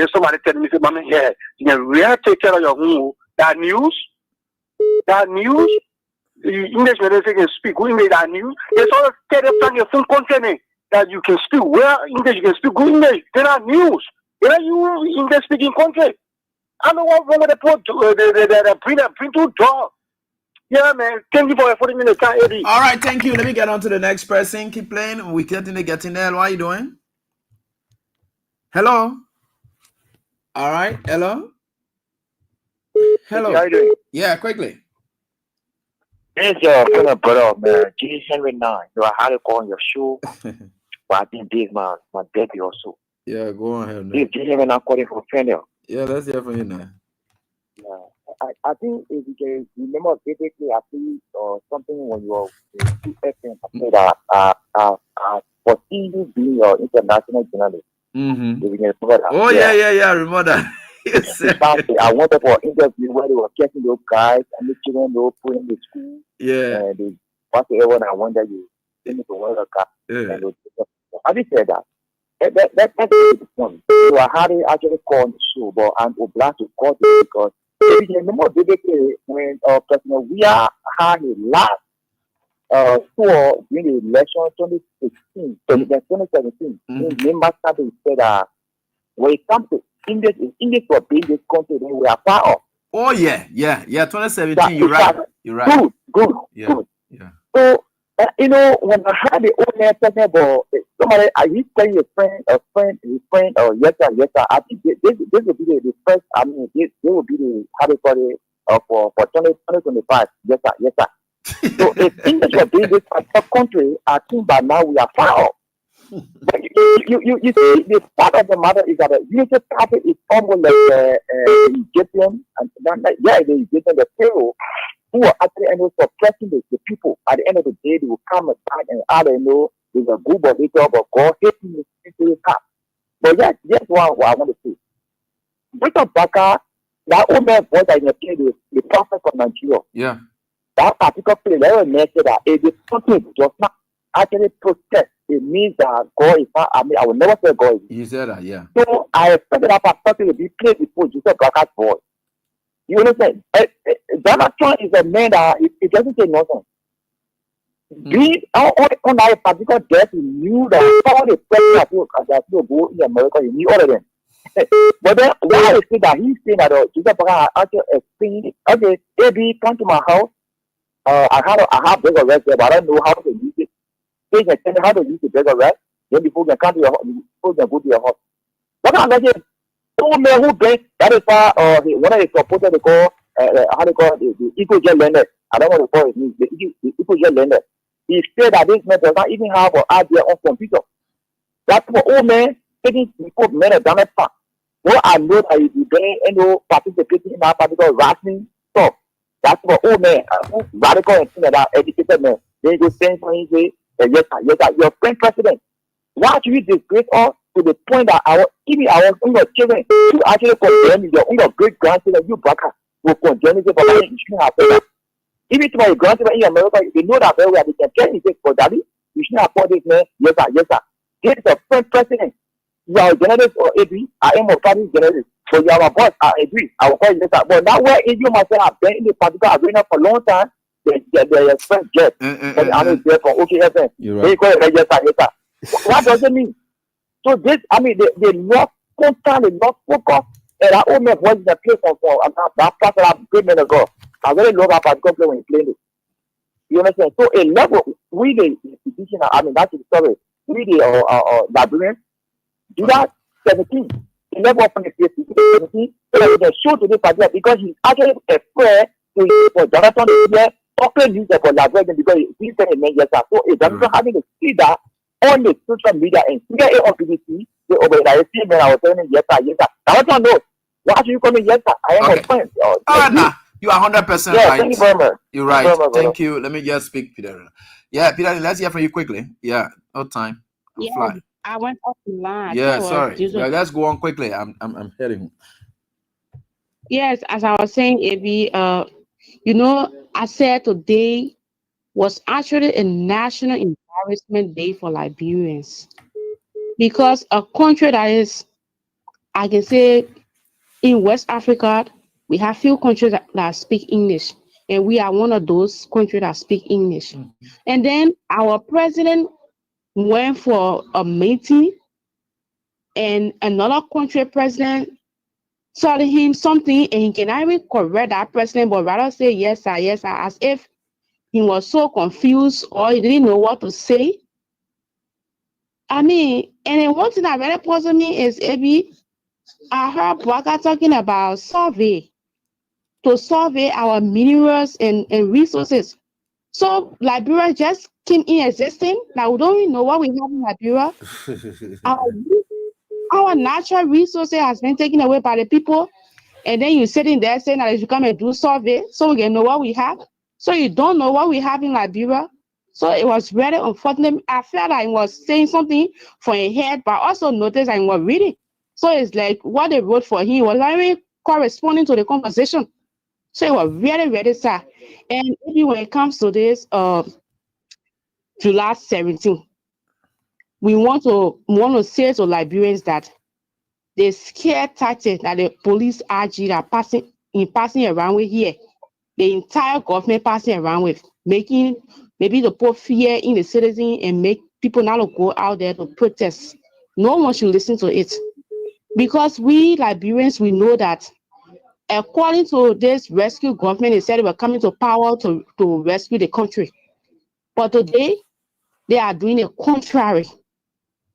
Then somebody tell me, say, "Mama, yeah, we have to take care of your home." That news, the English when they can speak, we made that news. It's all tell them from your phone content that you can speak well English, you can speak good English. They're not news. They're not you English speaking country. I know what wrong with the poor, the print to draw. Yeah, man. Thank you for your 40 minutes time, Eddie. All right, thank you. Let me get on to the next person. Keep playing. We getting there. How are you doing? Hello. All right. Hello. Hello. How you doing? Yeah, quickly. It's your fellow brother, man. G. Henry 9. I had to go on your show. But I think this man, my baby also. Yeah, go on ahead. This G. Henry 9 calling for failure. Yeah, let's hear from you now. Yeah. I think if you can remember vividly, I think something when you were in FM, I said that for you being your international journalist. Mm-hmm. If you can remember that. Oh, yeah. I remember that. I wanted for an interview where they were catching those guys and the children they were putting in the school. Yeah. And they passed everyone. I wonder you need to wear a car. Yeah. I just said that. That's the point. So I had to actually call on the show, but I'm obliged to call it because if you remember vividly when President Weah had his last tour during the election 2016, 2017, his members started said that when it comes to English for being this country, then we are far off. Oh yeah. 2017. You're right. Good. Yeah. So when I had the old man talking about somebody, I used to tell his friend, yes sir. I think this will be the first. I mean, this will be the how they call it for 2025. Yes sir. So if English for being this country, I think by now we are far off. But you see, the part of the matter is that the unity party is almost like the Egyptian, and the Egyptian, the Pharaoh, who are actually suppressing the people. At the end of the day, they will come back and either there's a group of people or God hating the cap. But yes, what I want to say. Victor Baka, that old man voice I played the prophet from Nigeria. Yeah. That particular play, they were mentioned that if the country does not actually protest, it means that God is not, I will never say God is. You said that, yeah. So I expected that person to be played before Jesus Baka's voice. You understand? Donald Trump is a man that it doesn't say nothing. Being on that particular death, he knew that all the presidents that will go in America, he knew all of them. But then why is it that he's saying that Jesus Baka actually explained, okay, AB, come to my house. I have bigger rest there, but I don't know how to use it. They can tell me how to use the bigger rest. Then before you can come to your house, before you can go to your house. What I'm saying, old man who brings that is why one of the supporters they call how they call the eco-jet lender. I don't want to call it the eco-jet lender. He said that this man does not even have an idea on computer. That's what old man taking before men of damage part. Well, I know that he be there participating in that particular rationing stuff. That's what old man, radical and thing that educated man. They go saying for him say, yes sir, your friend president. Why do you disgrace us to the point that our own children to actually condemn your own great grandchildren, you Baka, will condemn you for that you shouldn't have done that. Even to my grandchildren in America, they know that very well. They can tell you for daddy, you shouldn't have done this, man. Yes sir. This is a friend president. You are a journalist or agree. I am a party journalist. So you are a boss, I agree. I will call you yes sir. But now where you myself have been in the particular arena for a long time, they express jet. And I'm there for okay, yes sir. They call it yes sir. What does it mean? So this, they lost contact, they lost focus, and that old man was in the place of that part that great men ago. I really love that particular play when he played it. You understand? So a level, we the institution, that's the story. We the librarians, do that 17. The level of the 17, so they can show to this particular because he's actually afraid to for Jonathan to hear talking news for librarians because he's saying a man yes sir. So if Jonathan having to see that on the social media and figure it on BBC, they obey that. See, man, I was telling him yes sir. I want to know why should you call me yes sir? I am a friend. You are 100% yeah, right. thank you very much. You're right. Thank you. Let me just speak, Peter. Yeah, Peter, let's hear from you quickly. Yeah, no time. Yeah, Fly. I went off the line. Yeah, sorry. Yeah, let's go on quickly. I'm heading. Yes, as I was saying, AB, I said today was actually a national embarrassment day for Liberians because a country that is I can say in West Africa, we have few countries that speak English, and we are one of those countries that speak English. And then our president went for a meeting, and another country president told him something, and he cannot even correct that president, but rather say yes sir, as if he was so confused or he didn't know what to say. I mean, and then one thing that really puzzled me is Ebi, I heard Bwaka talking about survey to survey our minerals and resources. So Liberia just came in existing. Like we don't even know what we have in Liberia. Our natural resources has been taken away by the people, and then you sitting there saying that you come and do survey so we can know what we have. So you don't know what we have in Liberia. So it was very unfortunate. I felt like I was saying something for a head, but also noticed I was reading. So it's like what they wrote for him was very corresponding to the conversation. So it was very, very sad. And maybe when it comes to this July 17, we want to say to Liberians that the scare tactic that the police RG are passing around with here, the entire government passing around with, making maybe to put fear in the citizen and make people not to go out there to protest. No one should listen to it. Because we Liberians, we know that according to this rescue government, they said they were coming to power to rescue the country. But today, they are doing the contrary.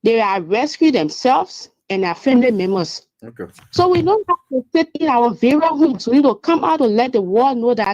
They are rescuing themselves and their family members. Okay. So we don't have to sit in our very homes. We need to come out and let the world know that